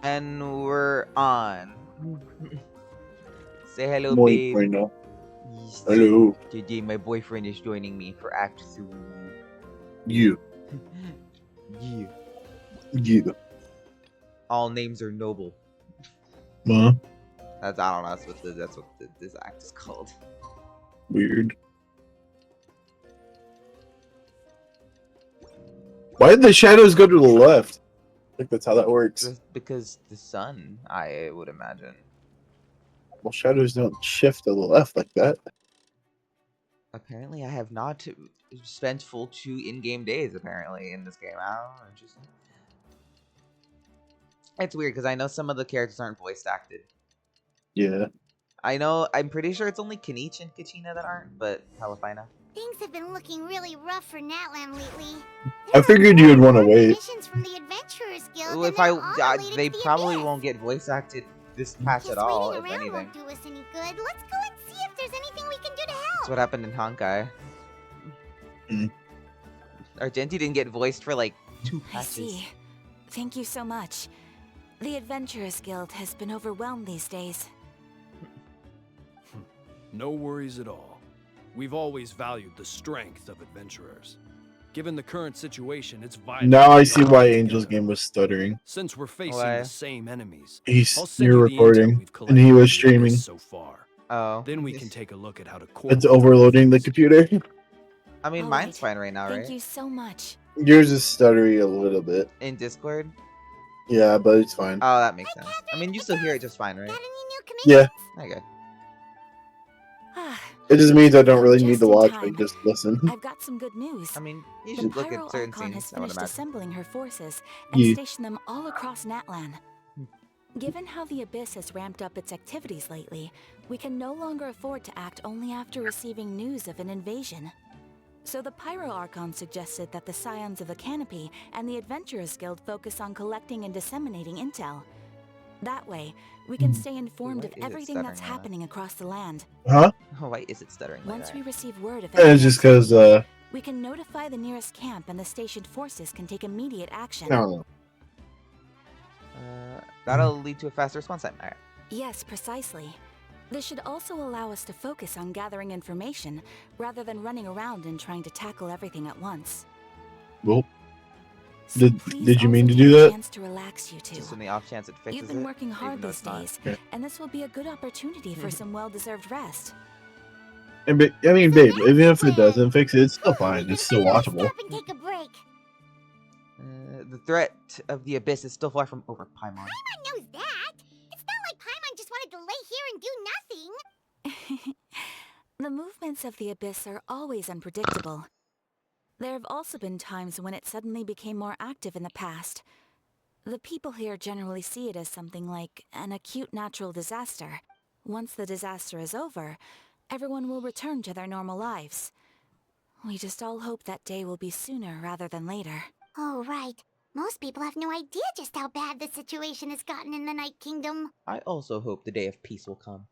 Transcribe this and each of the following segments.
And we're on. Say hello, Muy babe. bueno. Yes. Hello. Today, my boyfriend is joining me for Act 2. You. Yeah. You. All names are noble. Huh? That's I don't know. That's what this act is called. Weird. Why did the shadows go to the left? I think that's how that works. Just because the sun, I would imagine. Well, shadows don't shift to the left like that. Apparently, I have not spent full 2 in-game days. Apparently, in this game, I don't know. Interesting. It's weird because I know some of the characters aren't voice acted. Yeah. I'm pretty sure it's only Kanichi and Kachina that aren't, but hell if I know. Things have been looking really rough for Natlan lately. I figured you would want to wait. Missions from the Adventurers Guild, Ooh, and if I, they're all related they to the probably Abyss. won't get voice acted this patch Just at all, waiting if around anything. won't do us any good. Let's go and see if there's anything we can do to help. That's what happened in Honkai. Argenti didn't get voiced for like 2 patches. I see. Thank you so much. The Adventurers Guild has been overwhelmed these days. No worries at all. We've always valued the strength of adventurers. Given the current situation, it's vital. Now I see why Angel's game was stuttering. Since we're facing Why? the same enemies, You're recording, and he was streaming. so far. Oh. Then we can take a look at how to. It's overloading the computer. I mean, All mine's right. fine right now, Thank right? you so much. Yours is stuttery a little bit. In Discord? Yeah, but it's fine. Oh, that makes sense. I mean, you still hear it just fine, right? Got any new commissions? Yeah. Okay. It just means I don't really need Just to in watch, time. I just listen. I've got some good news. I mean, you The should look Pyro at certain Archon has scenes, I would finished imagine. assembling her forces and Yeah. stationed them all across Natlan. Given how the Abyss has ramped up its activities lately, we can no longer afford to act only after receiving news of an invasion. So the Pyro Archon suggested that the Scions of the Canopy and the Adventurers Guild focus on collecting and disseminating intel. That way, we can stay informed Why of is it everything that's stuttering like that? happening across the land. Huh? Oh, why is it stuttering like Once that? we receive word of It's any just activity, because, we can notify the nearest camp and the stationed forces can take immediate action. I don't know. That'll lead to a faster response time. Alright. Yes, precisely. This should also allow us to focus on gathering information rather than running around and trying to tackle everything at once. Well, So Did- please did you also mean to take do a that? chance to relax, you two. Just in the off chance it fixes You've been it, working hard even though these it's not. days, Okay. and this will be a good opportunity for some well-deserved rest. I mean, babe, even if it doesn't fix it, it's still fine. It's still watchable. Stop and take a break. The threat of the Abyss is still far from over, Paimon. Paimon knows that. It's not like Paimon just wanted to lay here and do nothing. The movements of the Abyss are always unpredictable. There have also been times when it suddenly became more active in the past. The people here generally see it as something like an acute natural disaster. Once the disaster is over, everyone will return to their normal lives. We just all hope that day will be sooner rather than later. Oh, right. Most people have no idea just how bad the situation has gotten in the Night Kingdom. I also hope the day of peace will come.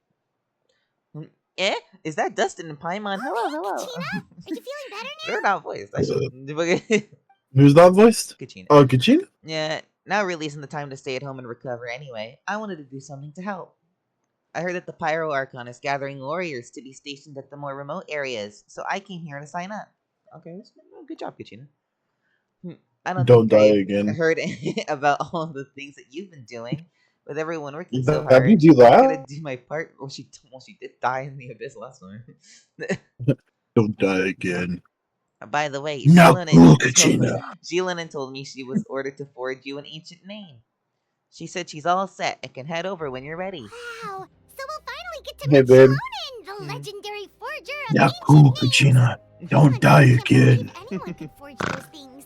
Is that Dustin and Paimon? Hello, hello. Kachina? Are you feeling better now? They're not voiced. I should. Who's not voiced? Kachina. Oh, Kachina? Yeah, now releasing the time to stay at home and recover anyway. I wanted to do something to help. I heard that the Pyro Archon is gathering warriors to be stationed at the more remote areas, so I came here to sign up. Okay, good job, Kachina. I Don't think die Babe again. heard about all the things that you've been doing. With everyone working so That hard, means you I'm gonna laugh? do my part. Well, she did die in the Abyss last time. Don't die again. By the way, No, Kachina. Jillian told me she was ordered to forge you an ancient name. She said she's all set and can head over when you're ready. Wow. So we'll finally get to Hey, meet babe. Shilonen, the legendary forger of Yeah, ancient cool, names. Kachina. I Don't die can't believe again. anyone could forge those things.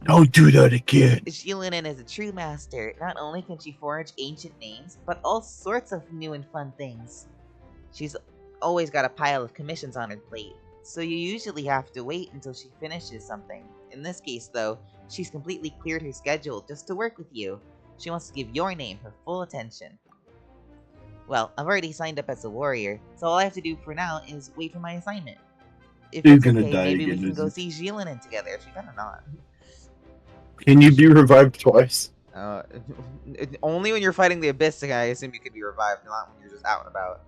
Don't do that again. Jillian is a true master. Not only can she forge ancient names, but all sorts of new and fun things. She's always got a pile of commissions on her plate, so you usually have to wait until she finishes something. In this case, though, she's completely cleared her schedule just to work with you. She wants to give your name her full attention. Well, I've already signed up as a warrior, so all I have to do for now is wait for my assignment. If You're it's gonna okay, die maybe we again, can go isn't see Jillian together. She better not. Can you be revived twice? Uh, only when you're fighting the Abyss, I assume you could be revived, not when you're just out and about.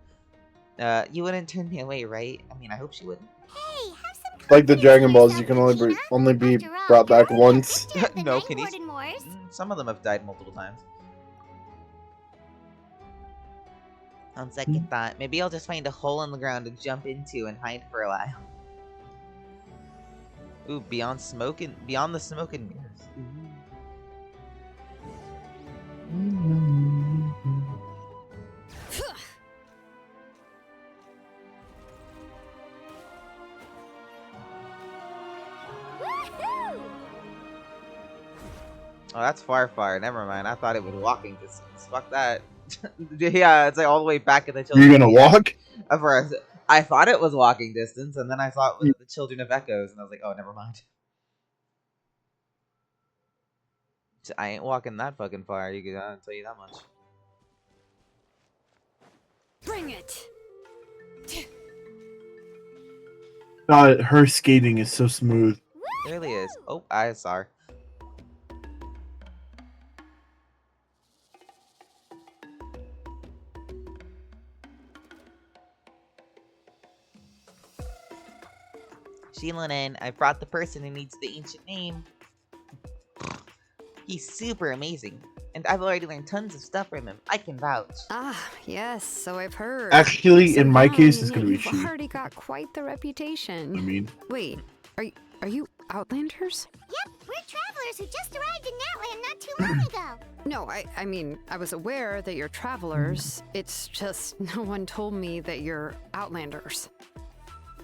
You wouldn't turn me away, right? I mean, I hope she wouldn't. Hey, have some Like the confidence Dragon in Balls, yourself, you can Vegeta. only be After all, brought back you're already a once. victor of the No, Night can you? Warden Wars. Some of them have died multiple times. On second thought, maybe I'll just find a hole in the ground to jump into and hide for a while. Ooh, beyond the smoke and mirrors. Woohoo! Oh, that's far. Never mind. I thought it was walking distance. Fuck that. Yeah, it's like all the way back in the Children. You're gonna walk? At first, I thought it was walking distance, and then I saw it was the Children of Echoes, and I was like, oh, never mind. I ain't walking that fucking far. I'll tell you that much. Bring it! God, her skating is so smooth. It really is. Oh, I saw her. Sheila, I brought the person who needs the ancient name. He's super amazing, and I've already learned tons of stuff from him. I can vouch. Ah, yes, so I've heard. Actually, in my Somehow, case, it's gonna be you've she. already got quite the reputation. I mean, Wait, are you Outlanders? Yep, we're travelers who just arrived in Natlan not too long ago. No, I mean, I was aware that you're travelers. It's just no one told me that you're Outlanders.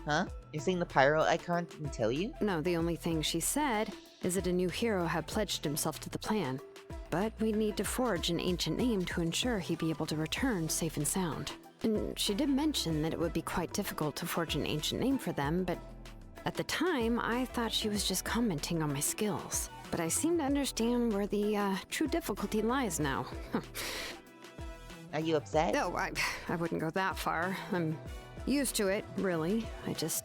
Huh? You're saying the pyro icon didn't tell you? No, the only thing she said is that a new hero had pledged himself to the plan. But we'd need to forge an ancient name to ensure he'd be able to return safe and sound. And she did mention that it would be quite difficult to forge an ancient name for them, but at the time, I thought she was just commenting on my skills. But I seem to understand where the true difficulty lies now. Are you upset? No, I wouldn't go that far. I'm used to it, really. I just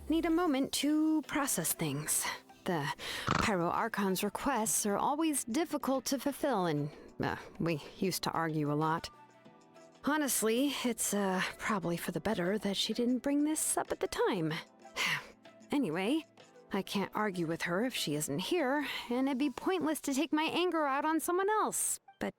need a moment to process things. The Pyro Archon's requests are always difficult to fulfill, and we used to argue a lot. Honestly, it's probably for the better that she didn't bring this up at the time. Anyway, I can't argue with her if she isn't here, and it'd be pointless to take my anger out on someone else. But,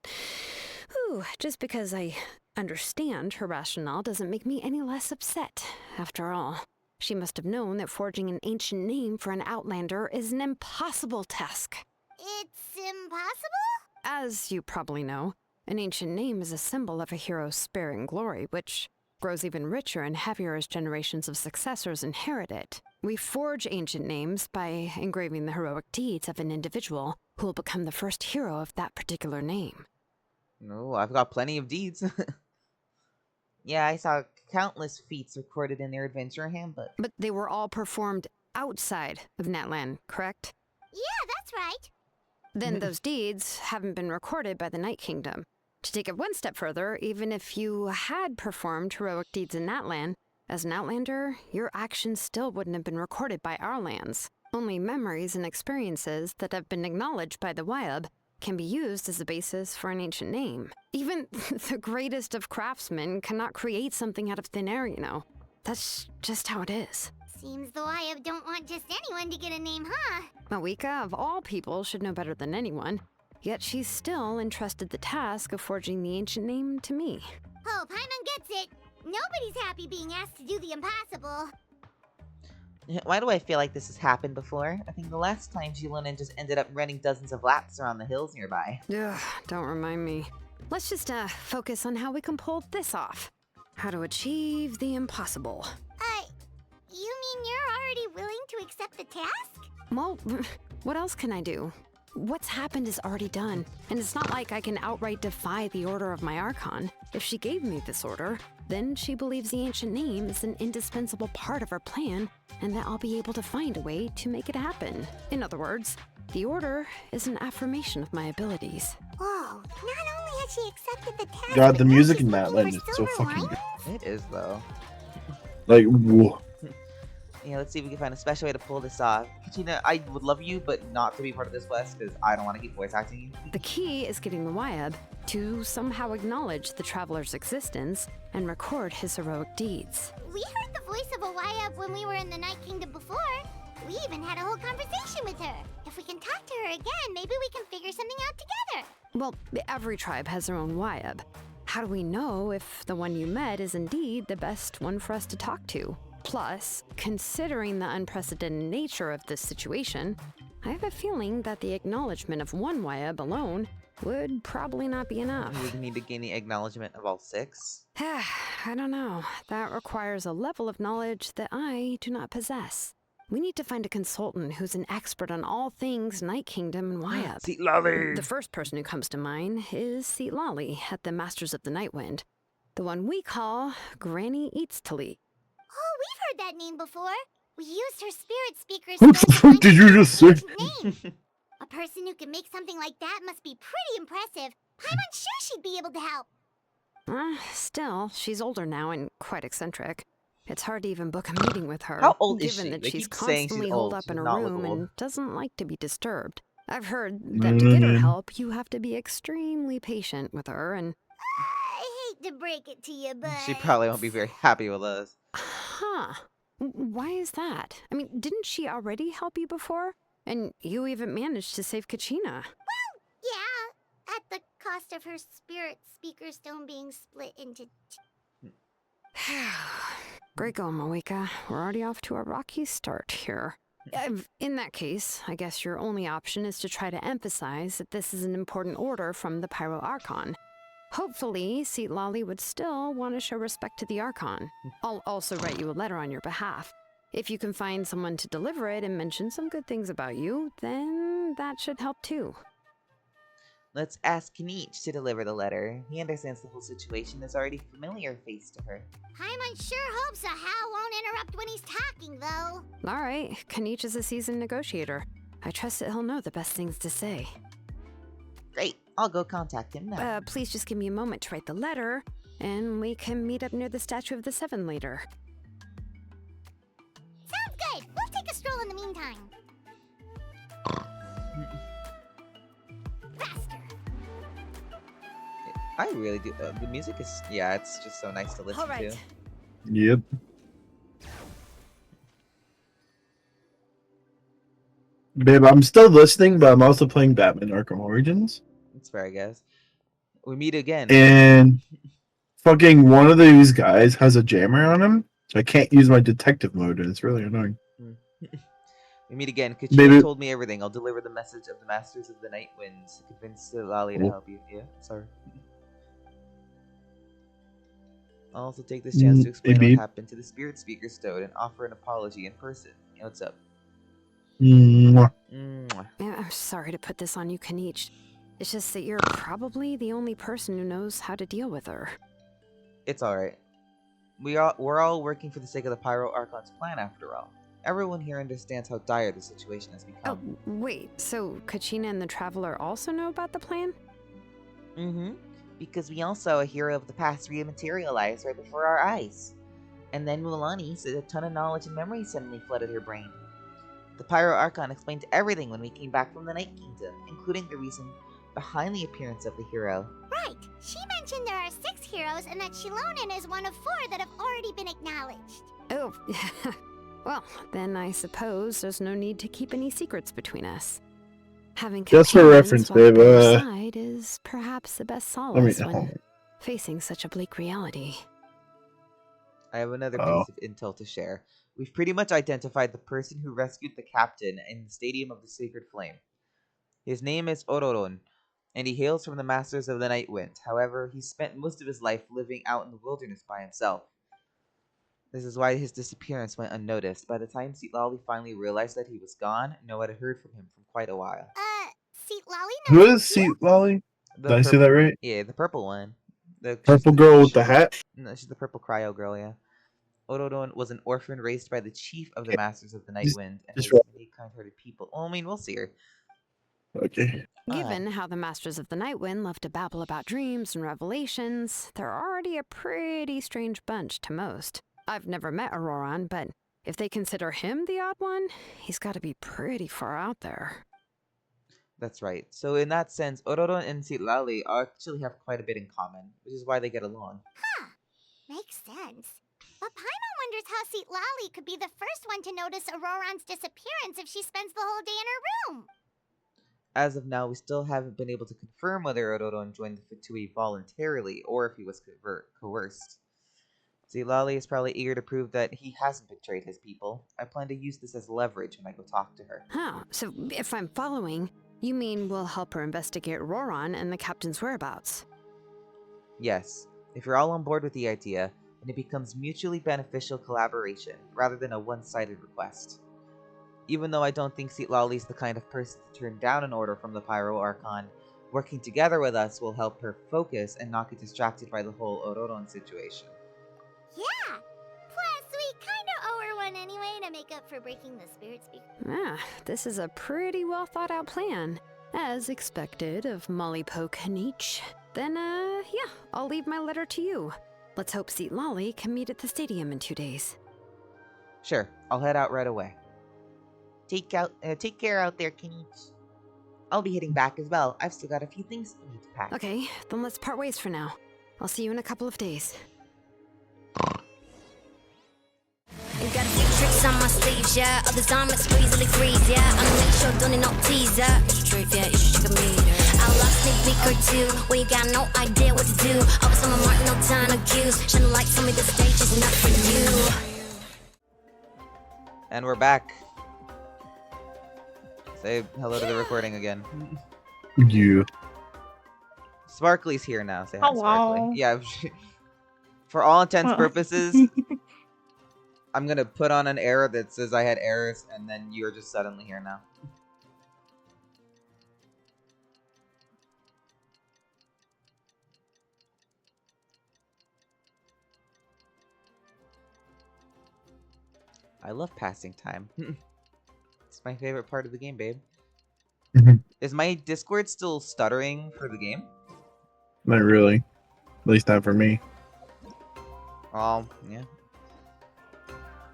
just because I understand her rationale doesn't make me any less upset. After all, she must have known that forging an ancient name for an Outlander is an impossible task. It's impossible? As you probably know, an ancient name is a symbol of a hero's spirit and glory, which grows even richer and heavier as generations of successors inherit it. We forge ancient names by engraving the heroic deeds of an individual who will become the first hero of that particular name. No, I've got plenty of deeds. Yeah, I saw countless feats recorded in their adventure handbook. But they were all performed outside of Natlan, correct? Yeah, that's right. Then those deeds haven't been recorded by the Night Kingdom. To take it one step further, even if you had performed heroic deeds in Natlan, as an Outlander, your actions still wouldn't have been recorded by our lands. Only memories and experiences that have been acknowledged by the Wyab can be used as a basis for an ancient name. Even the greatest of craftsmen cannot create something out of thin air, you know. That's just how it is. Seems the Wyab don't want just anyone to get a name, huh? Mawika, of all people, should know better than anyone. Yet she's still entrusted the task of forging the ancient name to me. Oh, Paimon gets it. Nobody's happy being asked to do the impossible. Why do I feel like this has happened before? I think the last time Sheila just ended up running dozens of laps around the hills nearby. Ugh, don't remind me. Let's just focus on how we can pull this off. How to achieve the impossible. You mean you're already willing to accept the task? Well, what else can I do? What's happened is already done, and it's not like I can outright defy the order of my Archon. If she gave me this order, then she believes the ancient name is an indispensable part of her plan, and that I'll be able to find a way to make it happen. In other words, the order is an affirmation of my abilities. Whoa, not only has she accepted the task, God, the but now music she's in that looking land for is so silver fucking linings? good. It is, though. Like, whoa. Yeah, let's see if we can find a special way to pull this off. Katina, I would love you, but not to be part of this quest because I don't want to keep voice acting you. The key is getting the Wyab to somehow acknowledge the traveler's existence and record his heroic deeds. We heard the voice of a Wyab when we were in the Night Kingdom before. We even had a whole conversation with her. If we can talk to her again, maybe we can figure something out together. Well, every tribe has their own Wyab. How do we know if the one you met is indeed the best one for us to talk to? Plus, considering the unprecedented nature of this situation, I have a feeling that the acknowledgement of one Wyab alone would probably not be enough. We would need to gain the acknowledgement of all 6. I don't know. That requires a level of knowledge that I do not possess. We need to find a consultant who's an expert on all things Night Kingdom and Wyab. Citlali! The first person who comes to mind is Citlali at the Masters of the Nightwind, the one we call Granny Citlali. Oh, we've heard that name before. We used her spirit speakers. What the fuck did you just say? Name. A person who can make something like that must be pretty impressive. I'm unsure she'd be able to help. Still, she's older now and quite eccentric. It's hard to even book a meeting with her. How old is given she? that They she's keep saying she's constantly old. holed up She in does her not look room old. and doesn't like to be disturbed. I've heard that to get her Mhm. help, you have to be extremely patient with her and... I hate to break it to you, but... She probably won't be very happy with us. Huh. Why is that? I mean, didn't she already help you before? And you even managed to save Kachina. Yeah, at the cost of her spirit speaker stone being split into... Great going, Moeka. We're already off to a rocky start here. In that case, I guess your only option is to try to emphasize that this is an important order from the Pyro Archon. Hopefully, Citlali would still want to show respect to the Archon. I'll also write you a letter on your behalf. If you can find someone to deliver it and mention some good things about you, then that should help too. Let's ask Kanich to deliver the letter. He understands the whole situation, is already familiar face to her. Paimon sure hopes a Hal won't interrupt when he's talking, though. All right, Kanich is a seasoned negotiator. I trust that he'll know the best things to say. Great, I'll go contact him now. Please just give me a moment to write the letter, and we can meet up near the Statue of the Seven later. Sounds good. We'll take a stroll in the meantime. Faster. I really do. The music is, yeah, it's just so nice to listen All right. to. Yep. Babe, I'm still listening, but I'm also playing Batman Arkham Origins. That's fair, I guess. We meet again. And fucking one of these guys has a jammer on him, so I can't use my detective mode, and it's really annoying. We meet again. Kachina Maybe- told me everything. I'll deliver the message of the Masters of the Night Winds. Convince Citlali to Cool. help you. Yeah, sorry. I'll also take this chance to explain maybe. what happened to the Spirit Speaker Stone and offer an apology in person. Yeah, what's up? Mwah. Mwah. I'm sorry to put this on you, Kanich. It's just that you're probably the only person who knows how to deal with her. It's alright. We're all working for the sake of the Pyro Archon's plan, after all. Everyone here understands how dire the situation has Oh, become. wait, so Kachina and the Traveler also know about the plan? Mm-hmm. Because we all saw a hero of the past rematerialize right before our eyes. And then Mulanni said a ton of knowledge and memory suddenly flooded her brain. The Pyro Archon explained everything when we came back from the Night Kingdom, including the reason behind the appearance of the hero. Right. She mentioned there are 6 heroes and that Shilonen is one of 4 that have already been acknowledged. Oh, well, then I suppose there's no need to keep any secrets between us. Having Just for companions reference, walking babe, by your side is perhaps the best solace me- when facing such a bleak reality. I have another Oh. piece of intel to share. We've pretty much identified the person who rescued the captain in the Stadium of the Sacred Flame. His name is Ororon, and he hails from the Masters of the Night Wind. However, he spent most of his life living out in the wilderness by himself. This is why his disappearance went unnoticed. By the time Citlali finally realized that he was gone, no one had heard from him for quite a while. Citlali Who knows is you? Citlali? The Did I say that right? Yeah, the purple one. Purple girl with the hat? No, she's the purple cryo girl, yeah. Ororon was an orphan raised by the chief of the Masters of the Night Just- Wind and just raised many kind-hearted people. Well, I mean, we'll see her. Okay. Given how the Masters of the Nightwind love to babble about dreams and revelations, they're already a pretty strange bunch to most. I've never met Auroron, but If they consider him the odd one, he's got to be pretty far out there. That's right. So in that sense, Ororon and Citlali actually have quite a bit in common, which is why they get along. Huh. Makes sense. But Paimon wonders how Citlali could be the first one to notice Auroron's disappearance if she spends the whole day in her room. As of now, we still haven't been able to confirm whether Ororon joined the Fatui voluntarily or if he was coerced. Citlali is probably eager to prove that he hasn't betrayed his people. I plan to use this as leverage when I go talk to her. Huh, so if I'm following, you mean we'll help her investigate Roron and the captain's whereabouts? Yes, if you're all on board with the idea, and it becomes mutually beneficial collaboration rather than a one-sided request. Even though I don't think Citlali's the kind of person to turn down an order from the Pyro Archon, working together with us will help her focus and not get distracted by the whole Ororon situation. Yeah. Plus, we kinda owe her one anyway to make up for breaking the spirit speaker. Ah, this is a pretty well thought out plan. As expected of Molly Poke Nietzsche. Then, yeah, I'll leave my letter to you. Let's hope Citlali can meet at the stadium in 2 days. Sure, I'll head out right away. Take care out there, Kenich. I'll be heading back as well. I've still got a few things I need to pack. Okay, then let's part ways for now. I'll see you in a couple of days. Ain't got a few tricks on my sleeves, yeah. Others I'm so easily freeze, yeah. I'm make sure don't need no teaser. It's truth, yeah, you should check a meter. I lost sneak peek or two, when you got no idea what to do. Always on my mark, no time to accuse. Shine a light, tell me the stage is not for you. And we're back. Say hello to the recording again. You. Sparkly's here now. Say hi, Hello. Sparkly. Yeah. For all intents and purposes, I'm gonna put on an error that says I had errors, and then you're just suddenly here now. I love passing time. It's my favorite part of the game, babe. Is my Discord still stuttering for the game? Not really. At least not for me. Yeah.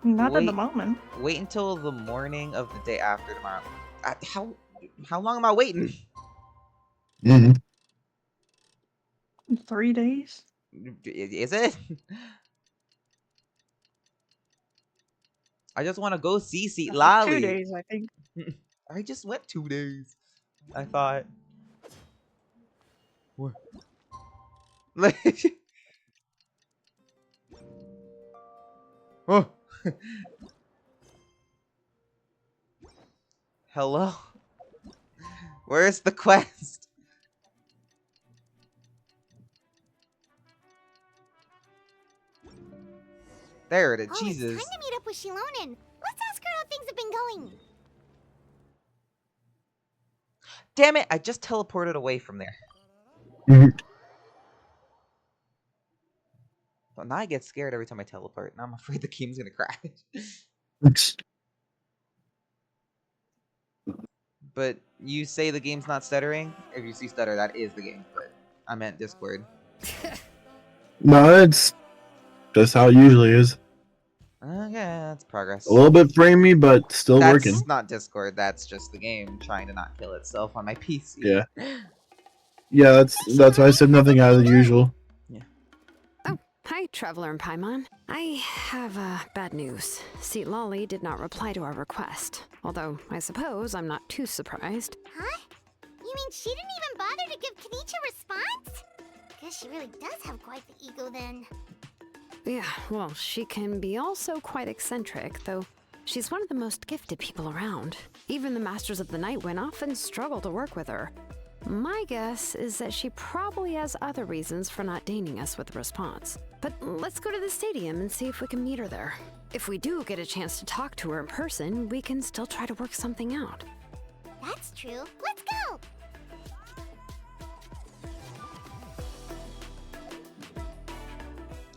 Not at the moment. Wait until the morning of the day after tomorrow. How long am I waiting? 3 days? Is it? I just want to go see Citlali. 2 days, I think. I just went 2 days. I thought. What? Oh. Hello? Where's the quest? There it is. Oh, Jesus. it's time to meet up with Shilonen. Let's ask her how things have been going. Damn it, I just teleported away from there. Well, now I get scared every time I teleport. Now I'm afraid the game's gonna crash. But you say the game's not stuttering? If you see stutter, that is the game. But I meant Discord. No, it's just how it usually is. Okay, that's progress. A little bit framey, but still working. That's not Discord. That's just the game trying to not kill itself on my PC. Yeah. Yeah, that's why I said nothing out of the usual. Oh, hi, Traveler and Paimon. I have bad news. Citlali did not reply to our request. Although, I suppose I'm not too surprised. Huh? You mean she didn't even bother to give Kenichi a response? Guess she really does have quite the ego then. Yeah, well, she can be also quite eccentric, though she's one of the most gifted people around. Even the Masters of the Nightwind often struggle to work with her. My guess is that she probably has other reasons for not deigning us with a response. But let's go to the stadium and see if we can meet her there. If we do get a chance to talk to her in person, we can still try to work something out. That's true. Let's go!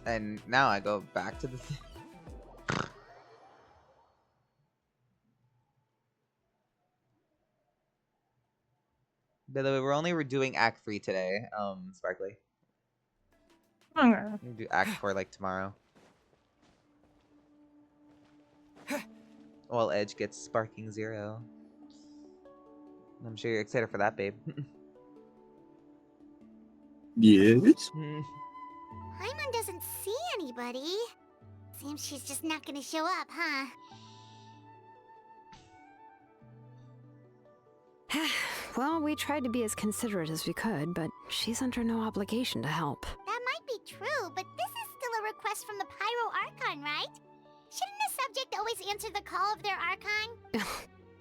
And now I go back to the By the way, we're only doing Act 3 today, Sparkly. Okay. We do Act 4 like tomorrow. While Edge gets Sparking 0. I'm sure you're excited for that, babe. Yes. Paimon doesn't see anybody. Seems she's just not gonna show up, huh? Well, we tried to be as considerate as we could, but she's under no obligation to help. That might be true, but this is still a request from the Pyro Archon, right? Shouldn't a subject always answer the call of their Archon?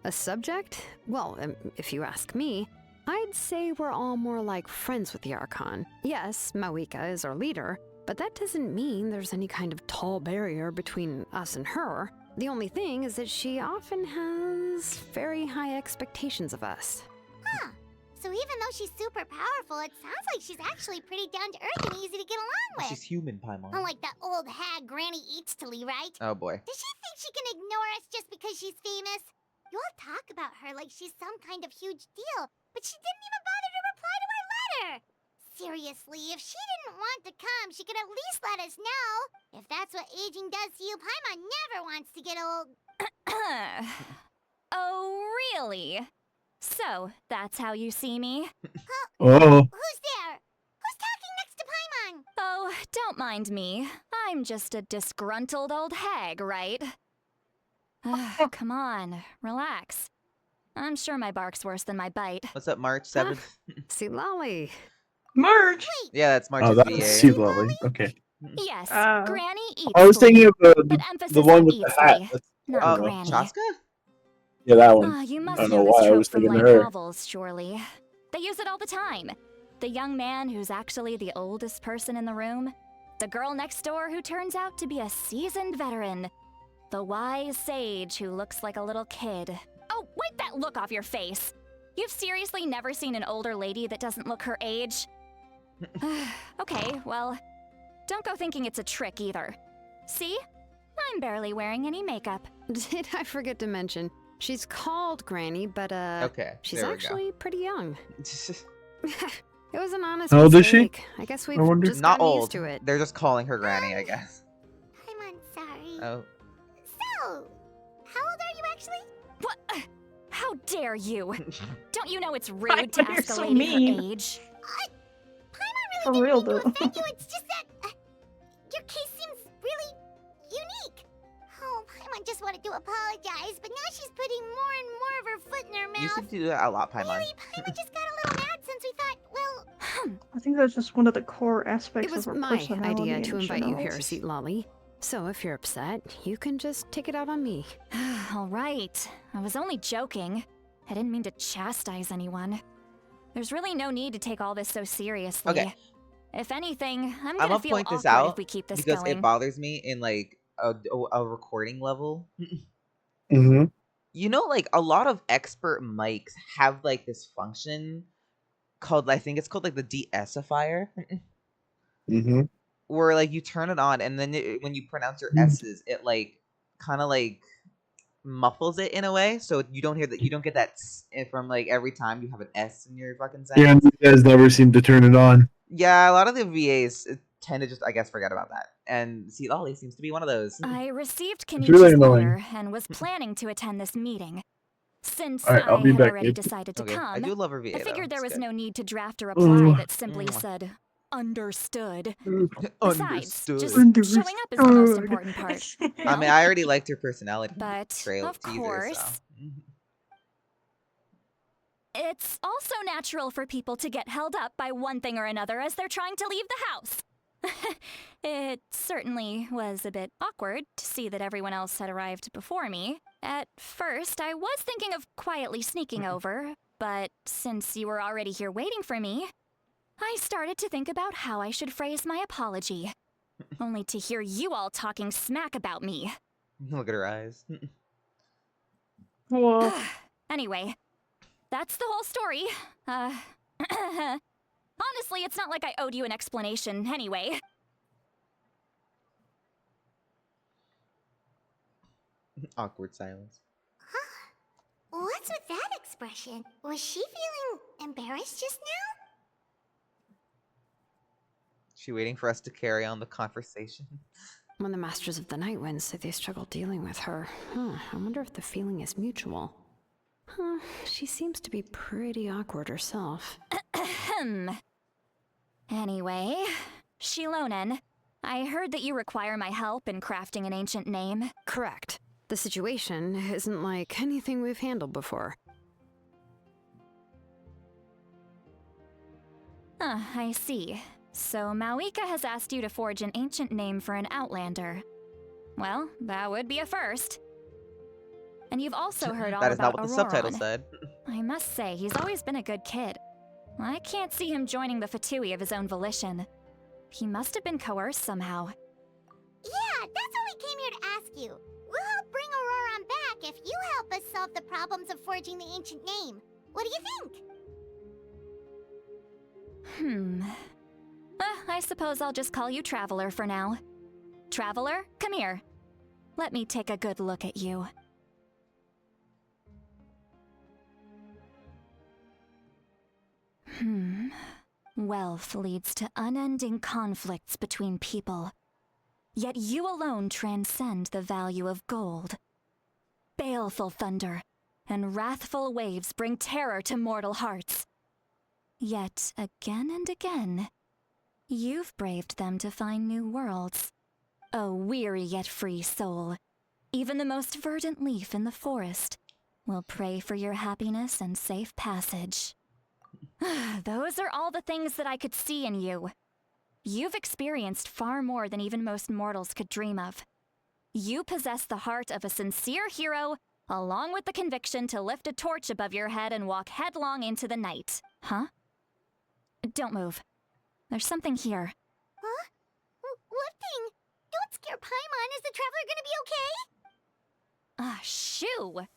A subject? Well, if you ask me, I'd say we're all more like friends with the Archon. Yes, Mawika is our leader, but that doesn't mean there's any kind of tall barrier between us and her. The only thing is that she often has very high expectations of us. Huh. So even though she's super powerful, it sounds like she's actually pretty down to earth and easy to get along with. She's human, Paimon. Unlike that old hag Granny Citlali, right? Oh boy. Does she think she can ignore us just because she's famous? You all talk about her like she's some kind of huge deal, but she didn't even bother to reply to our letter. Seriously, if she didn't want to come, she could at least let us know. If that's what aging does to you, Paimon never wants to get old. Oh, really? So, that's how you see me? Oh. Who's there? Who's talking next to Paimon? Oh, don't mind me. I'm just a disgruntled old hag, right? Come on, relax. I'm sure my bark's worse than my bite. What's up, March 7th? Citlali. Merge! Yeah, that's March's Oh, that's VA. Citlali. Okay. Yes, Oh. Granny eats I was thinking of but the emphasis one on with the eats hat. me, That's, not know. Granny. Chaska? Yeah, that one. Ah, you I must don't know know this why I trope was from thinking light of her. novels, surely. They use it all the time. The young man who's actually the oldest person in the room. The girl next door who turns out to be a seasoned veteran. The wise sage who looks like a little kid. Oh, wipe that look off your face! You've seriously never seen an older lady that doesn't look her age? Okay, well, don't go thinking it's a trick either. See? I'm barely wearing any makeup. Did I forget to mention? She's called Granny, but Okay, she's there we actually pretty young. It was an honest How old is she? mistake. I guess we've wonder. just Not gotten old. used to it. They're just calling her Granny, I guess. Paimon, sorry. Oh. So, how old are you actually? What? How dare you? Don't you know it's I rude know to you're ask a so lady mean. her age? Paimon For really real, didn't mean though. to offend you. It's just that your case seems really unique. Oh, Paimon just wanted to apologize, but now she's putting more and more of her foot in her You mouth. should do that a lot, Paimon. Really, Paimon just got a little mad since we thought, well, I think that's just one of the core aspects It was of her my personality idea in to invite you general. here, Citlali. So if you're upset, you can just take it out on me. All right. I was only joking. I didn't mean to chastise anyone. There's really no need to take all this so seriously. Okay. If anything, I'm I'm gonna gonna feel point awkward this out if we keep this because going. it bothers me in like a recording level. Mm-hmm. You know, like a lot of expert mics have like this function called, I think it's called like the de-essifier, Mm-hmm. where like you turn it on and then when you pronounce your S's, it like kind of like muffles it in a way, so you don't hear that, you don't get that from like every time you have an S in your fucking Yeah, sentence. and you guys never seem to turn it on. Yeah, a lot of the VAs tend to just, I guess, forget about that. And Citlali seems to be one of those. I received It's really Kenichi's annoying. letter and was planning to attend this meeting. Since Alright, I'll I be had back, already babe. decided to Okay, I come, do love her VA I figured though. there It's was good. no need to draft a reply that simply Mwah. said, understood. Besides, Understood. just showing up is the most important part. I mean, I already liked her personality But, trail of teaser, course, so. it's also natural for people to get held up by one thing or another as they're trying to leave the house. It certainly was a bit awkward to see that everyone else had arrived before me. At first, I was thinking of quietly sneaking over, but since you were already here waiting for me, I started to think about how I should phrase my apology. Only to hear you all talking smack about me. Look at her eyes. Well, Anyway, that's the whole story. Honestly, it's not like I owed you an explanation anyway. Awkward silence. what's with that expression? Was she feeling embarrassed just now? She waiting for us to carry on the conversation. When the Masters of the Night Wind say they struggle dealing with her, I wonder if the feeling is mutual. She seems to be pretty awkward herself. Anyway, Shilonen, I heard that you require my help in crafting an ancient name. Correct. The situation isn't like anything we've handled before. I see. So Mawika has asked you to forge an ancient name for an Outlander. Well, that would be a first. And you've also heard all That is about not what the subtitle Auroron. said. I must say, he's always been a good kid. I can't see him joining the Fatui of his own volition. He must have been coerced somehow. Yeah, that's what we came here to ask you. We'll help bring Auroron back if you help us solve the problems of forging the ancient name. What do you think? I suppose I'll just call you Traveler for now. Traveler, come here. Let me take a good look at you. Wealth leads to unending conflicts between people. Yet you alone transcend the value of gold. Baleful thunder and wrathful waves bring terror to mortal hearts. Yet again and again, you've braved them to find new worlds. O weary yet free soul, even the most verdant leaf in the forest will pray for your happiness and safe passage. Those are all the things that I could see in you. You've experienced far more than even most mortals could dream of. You possess the heart of a sincere hero, along with the conviction to lift a torch above your head and walk headlong into the night. Huh? Don't move. There's something here. Huh? What thing? Don't scare Paimon. Is the traveler gonna be okay? Shoo!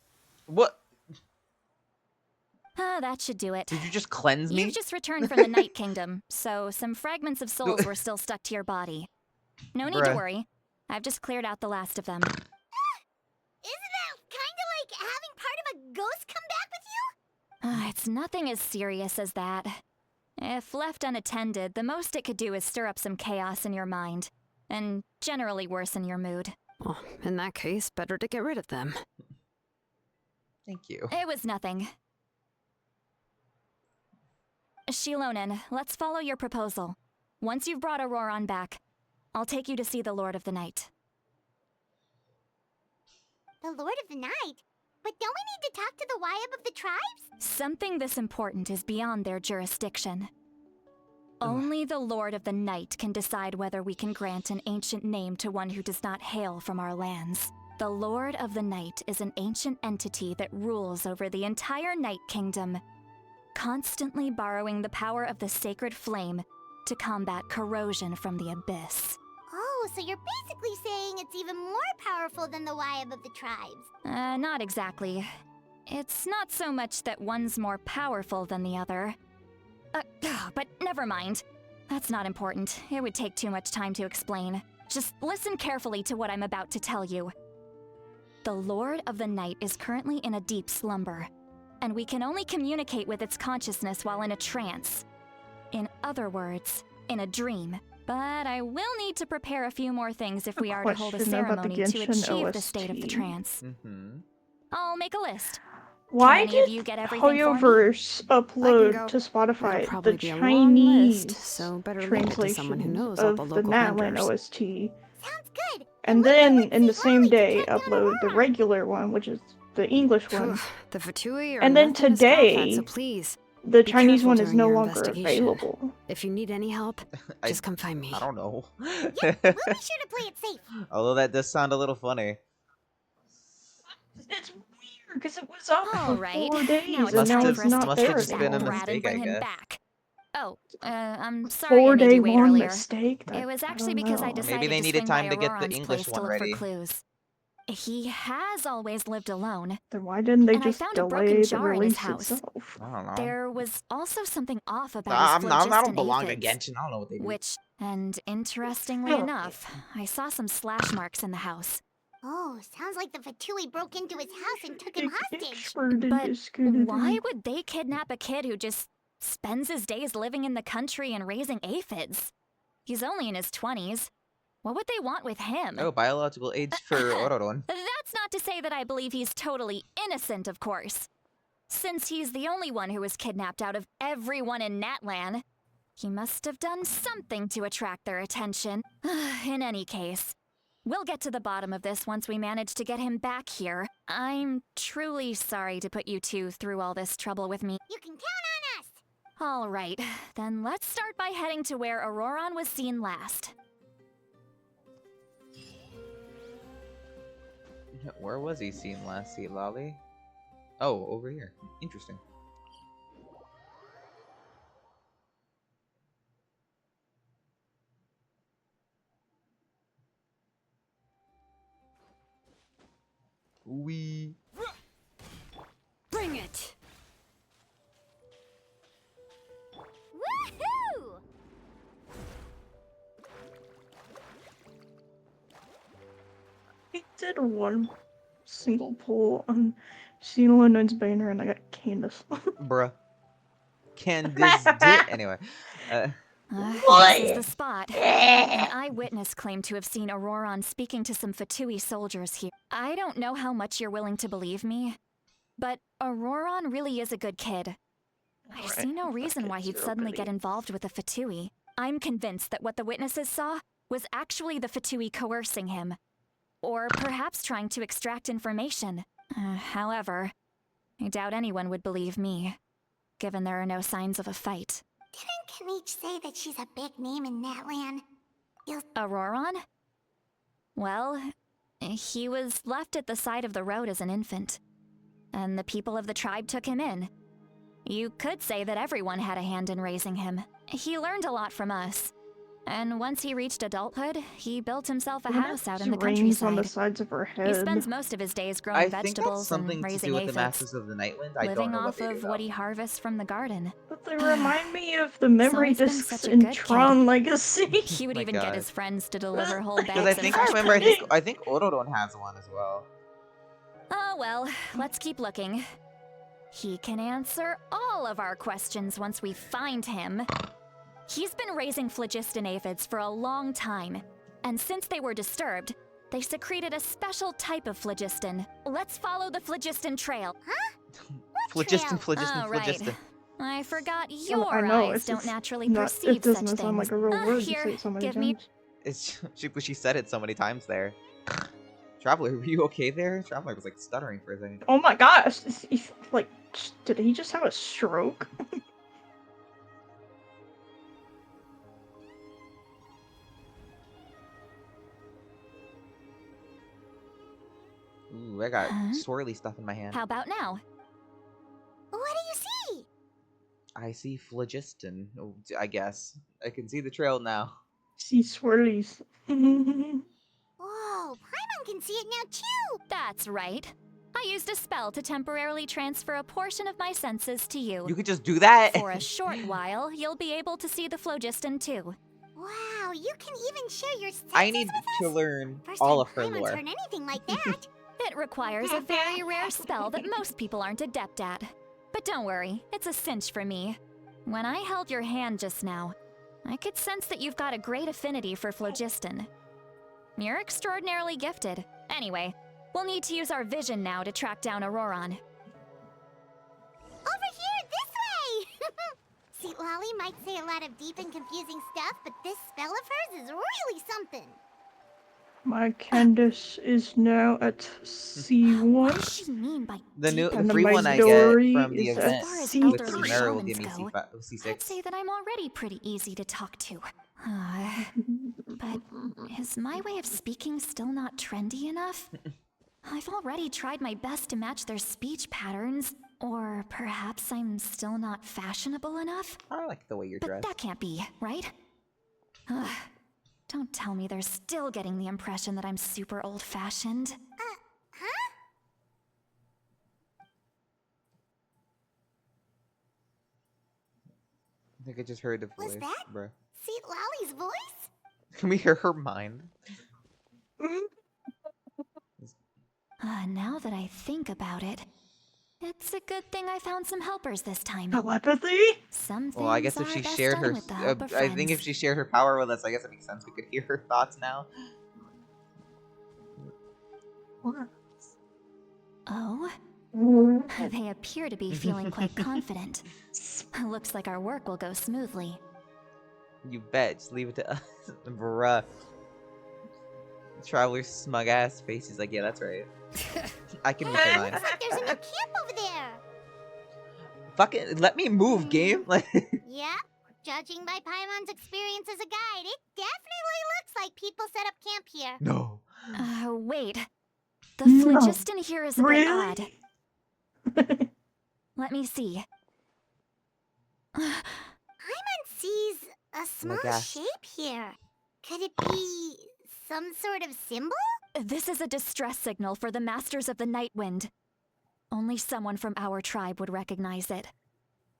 What? That should do it. Did you just cleanse me? You've just returned from the Night Kingdom, so some fragments of souls were still stuck to your body. No need to Bruh. worry. I've just cleared out the last of them. Isn't that kinda like having part of a ghost come back with you? It's nothing as serious as that. If left unattended, the most it could do is stir up some chaos in your mind, and generally worsen your mood. Well, in that case, better to get rid of them. Thank you. It was nothing. Shilonen, let's follow your proposal. Once you've brought Auroron back, I'll take you to see the Lord of the Night. The Lord of the Night? But don't we need to talk to the Wyab of the tribes? Something this important is beyond their jurisdiction. Only the Lord of the Night can decide whether we can grant an ancient name to one who does not hail from our lands. The Lord of the Night is an ancient entity that rules over the entire Night Kingdom, constantly borrowing the power of the sacred flame to combat corrosion from the abyss. Oh, so you're basically saying it's even more powerful than the Wyab of the tribes. Not exactly. It's not so much that one's more powerful than the other. But never mind. That's not important. It would take too much time to explain. Just listen carefully to what I'm about to tell you. The Lord of the Night is currently in a deep slumber, and we can only communicate with its consciousness while in a trance. In other words, in a dream. But I will need to prepare a few more things if we are to hold a Question about the ceremony to Genshin achieve the state of the OST. trance. I'll make a list. Why Can any of did you get everything for me? Hoyoverse I upload can go. to Spotify It'll probably the be a long Chinese list, so better leave it to someone who translation knows all of the the local Natlan vendors. OST? Sounds good. And we'll then go in the see same Harley to day track down upload the Auroron. regular one, which is the English one. The Fatui are And then nothing to scoff at, today, so please, The be Chinese careful one is during no your longer investigation. available. If you need any help, just come find me. I don't know. Yep, we'll be sure to play it safe. Although that does sound a little funny. It's weird because it was up All for right. 4 days Now it's and now time it's for us to not must have there catch just that been a anymore. rat and mistake, bring I him guess. back. Oh, I'm sorry I made 4-day you wait long earlier. mistake? It was I actually don't because I know. decided Maybe they to needed swing time by to get the Auroron's English place to one look ready. for clues. He has always lived alone. Then why didn't they And I just found a delay broken the jar in his release house. itself? I don't know. There was also something off about I his don't phlogiston belong to aphids, Genshin. I don't know what they do. which, and interestingly enough, I saw some slash marks in the house. Oh, sounds like the Fatui broke into his house and took him hostage. Expert in But this kind of why thing. would they kidnap a kid who just spends his days living in the country and raising aphids? He's only in his 20s. What would they want with him? Oh, biological age for Ororon. That's not to say that I believe he's totally innocent, of course. Since he's the only one who was kidnapped out of everyone in Natlan, he must have done something to attract their attention. In any case, we'll get to the bottom of this once we manage to get him back here. I'm truly sorry to put you two through all this trouble with me. You can count on us! All right, then let's start by heading to where Auroron was seen last. Where was he seen last, Citlali? Oh, over here. Interesting. Wee. Bring it! Woohoo! I did one single pull on Xenolinoid's banner and I got Candace. Bruh. Candace did. Anyway. This is the spot. An eyewitness claimed to have seen Auroron speaking to some Fatui soldiers here. I don't know how much you're willing to believe me, but Auroron really is a good kid. I see no reason why he'd suddenly get involved with the Fatui. I'm convinced that what the witnesses saw was actually the Fatui coercing him. Or perhaps trying to extract information. However, I doubt anyone would believe me, given there are no signs of a fight. Didn't Kanich say that she's a big name in Natlan? Auroron? Well, he was left at the side of the road as an infant, and the people of the tribe took him in. You could say that everyone had a hand in raising him. He learned a lot from us. And once he reached adulthood, he built himself a house out in the Rings on the countryside. sides of her head. He spends most of his days growing I think that's vegetables something and to raising do with the aphids, Masters of the Nightwind. I don't living know off what they of do, what though. he harvests from the garden. But they remind me of the memory always been discs such a in good kid. Tron Legacy. He would my even get God. his friends to deliver whole Because bags I of think I fresh remember. produce. I think Ororon has one as well. Oh well, let's keep looking. He can answer all of our questions once we find him. He's been raising phlogiston aphids for a long time, and since they were disturbed, they secreted a special type of phlogiston. Let's follow the phlogiston trail. Phlogiston, trail? phlogiston, Oh, right. phlogiston. I forgot I your know, eyes it's don't just naturally not, perceive it doesn't such sound things. like a real word. Here, You say it so many give me. times. It's she said it so many times there. Traveler, were you okay there? Traveler was like stuttering for a second. Oh my gosh! Like, did he just have a stroke? Ooh, I got Huh? swirly stuff in my hand. How about now? What do you see? I see phlogiston. Oh, I guess I can see the trail now. See swirlies. Whoa, Paimon can see it now too! That's right. I used a spell to temporarily transfer a portion of my senses to you. You could just do that. For a short while, you'll be able to see the phlogiston too. Wow, you can even share your senses I need with to us? learn First all time of her Paimon's lore. heard anything like that. It requires a very rare spell that most people aren't adept at. But don't worry, it's a cinch for me. When I held your hand just now, I could sense that you've got a great affinity for phlogiston. You're extraordinarily gifted. Anyway, we'll need to use our vision now to track down Auroron. Over here, this way! Citlali might say a lot of deep and confusing stuff, but this spell of hers is really something. My Candace is now at What C1. does she mean by The deep the And free my one I get Dory from the is event at As far as C3. with elderly Chimera will shamans give me go, C6. I'd say that I'm already pretty easy to talk to. But is my way of speaking still not trendy enough? I've already tried my best to match their speech patterns. Or perhaps I'm still not fashionable enough? I like the way you're But dressed. that can't be, right? Ugh. Don't tell me they're still getting the impression that I'm super old-fashioned. Huh? I think I just heard the Was voice, that? bruh. Citlali's voice? Can we hear her mind? Now that I think about it, It's a good thing I found some helpers this time. Telepathy? Some Well, I things guess if are she best shared done her, with the help of I think if friends. she shared her power with us, I guess it makes sense. We could hear her thoughts now. What? Oh? They appear to be feeling quite confident. Looks like our work will go smoothly. You bet. Just leave it to us, bruh. Traveler's smug ass face. He's like, yeah, that's right. I can reach your mind. Looks like there's a new camp over there. Fucking let me move, game. Like, Yep. Judging by Paimon's experience as a guide, it definitely looks like people set up camp here. no. Wait. The No. phlogiston here is a bit odd. Really? Let me see. Paimon sees a small gosh. shape here. Could it be some sort of symbol? This is a distress signal for the Masters of the Night Wind. Only someone from our tribe would recognize it.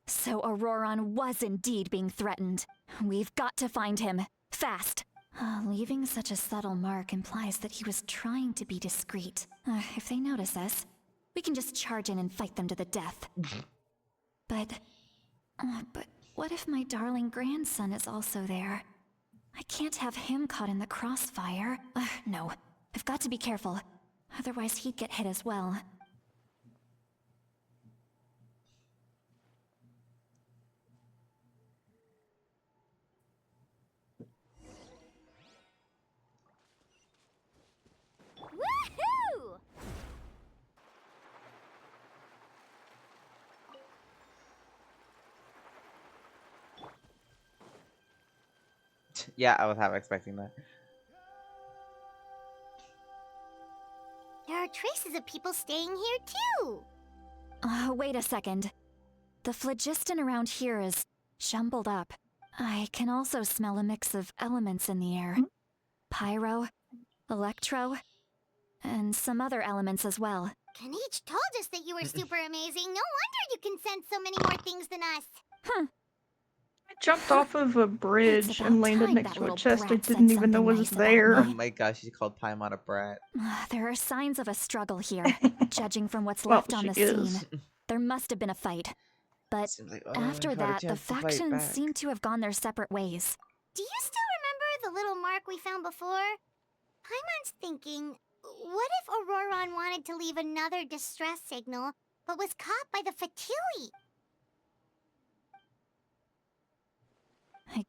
So Auroron was indeed being threatened. We've got to find him. Fast. Leaving such a subtle mark implies that he was trying to be discreet. If they notice us, we can just charge in and fight them to the death. But what if my darling grandson is also there? I can't have him caught in the crossfire. No, I've got to be careful. Otherwise he'd get hit as well. Woohoo! Yeah, I was half expecting that. There are traces of people staying here too. Wait a second. The phlogiston around here is jumbled up. I can also smell a mix of elements in the air. Pyro, electro, and some other elements as well. Kanich told us that you were super amazing. No wonder you can sense so many more things than us. I jumped off of a bridge about and landed time next that to a little chest I brat said didn't even know something was nice about there. Oh my gosh, she called Paimon a brat. There are signs of a struggle here, judging from what's Well, left on the she is. scene. There must have been a fight. But Seems like, after if I had a that, the chance to fight factions back. seem to have gone their separate ways. Do you still remember the little mark we found before? Paimon's thinking, what if Auroron wanted to leave another distress signal, but was caught by the Fatui?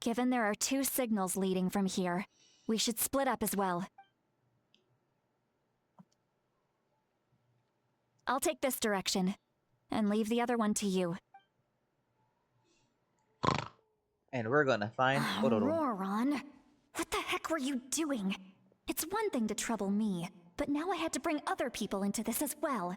Given there are 2 signals leading from here, we should split up as well. I'll take this direction, and leave the other one to you. And we're gonna find Ororo. Auroron, what the heck were you doing? It's one thing to trouble me, but now I had to bring other people into this as well.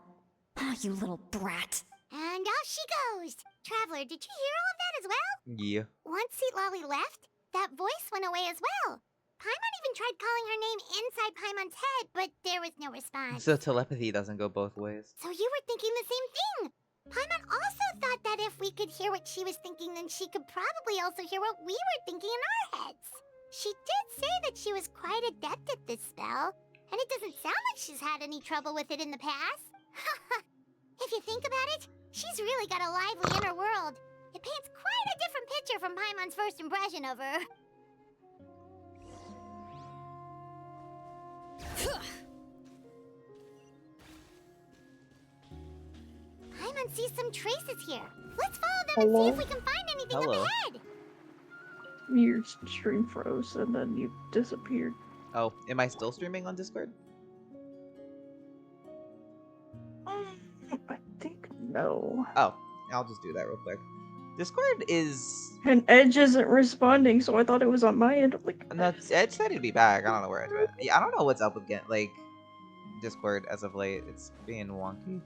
You little brat. And off she goes. Traveler, did you hear all of that as well? Yeah. Once Citlali left, that voice went away as well. Paimon even tried calling her name inside Paimon's head, but there was no response. So telepathy doesn't go both ways. So you were thinking the same thing. Paimon also thought that if we could hear what she was thinking, then she could probably also hear what we were thinking in our heads. She did say that she was quite adept at this spell, and it doesn't sound like she's had any trouble with it in the past. If you think about it, she's really got a lively inner world. It paints quite a different picture from Paimon's first impression of her. Paimon sees some traces here. Let's follow them and see if we can find anything up Hello. ahead. Your stream froze and then you disappeared. Oh, am I still streaming on Discord? I think no. Oh, I'll just do that real quick. Discord is... And Edge isn't responding, so I thought it was on my end. I'm like, No, Edge said he'd be back. I don't know where Edge went. Yeah, I don't know what's up with Discord as of late. It's being wonky.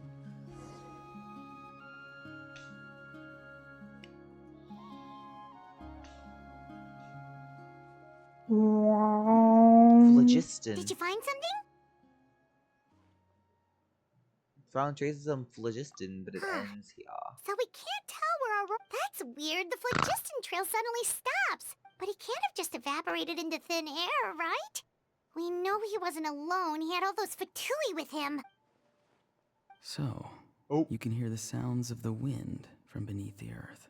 Phlogiston. Did you find something? Found traces of phlogiston, but it Huh. ends here. So we can't tell where our... That's weird. The phlogiston trail suddenly stops. But he can't have just evaporated into thin air, right? We know he wasn't alone. He had all those Fatui with him. So, Oh. You can hear the sounds of the wind from beneath the earth.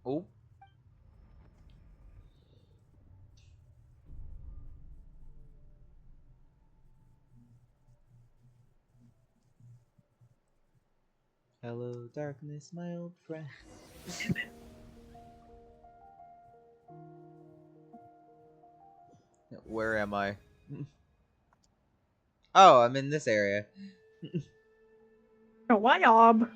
Oh. Hello, darkness, my old friend. Where am I? Oh, I'm in this area. Oh, why, Ob?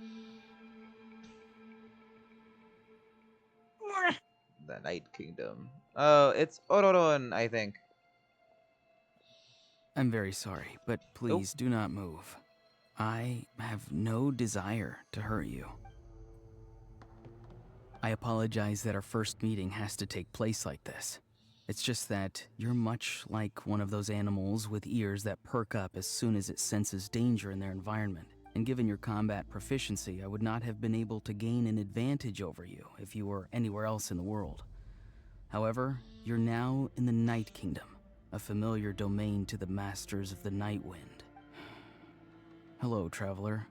The Night Kingdom. Oh, it's Ororon, I think. I'm very sorry, but please do not move. I have no desire to hurt you. I apologize that our first meeting has to take place like this. It's just that you're much like one of those animals with ears that perk up as soon as it senses danger in their environment. And given your combat proficiency, I would not have been able to gain an advantage over you if you were anywhere else in the world. However, you're now in the Night Kingdom, a familiar domain to the masters of the Night Wind. Hello, traveler.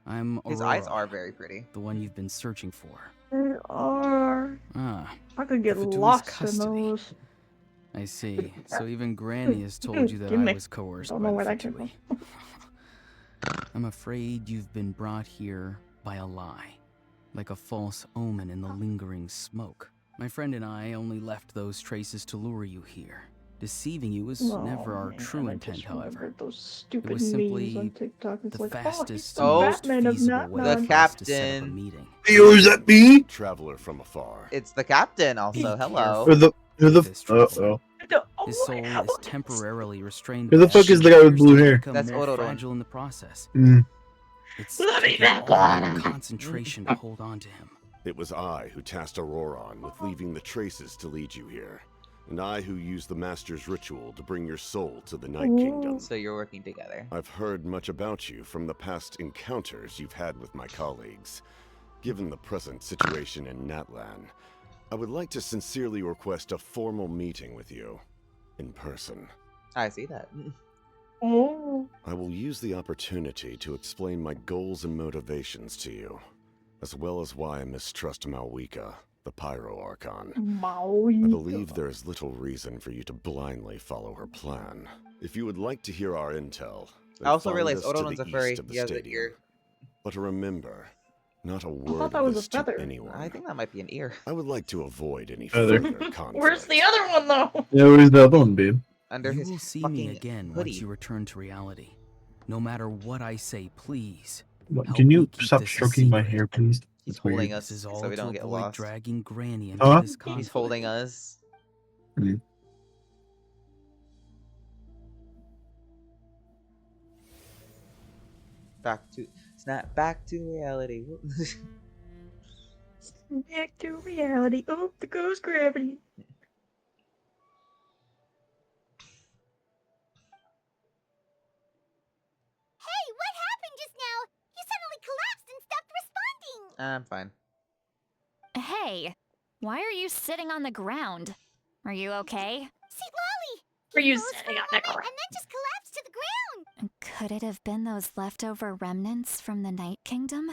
I'm Aurora, His eyes are very pretty. the one you've been searching for. They are. Ah, I could get the Fatou's lost in custody. those. I see. So even Granny has told you that Give I me. was coerced Don't by know the where that came Fatui. I'm afraid you've been brought here by a lie, like a false omen in the lingering smoke. My friend and I only left those traces to lure you here. Deceiving you was never our true intent, however. Those It stupid was memes simply on TikTok. It's the like, fastest oh, and he's the most Batman of feasible way Natlan. The for us to set up a captain. meeting. Yo, is that me? Traveler from afar. It's the captain also. Be Hello. Or the This uh traveler. oh. His soul is temporarily restrained. Who the by fuck is the guy with appears blue to hair? become That's more Ororon. fragile in the process. It's Let me taken back all on. the concentration to hold on to him. It was I who tasked Auroron with leaving the traces to lead you here. And I who used the Master's ritual to bring your soul to the Night Kingdom. So you're working together. I've heard much about you from the past encounters you've had with my colleagues. Given the present situation in Natlan, I would like to sincerely request a formal meeting with you. In person. I see that. Oh. I will use the opportunity to explain my goals and motivations to you, as well as why I mistrust Malwika, the Pyro Archon. I believe there is little reason for you to blindly follow her plan. If you would like to hear our intel, I also find realized us to Ororon's the a furry. east of the He has a stadium. ear. But remember, not a word thought that of was this a feather. to anyone. I think that might be an ear. I would like to avoid any Feather. further conflict. Where's the other one, though? Yeah, where's the other one, babe? Under You his will see fucking me again hoodie. once you return to reality. No matter what I say, please. What, help can me you keep stop this a stroking my secret. hair, please? He's That's weird. holding This us is all so we to don't get avoid lost. dragging Granny into Huh? this conflict. He's holding us. Hmm. Back to reality. Back to reality. Oh, there goes gravity. Hey, what happened just now? You suddenly collapsed and stopped responding. I'm fine. Hey, why are you sitting on the ground? Are you okay? Citlali! Were you froze sitting for a on the moment ground? and then just collapsed to the ground. Could it have been those leftover remnants from the Night Kingdom?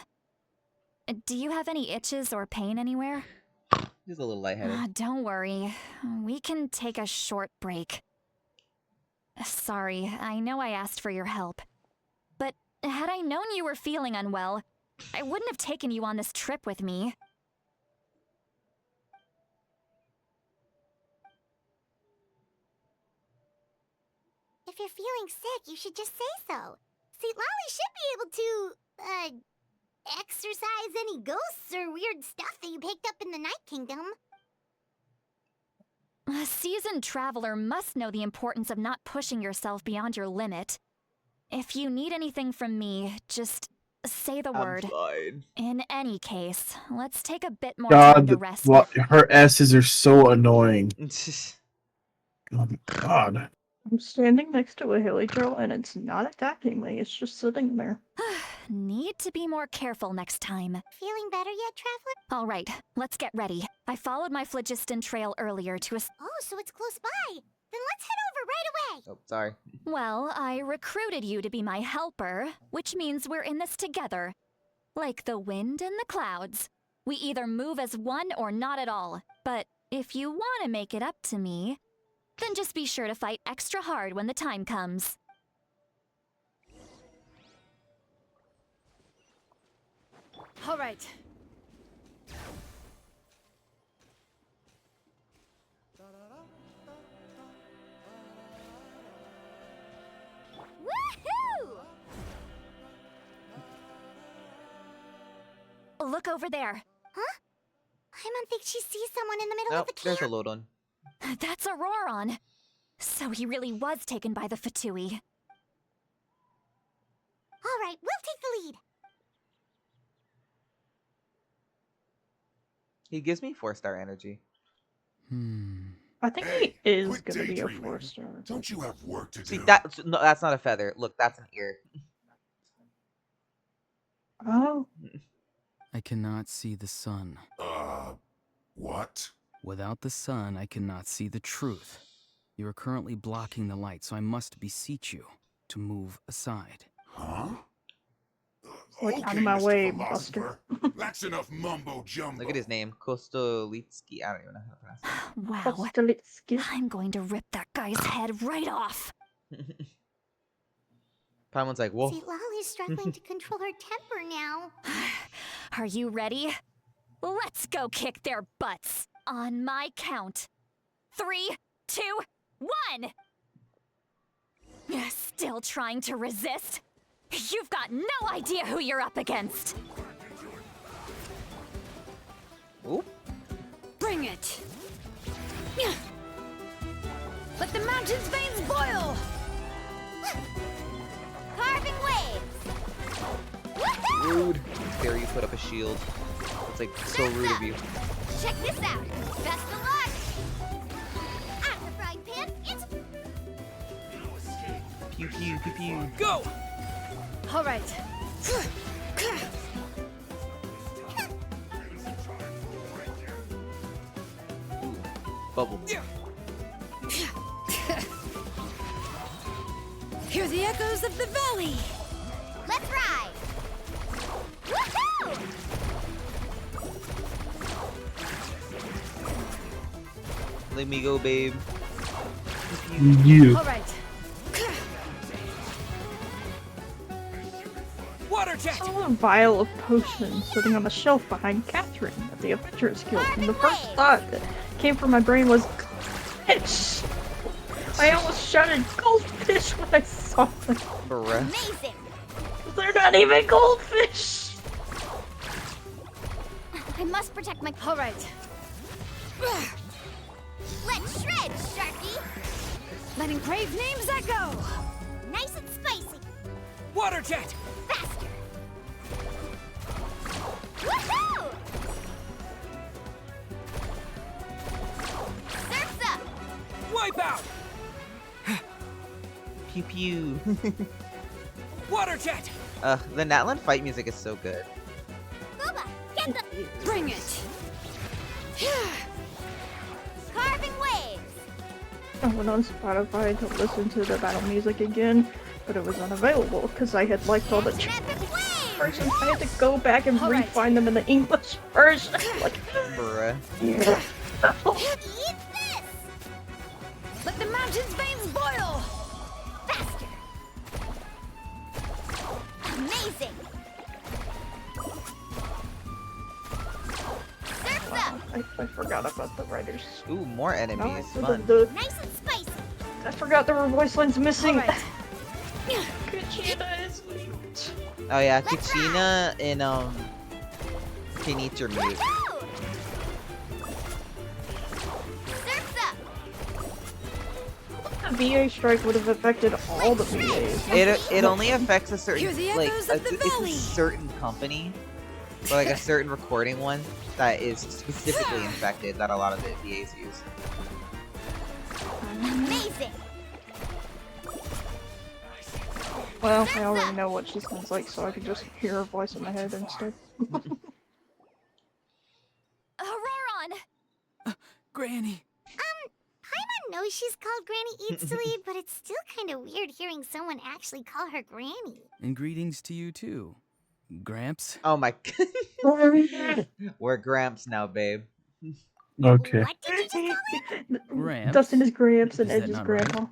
Do you have any itches or pain anywhere? He's a little lightheaded. Don't worry. We can take a short break. Sorry, I know I asked for your help. But had I known you were feeling unwell, I wouldn't have taken you on this trip with me. If you're feeling sick, you should just say so. Citlali should be able to, exorcise any ghosts or weird stuff that you picked up in the Night Kingdom. A seasoned traveler must know the importance of not pushing yourself beyond your limit. If you need anything from me, just say the word. Fine. In any case, let's take a bit more time to God, rest. what? Her S's are so annoying. Oh my God. I'm standing next to a hilly turtle and it's not attacking me. It's just sitting there. Need to be more careful next time. Feeling better yet, Traveler? All right, let's get ready. I followed my phlogiston trail earlier to a... Oh, so it's close by. Then let's head over right away. Oh, sorry. Well, I recruited you to be my helper, which means we're in this together. Like the wind and the clouds. We either move as one or not at all. But if you want to make it up to me, then just be sure to fight extra hard when the time comes. All right. Woohoo! Look over there. Huh? I don't think she sees someone in the middle Oh, of the camp. there's a load on. That's Auroron. So he really was taken by the Fatui. All right, we'll take the lead. He gives me 4-star energy. I think he is gonna be a 4-star. Don't you have work to See, do? that's not a feather. Look, that's an ear. Oh. I cannot see the sun. What? Without the sun, I cannot see the truth. You are currently blocking the light, so I must beseech you to move aside. Huh? Like, Okay, out of my Mr. way, Philosopher. That's enough mumbo jumbo. Look at his name, Kostolitsky. I don't even know how to pronounce it. Wow. Kostolitsky. I'm going to rip that guy's head right off. Paimon's like, whoa. Citlali's struggling to control her temper now. Are you ready? Let's go kick their butts. On my count. 3, 2, 1! Still trying to resist? You've got no idea who you're up against. Oop. Bring it. Let the mountain's veins boil. Carving waves. Woohoo! Rude. Dare you put up a shield. It's like so rude of you. Check this out. Best of luck. Out of the frying pan, it's Pew pew pew pew. Go! All right. Bubble. Hear the echoes of the valley. Let's ride. Woohoo! Let me go, babe. You. All right. Water jet! I saw a vial of potions sitting on the shelf behind Catherine at the Adventurers Guild, and the first thought that came from my brain was goldfish. I almost shouted goldfish when I saw them. Bruh. Amazing. They're not even goldfish. I must protect my. All right. Let's shred, Sharky. Letting brave names echo. Nice and spicy. Water jet! Faster. Woohoo! Surf's up. Wipe out! Pew pew. Water jet! The Natlan fight music is so good. Booba, get the Bring it. carving waves. I went on Spotify to listen to the battle music again, but it was unavailable because I had liked all the Epic waves. versions. I had to go back and All right. re-find them in the English version. Like, Bruh. yeah. Eat this. Let the mountain's veins boil. Faster. Amazing. Surf's up. I forgot about the writers. Ooh, more enemies. No, Fun. Nice and spicy. I forgot there were voice lines missing. All right. Kuchina is mute. Oh yeah, Let's Kuchina in can eat your mute. Woohoo! Surf's up. The VA strike would have affected all the VAs. It only affects a certain Hear the like echoes of the it's a valley. certain company, or like a certain recording one that is specifically infected that a lot of the VAs use. Amazing. Well, I already know what she sounds like, so I can just hear her voice in my head instead. Auroron! Granny! Paimon knows she's called Granny Eatsley, but it's still kind of weird hearing someone actually call her Granny. And greetings to you too, Gramps. Oh my. We're Gramps now, babe. Okay. What did you just call it? Gramps? Dustin is Gramps and Is that Edge is not Grandpa.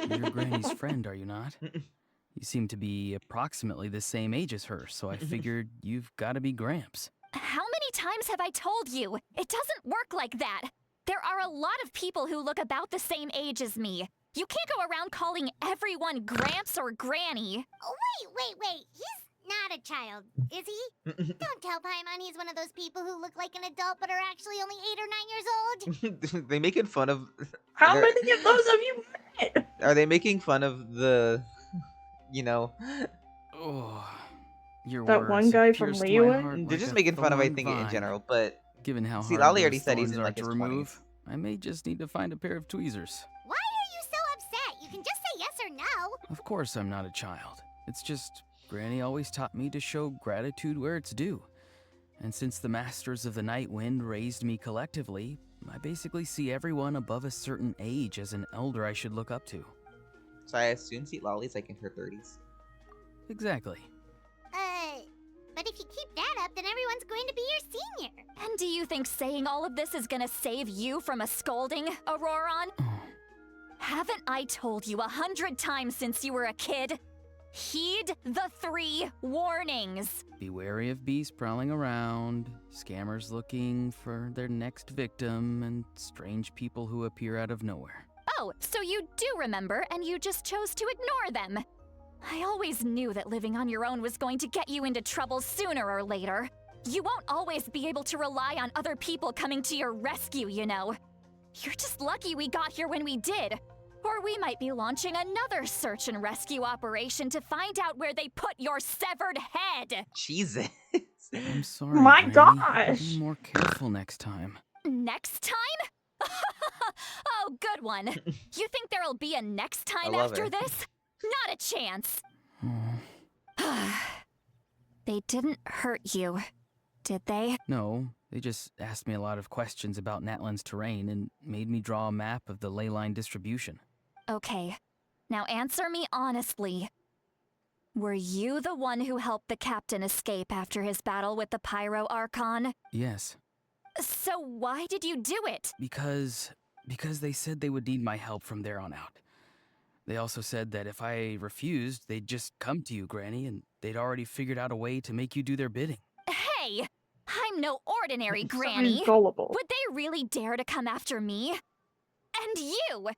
You're Granny's friend, are you not? You seem to be approximately the same age as her, so I figured you've got to be Gramps. How many times have I told you? It doesn't work like that. There are a lot of people who look about the same age as me. You can't go around calling everyone Gramps or Granny. Oh, wait. He's not a child, is he? Don't tell Paimon he's one of those people who look like an adult but are actually only 8 or 9 years old. They making fun of. How many of those have you met? Are they making fun of the, Oh, your That words one guy have from pierced my Liyue? heart They're like just a making fun of, I thorn think, in vine. general, but Given how see, hard Lali those already said he's thorns in are like his to 20s. remove, I may just need to find a pair of tweezers. Why are you so upset? You can just say yes or no. Of course I'm not a child. It's just Granny always taught me to show gratitude where it's due. And since the Masters of the Night Wind raised me collectively, I basically see everyone above a certain age as an elder I should look up to. So I assume Citlali's like in her 30s. Exactly. But if you keep that up, then everyone's going to be your senior. And do you think saying all of this is gonna save you from a scolding, Auroron? Haven't I told you 100 times since you were a kid? Heed the 3 warnings. Be wary of beasts prowling around, scammers looking for their next victim, and strange people who appear out of nowhere. Oh, so you do remember, and you just chose to ignore them. I always knew that living on your own was going to get you into trouble sooner or later. You won't always be able to rely on other people coming to your rescue, you know. You're just lucky we got here when we did. Or we might be launching another search and rescue operation to find out where they put your severed head. Jesus. I'm sorry, My Granny. gosh. Be more careful next time. Next time? Oh, good one. You think there'll be a next time love after her. this? Not a chance. Oh. They didn't hurt you, did they? No, they just asked me a lot of questions about Natlan's terrain and made me draw a map of the ley line distribution. Okay, now answer me honestly. Were you the one who helped the captain escape after his battle with the Pyro Archon? Yes. So why did you do it? Because they said they would need my help from there on out. They also said that if I refused, they'd just come to you, Granny, and they'd already figured out a way to make you do their bidding. Hey! I'm no ordinary So granny. gullible. Would they really dare to come after me? And you!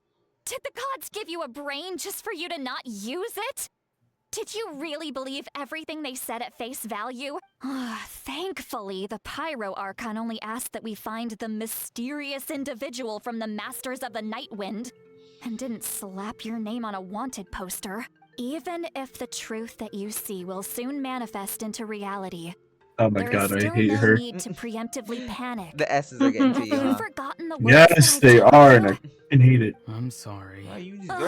Did the gods give you a brain just for you to not use it? Did you really believe everything they said at face value? Thankfully, the Pyro Archon only asked that we find the mysterious individual from the Masters of the Night Wind, and didn't slap your name on a wanted poster. Even if the truth that you see will soon manifest into reality, Oh my there is god, I still hate no her. need to preemptively panic. The S's are getting to you, Have you huh? forgotten the words Yes, that I they told are, you? and I can hate it. I'm sorry. Why are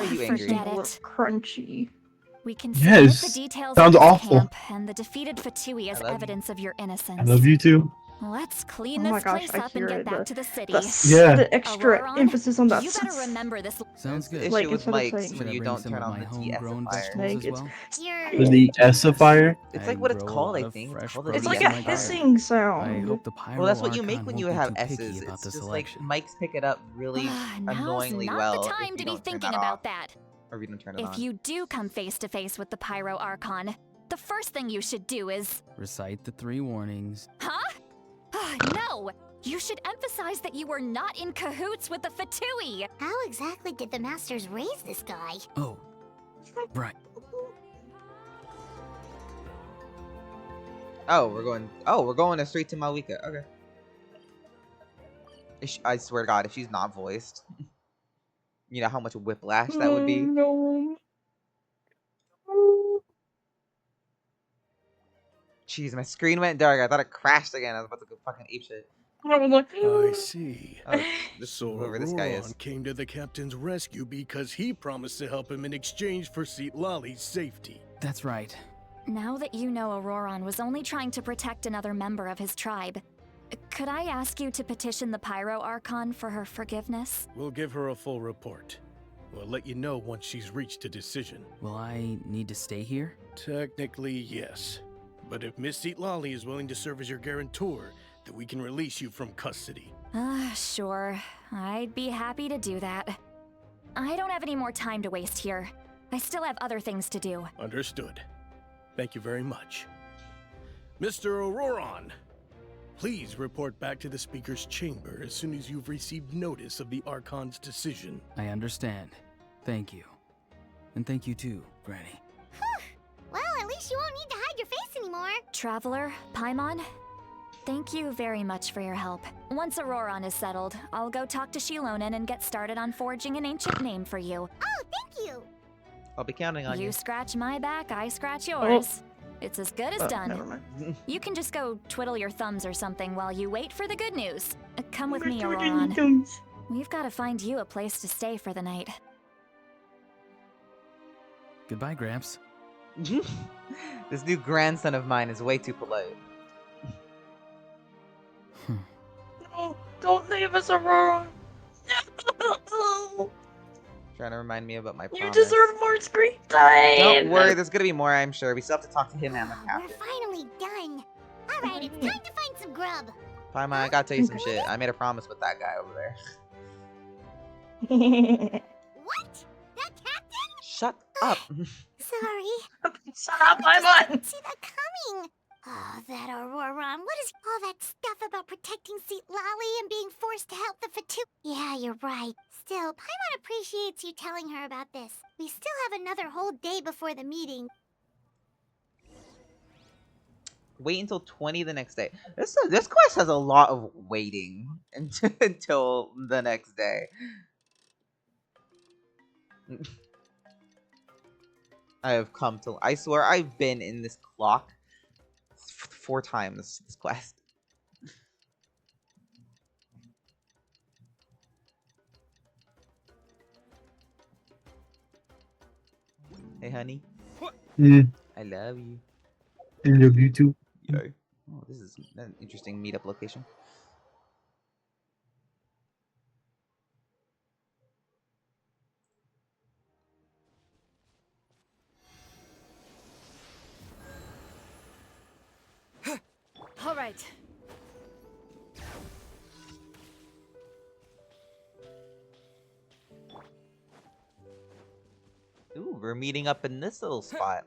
you angry? Forget Look it. crunchy. We can Yes, submit the details sounds of this awful. camp and the defeated Fatui as I love you. evidence of your innocence. I love you too. Let's clean Oh my this gosh, place I up and hear get it. back to the city. Yeah. The extra Auroron, emphasis on that. You better remember this. Sounds The good. issue Like, with instead of Mike's saying- when you bring don't some turn of on my the homegrown TSifier. vegetables Like, as well? You're... The Essifier? It's I like what it's grow a called, lot I of think. It's fresh called the It's produce like in a my garden. hissing I sound. hope the Pyro Well, that's what you make Archon when won't you be have too S's. picky about It's the just like selection. mics pick it up really Now's annoyingly not well the if time you to be don't turn thinking that about off, that. or if you don't turn it If on. you do come face to face with the Pyro Archon, the first thing you should do is... Recite the 3 warnings. Huh? No! You should emphasize that you were not in cahoots with the Fatui! How exactly did the Masters raise this guy? Oh, right. Oh, we're going straight to Malika. Okay. I swear to God, if she's not voiced, you know how much whiplash that would be. No. Jeez, my screen went dark. I thought it crashed again. I was about to go fucking apeshit. I was like, I see. Oh, So whoever this guy is. Auroron came to the captain's rescue because he promised to help him in exchange for Citlali's safety. That's right. Now that you know Auroron was only trying to protect another member of his tribe, could I ask you to petition the Pyro Archon for her forgiveness? We'll give her a full report. We'll let you know once she's reached a decision. Will I need to stay here? Technically, yes. But if Miss Citlali is willing to serve as your guarantor, then we can release you from custody. Sure. I'd be happy to do that. I don't have any more time to waste here. I still have other things to do. Understood. Thank you very much. Mr. Auroron, please report back to the Speaker's chamber as soon as you've received notice of the Archon's decision. I understand. Thank you. And thank you too, Granny. Well, at least you won't need to hide your face anymore. Traveler, Paimon, thank you very much for your help. Once Auroron is settled, I'll go talk to Shilonen and get started on forging an ancient name for you. Oh, thank you. I'll be counting on you. You scratch my back, I scratch yours. It's as good as done. Never mind. You can just go twiddle your thumbs or something while you wait for the good news. Come with me, Twiddling Auroron. thumbs. We've got to find you a place to stay for the night. Goodbye, Gramps. This new grandson of mine is way too polite. No, don't leave us, Aurora. No. Trying to remind me about my You promise. deserve more screen time. Don't worry, there's gonna be more, I'm sure. We still have to talk to him and the We're captain. finally done. Alright, it's time to find some grub. Paimon, I gotta tell you some shit. I made a promise with that guy over there. What? That captain? Shut up. Sorry. Shut up, Paimon. Didn't see that coming. Oh, that Auroron. What is all that stuff about protecting Citlali and being forced to help the Fatu? Yeah, you're right. Still, Paimon appreciates you telling her about this. We still have another whole day before the meeting. Wait until 20 the next day. This quest has a lot of waiting until the next day. I have come to... I swear I've been in this clock 4 times, this quest. Hey, honey. I love you. I love you too. Yo. Oh, this is an interesting meetup location. All right. Ooh, we're meeting up in this little spot.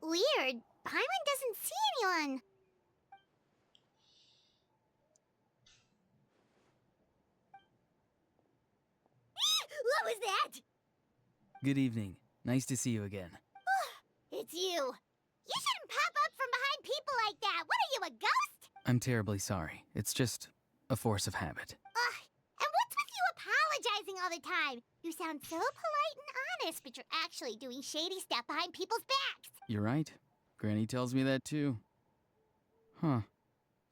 Weird. Paimon doesn't see anyone. What was that? Good evening. Nice to see you again. It's you. You shouldn't pop up from behind people like that. What are you, a ghost? I'm terribly sorry. It's just a force of habit. Ugh. And what's with you apologizing all the time? You sound so polite and honest, but you're actually doing shady stuff behind people's backs. You're right. Granny tells me that too. Huh.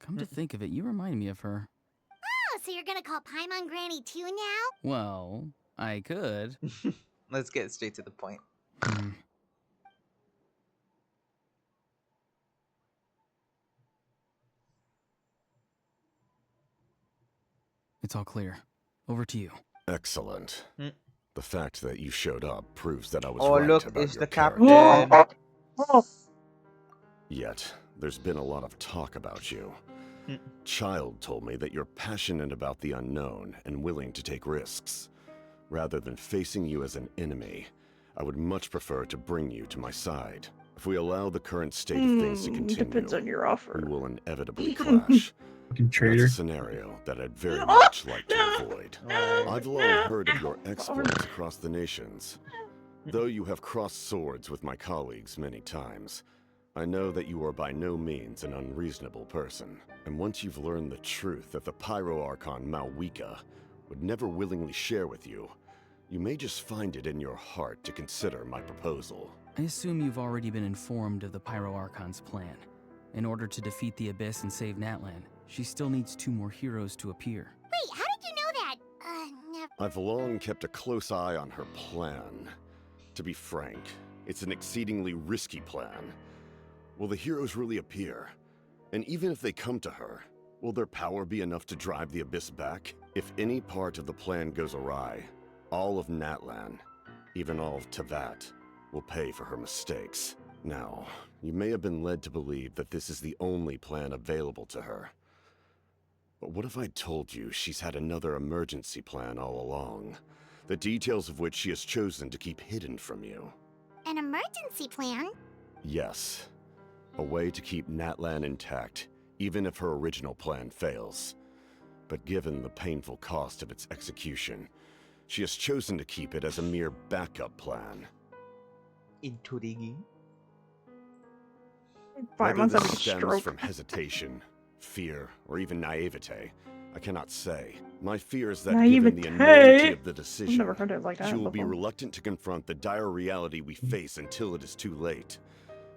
Come to think of it, you remind me of her. Oh, so you're gonna call Paimon Granny too now? Well, I could. Let's get straight to the point. It's all clear. Over to you. Excellent. The fact that you showed up proves that I was Oh, right look, about it's your the character. captain. Yet, there's been a lot of talk about you. Child told me that you're passionate about the unknown and willing to take risks. Rather than facing you as an enemy, I would much prefer to bring you to my side. If we allow the current state of things to continue, Depends on your offer. we will inevitably clash. Traitor. That's a scenario that I'd very much like to avoid. I've long heard of your exploits across the nations. Though you have crossed swords with my colleagues many times, I know that you are by no means an unreasonable person. And once you've learned the truth that the Pyro Archon Malwika would never willingly share with you, you may just find it in your heart to consider my proposal. I assume you've already been informed of the Pyro Archon's plan. In order to defeat the Abyss and save Natlan, she still needs 2 more heroes to appear. Wait, how did you know that? Never. I've long kept a close eye on her plan. To be frank, it's an exceedingly risky plan. Will the heroes really appear? And even if they come to her, will their power be enough to drive the Abyss back? If any part of the plan goes awry, all of Natlan, even all of Teyvat, will pay for her mistakes. Now, you may have been led to believe that this is the only plan available to her. But what if I told you she's had another emergency plan all along, the details of which she has chosen to keep hidden from you? An emergency plan? Yes. A way to keep Natlan intact, even if her original plan fails. But given the painful cost of its execution, she has chosen to keep it as a mere backup plan. Intriguing. 5 Whether months this after a stems stroke. from hesitation, fear, or even naivete, I cannot say. My fear is that given the enormity of the decision, never heard it like that she will be before. reluctant to confront the dire reality we face until it is too late.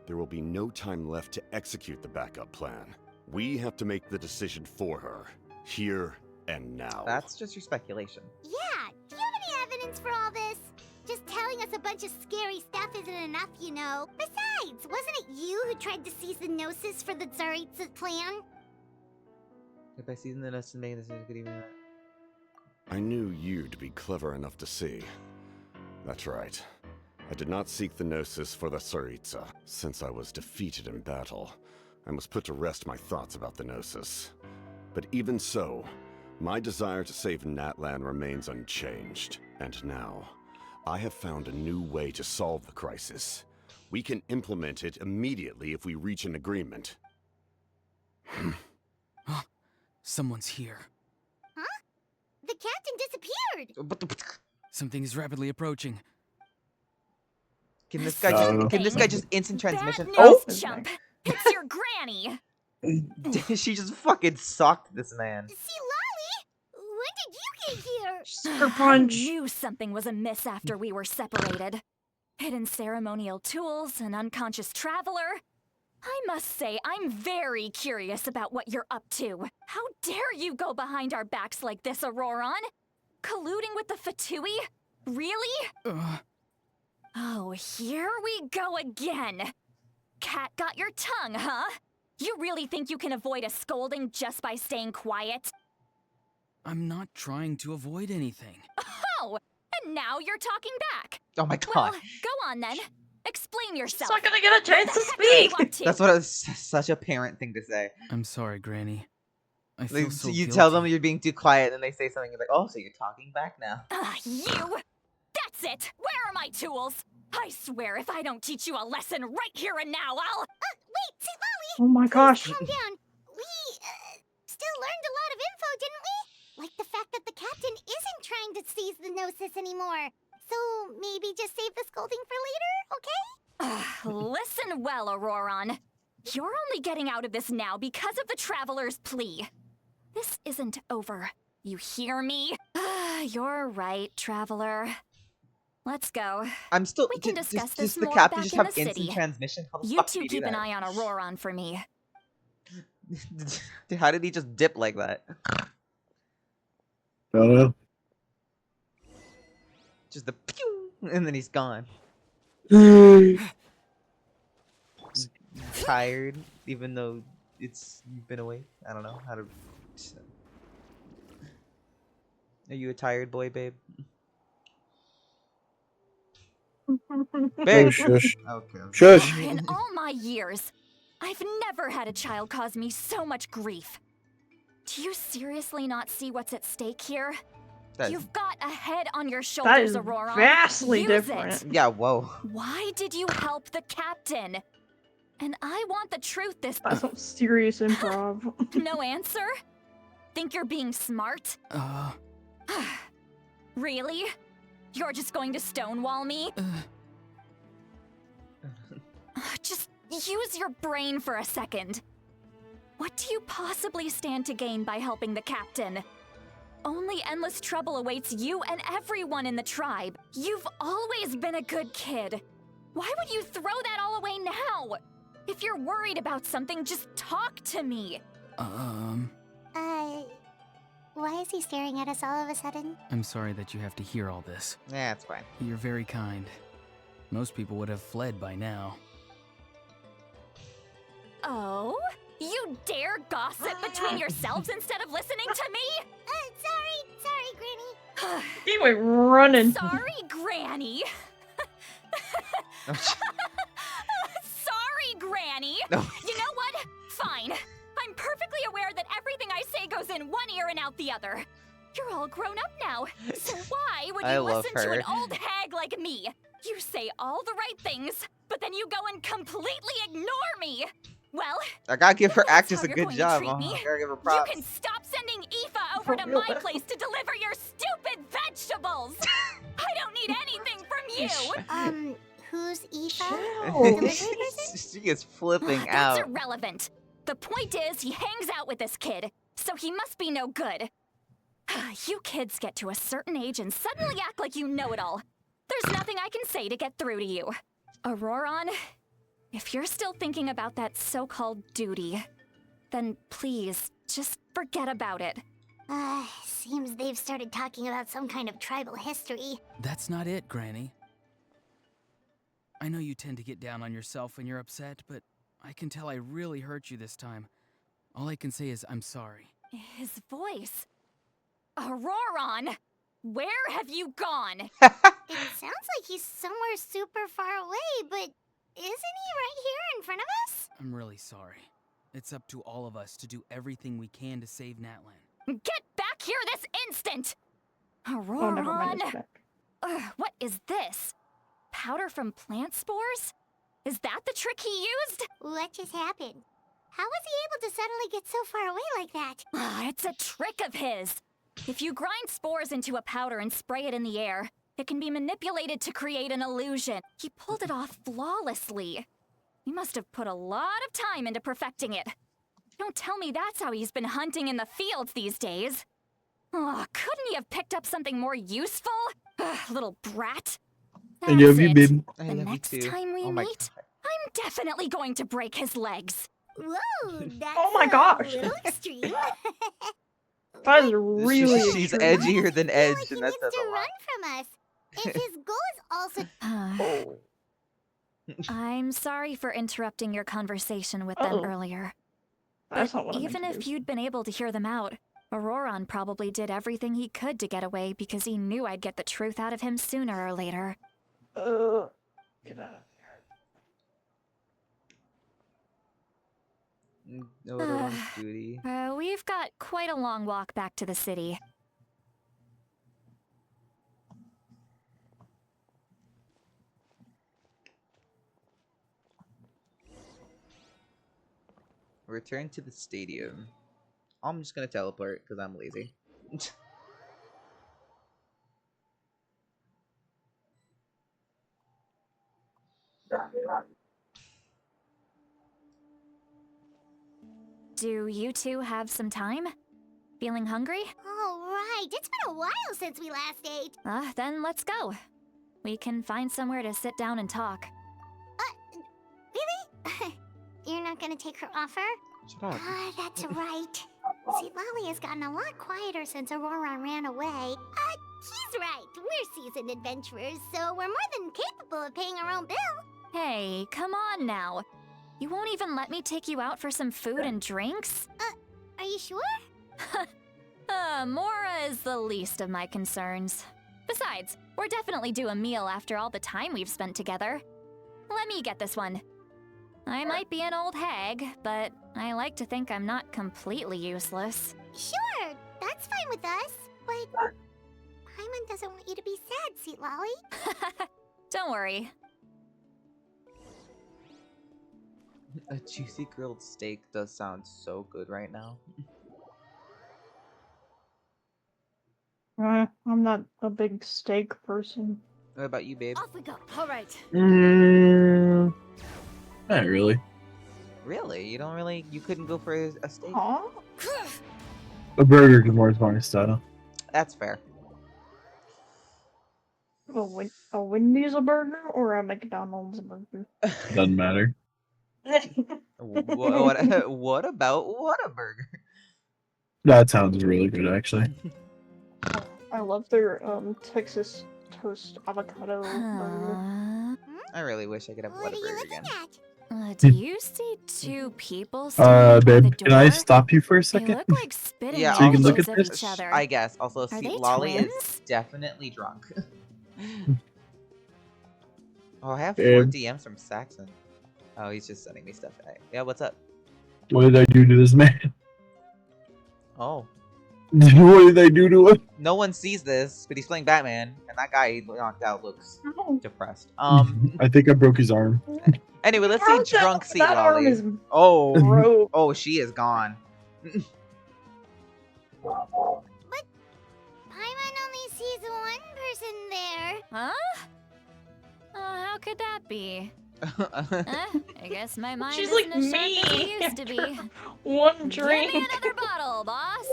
There will be no time left to execute the backup plan. We have to make the decision for her, here and now. That's just your speculation. Yeah, do you have any evidence for all this? Just telling us a bunch of scary stuff isn't enough, you know. Besides, wasn't it you who tried to seize the Gnosis for the Tsaritsa plan? If I season the notes and make this good evening. I knew you to be clever enough to see. That's right. I did not seek the Gnosis for the Tsaritsa. Since I was defeated in battle, I must put to rest my thoughts about the Gnosis. But even so, my desire to save Natlan remains unchanged. And now, I have found a new way to solve the crisis. We can implement it immediately if we reach an agreement. Someone's here. Huh? The captain disappeared! Something is rapidly approaching. Can this guy just instant transmission? Bad Oh! news, chump. It's your granny. She just fucking socked this man. Citlali! When did you get here? Sucker punch. I knew something was amiss after we were separated. Hidden ceremonial tools, an unconscious traveler. I must say, I'm very curious about what you're up to. How dare you go behind our backs like this, Auroron? Colluding with the Fatui? Really? Oh, here we go again. Cat got your tongue, huh? You really think you can avoid a scolding just by staying quiet? I'm not trying to avoid anything. Oh, and now you're talking back. Oh my god. Well, go on then. Explain yourself. It's not gonna get a chance to What the heck are you speak! up to? That's what it's such a parent thing to say. I'm sorry, Granny. I Like, feel so you guilty. tell them you're being too quiet, and they say something, you're like, oh, so you're talking back now. You! That's it! Where are my tools? I swear if I don't teach you a lesson right here and now, I'll... Wait, Citlali! Oh my gosh. Calm down. We, still learned a lot of info, didn't we? Like the fact that the captain isn't trying to seize the Gnosis anymore. So maybe just save the scolding for later, okay? Listen well, Auroron. You're only getting out of this now because of the Traveler's plea. This isn't over. You hear me? You're right, Traveler. Let's go. I'm still. We can discuss this does the more captain back just in have the instant city. transmission? How the You fuck two did he do keep an that? eye on Auroron for me. How did he just dip like that? Don't know. Just the pew, and then he's gone. Tired, even though you've been away. I don't know how to. Are you a tired boy, babe? Babe. Oh, shush. Okay. Shush. In all my years, I've never had a child cause me so much grief. Do you seriously not see what's at stake here? You've got a head on your shoulders, is Auroron. vastly Use different. it. Yeah, whoa. Why did you help the captain? And I want the truth this That's some serious improv. No answer? Think you're being smart? Really? You're just going to stonewall me? Just use your brain for a second. What do you possibly stand to gain by helping the captain? Only endless trouble awaits you and everyone in the tribe. You've always been a good kid. Why would you throw that all away now? If you're worried about something, just talk to me. Why is he staring at us all of a sudden? I'm sorry that you have to hear all this. Yeah, it's fine. You're very kind. Most people would have fled by now. Oh? You dare gossip between yourselves instead of listening to me? Sorry, Granny. He went running. Sorry, Granny. Sorry, Granny. No. You know what? Fine. I'm perfectly aware that everything I say goes in one ear and out the other. You're all grown up now, so why would I you love listen to her. an old hag like me? You say all the right things, but then you go and completely ignore me. Well, I gotta give her if that's actress how a you're good going to job. treat me, I gotta give her you props. can stop sending Aoife over to my place to deliver your stupid vegetables. I don't need anything from you. Who's Aoife? She gets flipping That's out. irrelevant. The point is, he hangs out with this kid, so he must be no good. You kids get to a certain age and suddenly act like you know it all. There's nothing I can say to get through to you. Auroron, if you're still thinking about that so-called duty, then please, just forget about it. Seems they've started talking about some kind of tribal history. That's not it, Granny. I know you tend to get down on yourself when you're upset, but I can tell I really hurt you this time. All I can say is I'm sorry. His voice. Auroron, where have you gone? It sounds like he's somewhere super far away, but isn't he right here in front of us? I'm really sorry. It's up to all of us to do everything we can to save Natlan. Get back here this instant! Oh, never mind. Auroron! It's back. What is this? Powder from plant spores? Is that the trick he used? What just happened? How was he able to suddenly get so far away like that? It's a trick of his. If you grind spores into a powder and spray it in the air, it can be manipulated to create an illusion. He pulled it off flawlessly. He must have put a lot of time into perfecting it. Don't tell me that's how he's been hunting in the fields these days. Oh, couldn't he have picked up something more useful? Little brat. I love you, it. babe. I The love you next too. time we Oh my meet, I'm definitely going to break his legs. Whoa, that's Oh my gosh. a little extreme. That is really. She's extreme. edgier than I feel Edge, like he and that needs says to a lot. run from us. If his goal is also Oh. I'm sorry for interrupting your conversation with them Uh-oh. earlier. That's not what I meant Even to if do. you'd been able to hear them out, Auroron probably did everything he could to get away because he knew I'd get the truth out of him sooner or later. Get out. No other one's duty. We've got quite a long walk back to the city. Return to the stadium. I'm just gonna teleport because I'm lazy. Do you two have some time? Feeling hungry? Oh, right. It's been a while since we last ate. Then let's go. We can find somewhere to sit down and talk. Really? You're not gonna take her offer? Shut up. That's right. Citlali has gotten a lot quieter since Aurora ran away. He's right. We're seasoned adventurers, so we're more than capable of paying our own bill. Hey, come on now. You won't even let me take you out for some food and drinks? Are you sure? Mora is the least of my concerns. Besides, we're definitely due a meal after all the time we've spent together. Let me get this one. I might be an old hag, but I like to think I'm not completely useless. Sure, that's fine with us. But Paimon doesn't want you to be sad, Citlali. Don't worry. A juicy grilled steak does sound so good right now. I'm not a big steak person. What about you, babe? Off we go. All right. Not really. Really? You don't really? You couldn't go for a steak? Huh? A burger is more my style. That's fair. A Wendy's a burger or a McDonald's a burger? Doesn't matter. What about Whataburger? That sounds really good, actually. I love their Texas toast avocado burger. I really wish I could have Whataburger again. Do you see two people standing by the Babe, door? can I stop you for a They second? look like spitting Yeah, So you can look images at of this? each other. I guess. Also, Are they Citlali is twins? definitely drunk. Oh, I have Babe. 4 DMs from Saxon. Oh, he's just sending me stuff. Yeah, what's up? What did I do to this man? Oh. What did I do to him? No one sees this, but he's playing Batman, and that guy he knocked out looks depressed. I think I broke his arm. Anyway, let's see drunk that arm is Citlali. Oh, broke. oh, she is gone. Paimon only sees one person there. Huh? How could that be? I guess my mind She's isn't like as me. sharp as it used to be. One drink. Give me another bottle, boss.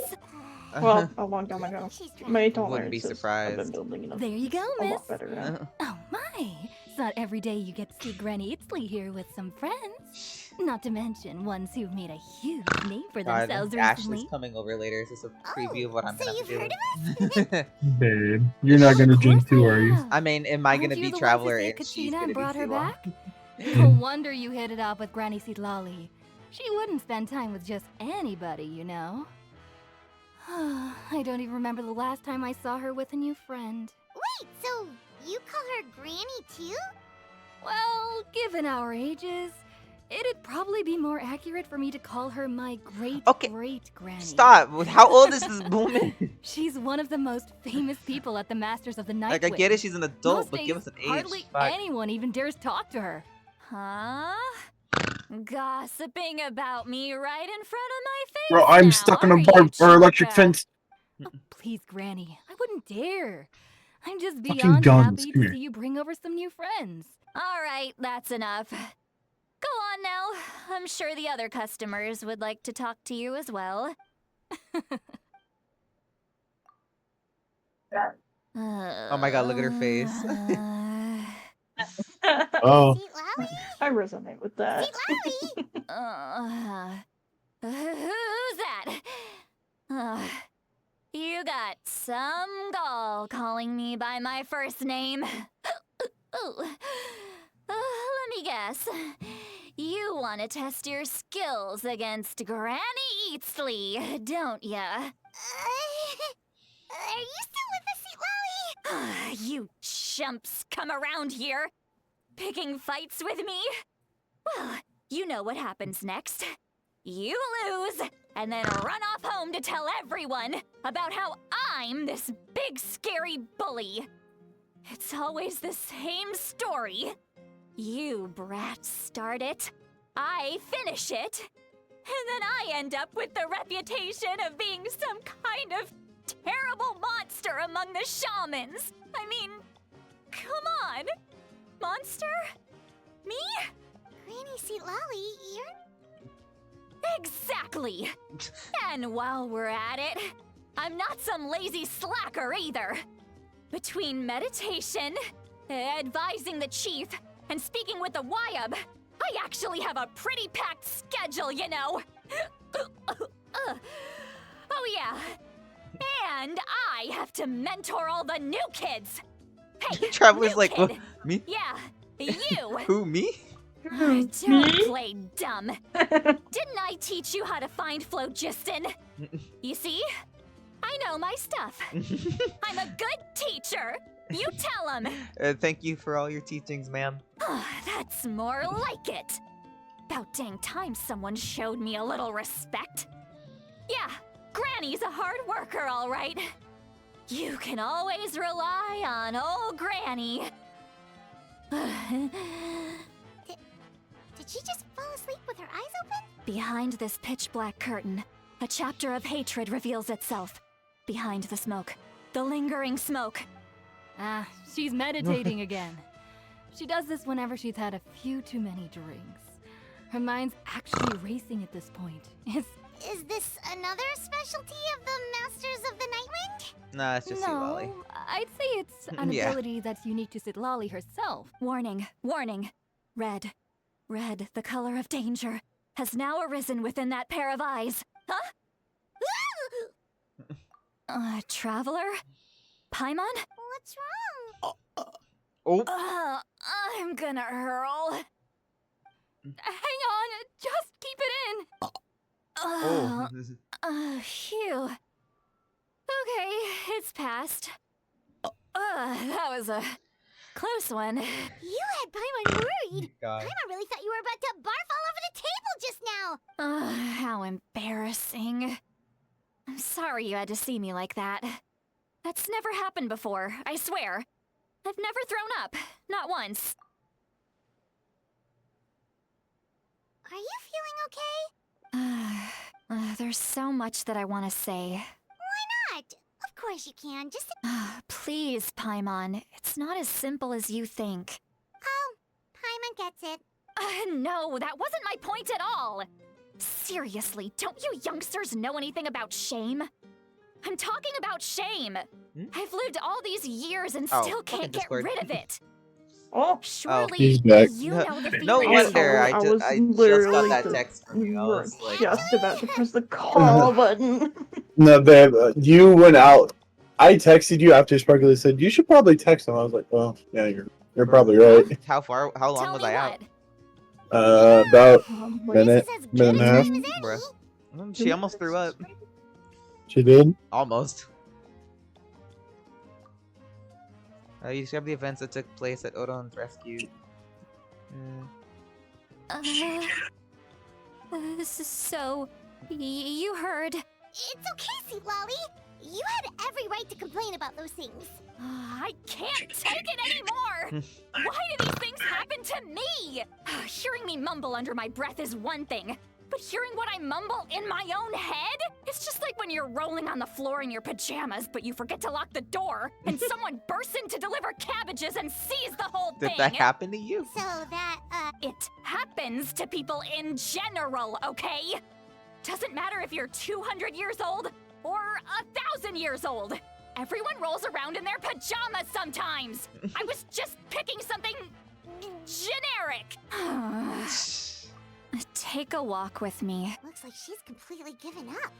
Well, a long time ago. My tolerances Wouldn't be have been surprised. building it up There you go, a miss. lot better now. Oh my! It's not every day you get to see Granny Itzley here with some friends. Not to mention ones who've made a huge name for God, themselves Ashley's recently. coming over later. Is this a preview of what I'm so gonna you've have to heard do? Babe, you're not gonna drink too, are you? I mean, am I gonna Aren't you be the ones Traveler who saved and she's Katrina gonna and be brought her Citlali? back? No wonder you hit it off with Granny Citlali. She wouldn't spend time with just anybody, you know. I don't even remember the last time I saw her with a new friend. Wait, so you call her Granny too? Well, given our ages, it'd probably be more accurate for me to call her my great-great-granny. Stop! How old is this woman? She's one of the most famous people at the Masters of the Night. Like, I get it, she's an adult, Most but give days, us an age. Hardly Fuck. anyone even dares talk to her. Huh? Gossiping about me right in front of my face. Bro, I'm now, stuck on a are you, barbed or electric Chica? fence. Please, Granny, I wouldn't dare. I'm just Fucking beyond guns, happy come to here. see you bring over some new friends. All right, that's enough. Go on now. I'm sure the other customers would like to talk to you as well. Oh my god, look at her face. Oh. I resonate with that. Who's that? You got some gall calling me by my first name. Let me guess. You want to test your skills against Granny Eatsley, don't ya? Are you still with us, Citlali? You chumps come around here, picking fights with me? Well, you know what happens next. You lose, and then run off home to tell everyone about how I'm this big scary bully. It's always the same story. You brats start it, I finish it, and then I end up with the reputation of being some kind of terrible monster among the shamans. I mean, come on. Monster? Me? Granny Citlali, you're... Exactly! And while we're at it, I'm not some lazy slacker either. Between meditation, advising the chief, and speaking with the Wyab, I actually have a pretty packed schedule, you know. Oh yeah. And I have to mentor all the new kids. Hey, Traveler's new like, kid. "What? Me? Yeah, you. Who, me? Don't play dumb. Didn't I teach you how to find phlogiston? You see? I know my stuff. I'm a good teacher. You tell him. Thank you for all your teachings, ma'am. That's more like it. About dang time someone showed me a little respect. Yeah, Granny's a hard worker, all right. You can always rely on old Granny. Did she just fall asleep with her eyes open? Behind this pitch-black curtain, a chapter of hatred reveals itself. Behind the smoke, the lingering smoke. She's meditating again. She does this whenever she's had a few too many drinks. Her mind's actually racing at this point. Is this another specialty of the Masters of the Nightwind? Nah, it's just No, Citlali. I'd say it's an Yeah. ability that's unique to Citlali herself. Warning, warning. Red. Red, the color of danger, has now arisen within that pair of eyes. Huh? Traveler? Paimon? What's wrong? Oh. I'm gonna hurl. Hang on, just keep it in. Phew. Okay, it's passed. That was a close one. You had Paimon worried. God. Paimon really thought you were about to barf all over the table just now. How embarrassing. I'm sorry you had to see me like that. That's never happened before, I swear. I've never thrown up. Not once. Are you feeling okay? There's so much that I want to say. Why not? Of course you can. Just Please, Paimon. It's not as simple as you think. Oh, Paimon gets it. No, that wasn't my point at all. Seriously, don't you youngsters know anything about shame? I'm talking about shame. I've lived all these years and still can't get rid of it. Oh, surely he's back. you know the feeling. No wonder I was I just literally got that text from you. I was like, just about to press the call button. No, babe, you went out. I texted you after Sparkly said you should probably text him. I was like, well, yeah, you're probably right. How long was I out? About minute and a half. Bruh. She almost threw up. She did? Almost. You describe the events that took place at Odon's rescue. So, you heard. It's okay, Citlali. You had every right to complain about those things. I can't take it anymore! Why do these things happen to me? Hearing me mumble under my breath is one thing, but hearing what I mumble in my own head? It's just like when you're rolling on the floor in your pajamas, but you forget to lock the door, and someone bursts in to deliver cabbages and sees the whole thing. Did that happen to you? So that, It happens to people in general, okay? Doesn't matter if you're 200 years old or 1,000 years old. Everyone rolls around in their pajamas sometimes. I was just picking something generic. Take a walk with me. Looks like she's completely given up.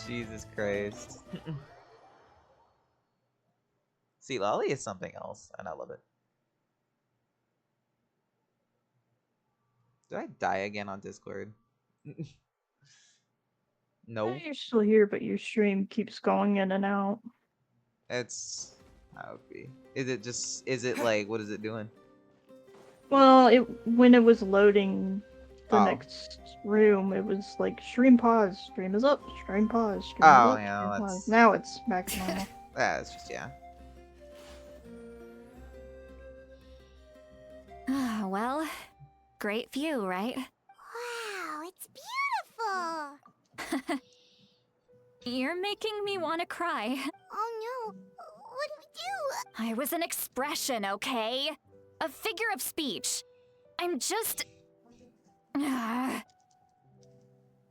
Jesus Christ. Citlali is something else, and I love it. Did I die again on Discord? No. You're still here, but your stream keeps going in and out. It's how it be. Is it like, what is it doing? Well, when it was loading the next room, it was like stream pause, stream is up, stream pause, stream is up, yeah, stream that's... pause. Now it's back to normal. It's just, yeah. Well, great view, right? Wow, it's beautiful! You're making me want to cry. Oh no, what do we do? I was an expression, okay? A figure of speech. I'm just...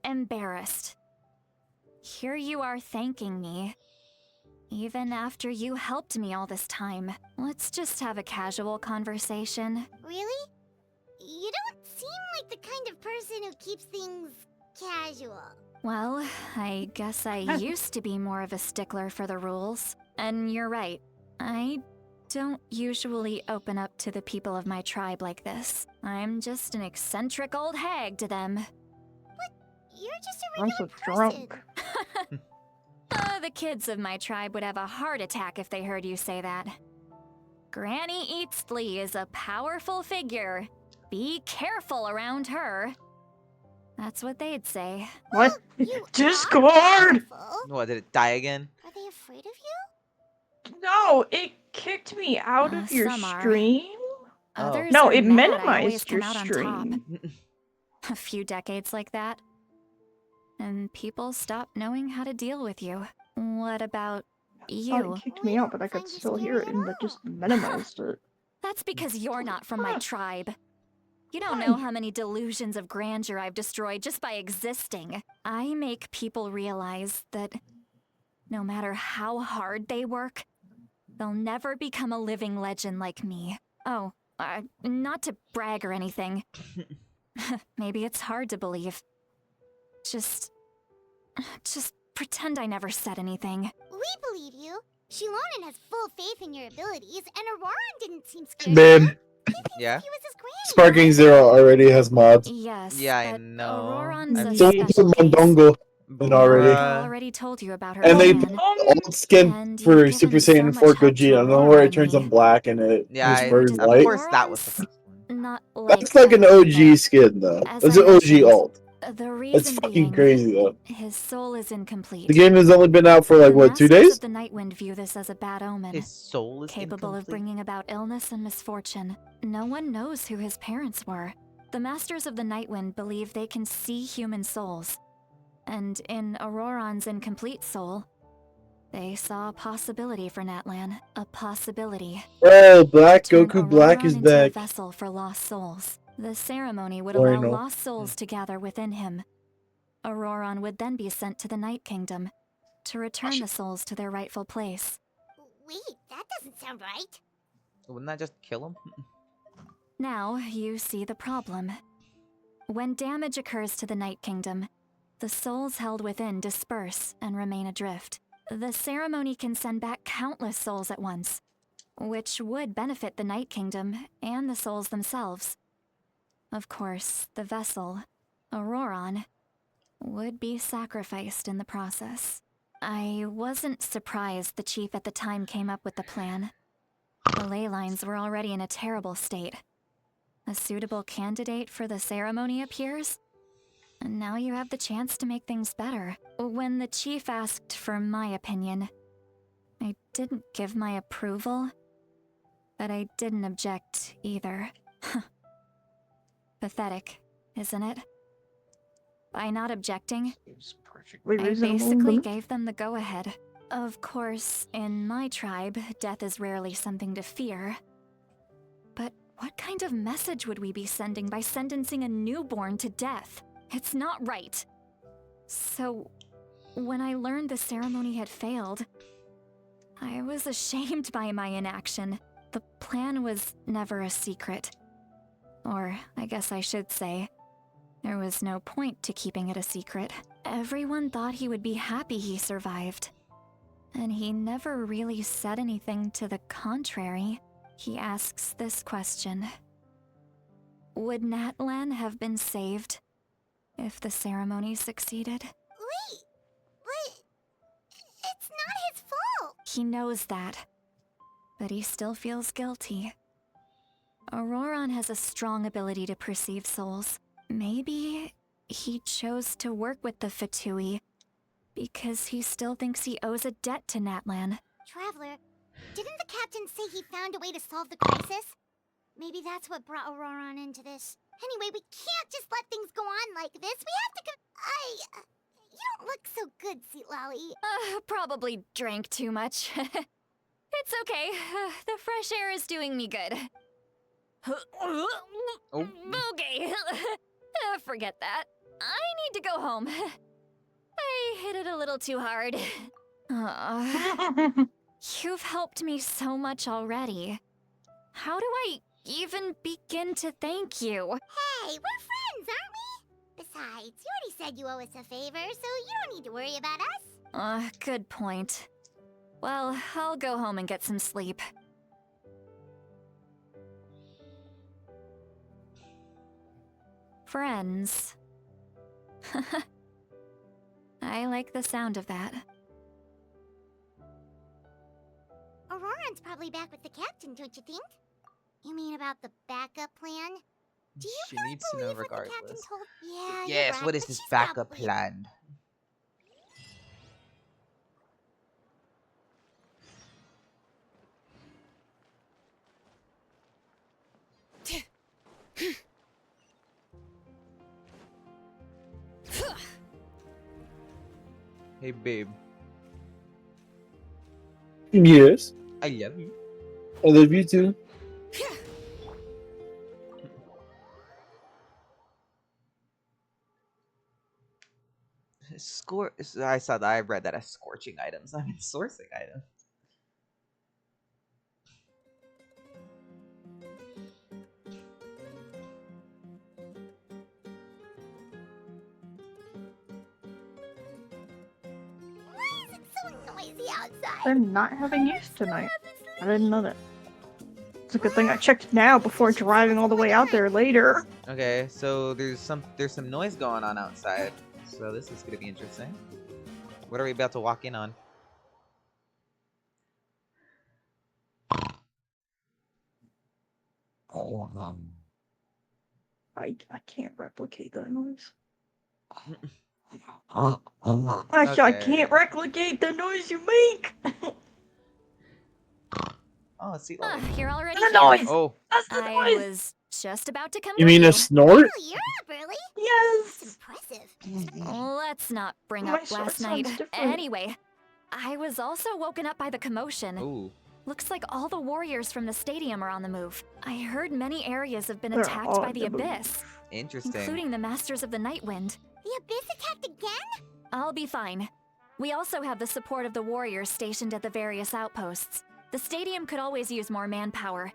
embarrassed. Here you are thanking me. Even after you helped me all this time. Let's just have a casual conversation. Really? You don't seem like the kind of person who keeps things casual. Well, I guess I used to be more of a stickler for the rules. And you're right. I don't usually open up to the people of my tribe like this. I'm just an eccentric old hag to them. But you're just a I'm regular so person. drunk. The kids of my tribe would have a heart attack if they heard you say that. Granny Eatsley is a powerful figure. Be careful around her. That's what they'd say. What? Discord! What, did it die again? Are they afraid of you? No, it kicked me out of your some are. stream. Others No, are it mad I always minimized your come out on stream. top. A few decades like that. And people stop knowing how to deal with you. What about I you? thought it kicked me out, but I could still hear it, and it just minimized it. That's because you're not from my tribe. You don't know how many delusions of grandeur I've destroyed just by existing. I make people realize that no matter how hard they work, they'll never become a living legend like me. Oh, not to brag or anything. Maybe it's hard to believe. Just pretend I never said anything. We believe you. Shilonen has full faith in your abilities, and Auroran didn't seem scared. Man, Yeah? He was his granny. Sparking Zero already has mods. Yes, Yeah, I but know. Auroran's a Someone put special case. Mondongo in already. Mika already told you about her And they plan. alt skin And for you've Super given Saiyan so 4 much hope to Gogeta. I don't know where Aurora it and turns me. them black and it Yeah, burns of light. course that was the first one. Not like That's like an that, OG but skin though. as That's I an OG mentioned, alt. the That's reason fucking being, crazy though. his soul is incomplete. The game has only been out for like The what, 2 Masters days? of the Nightwind view this as a bad omen. His soul is capable of incomplete. bringing about illness and misfortune. No one knows who his parents were. The Masters of the Nightwind believe they can see human souls. And in Auroran's incomplete soul, they saw a possibility for Natlan. A possibility. Oh, Black Turn Goku Black Auroran is into a back. vessel for lost souls. The ceremony would Or I allow know. lost souls to gather within him. Auroran would then be sent to the Night Kingdom to return the souls to their rightful place. Wait, that doesn't sound right. Wouldn't that just kill him? Now, you see the problem. When damage occurs to the Night Kingdom, the souls held within disperse and remain adrift. The ceremony can send back countless souls at once, which would benefit the Night Kingdom and the souls themselves. Of course, the vessel, Auroran, would be sacrificed in the process. I wasn't surprised the chief at the time came up with the plan. The ley lines were already in a terrible state. A suitable candidate for the ceremony appears, and now you have the chance to make things better. When the chief asked for my opinion, I didn't give my approval, but I didn't object either. Pathetic, isn't it? By not objecting, I basically gave them the go-ahead. Of course, in my tribe, death is rarely something to fear. But what kind of message would we be sending by sentencing a newborn to death? It's not right. So, when I learned the ceremony had failed, I was ashamed by my inaction. The plan was never a secret. Or, I guess I should say, there was no point to keeping it a secret. Everyone thought he would be happy he survived. And he never really said anything to the contrary. He asks this question. Would Natlan have been saved if the ceremony succeeded? Wait, but it's not his fault. He knows that, but he still feels guilty. Auroran has a strong ability to perceive souls. Maybe he chose to work with the Fatui because he still thinks he owes a debt to Natlan. Traveler, didn't the captain say he found a way to solve the crisis? Maybe that's what brought Auroran into this. Anyway, we can't just let things go on like this. We have to you don't look so good, Citlali. Probably drank too much. It's okay. The fresh air is doing me good. Oh. Okay. Forget that. I need to go home. I hit it a little too hard. You've helped me so much already. How do I even begin to thank you? Hey, we're friends, aren't we? Besides, you already said you owe us a favor, so you don't need to worry about us. Good point. Well, I'll go home and get some sleep. Friends. I like the sound of that. Auroran's probably back with the captain, don't you think? You mean about the backup plan? Do you She really needs to know believe what the captain regardless. told? Yeah, you're Yes, right, what is but his she's backup probably- plan? Hey babe, Yes. I love you. I love you too. I saw that. I read that as scorching items. I mean sourcing items. Why is it so noisy outside? They're not having use tonight. I didn't know that. It's a good thing I checked now before driving all the way out there later. Okay, so there's some noise going on outside. So this is gonna be interesting. What are we about to walk in on? I can't replicate that noise. I can't replicate the noise you make. Oh, Citlali. You're already The here. noise. Oh, That's the I noise. was just about to come You get mean you. a snort? Oh, you're up early. Yes. That's impressive. Let's not bring My up snort last sounds night. different. Anyway, I was also woken up by the commotion. ooh. Looks like all the warriors from the stadium are on the move. I heard many areas have been They're attacked all by on the the move. Abyss, Interesting. including the Masters of the Nightwind. The Abyss attacked again? I'll be fine. We also have the support of the warriors stationed at the various outposts. The stadium could always use more manpower.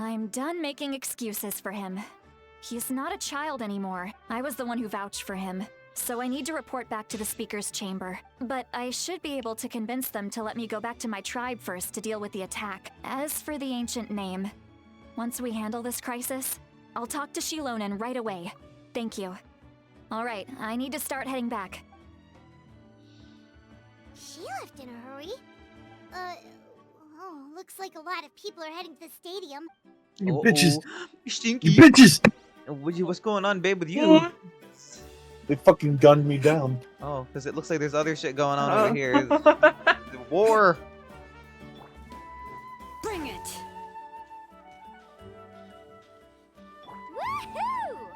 I'm done making excuses for him. He's not a child anymore. I was the one who vouched for him. So I need to report back to the Speaker's Chamber. But I should be able to convince them to let me go back to my tribe first to deal with the attack. As for the ancient name, once we handle this crisis, I'll talk to Shilonen right away. Thank you. Alright, I need to start heading back. She left in a hurry. Oh, looks like a lot of people are heading to the stadium. You Uh-oh. bitches. Stinky. You bitches. What's going on, babe, with you? They fucking gunned me down. Oh, because it looks like there's other shit going on over here. The war. Bring it! Woohoo!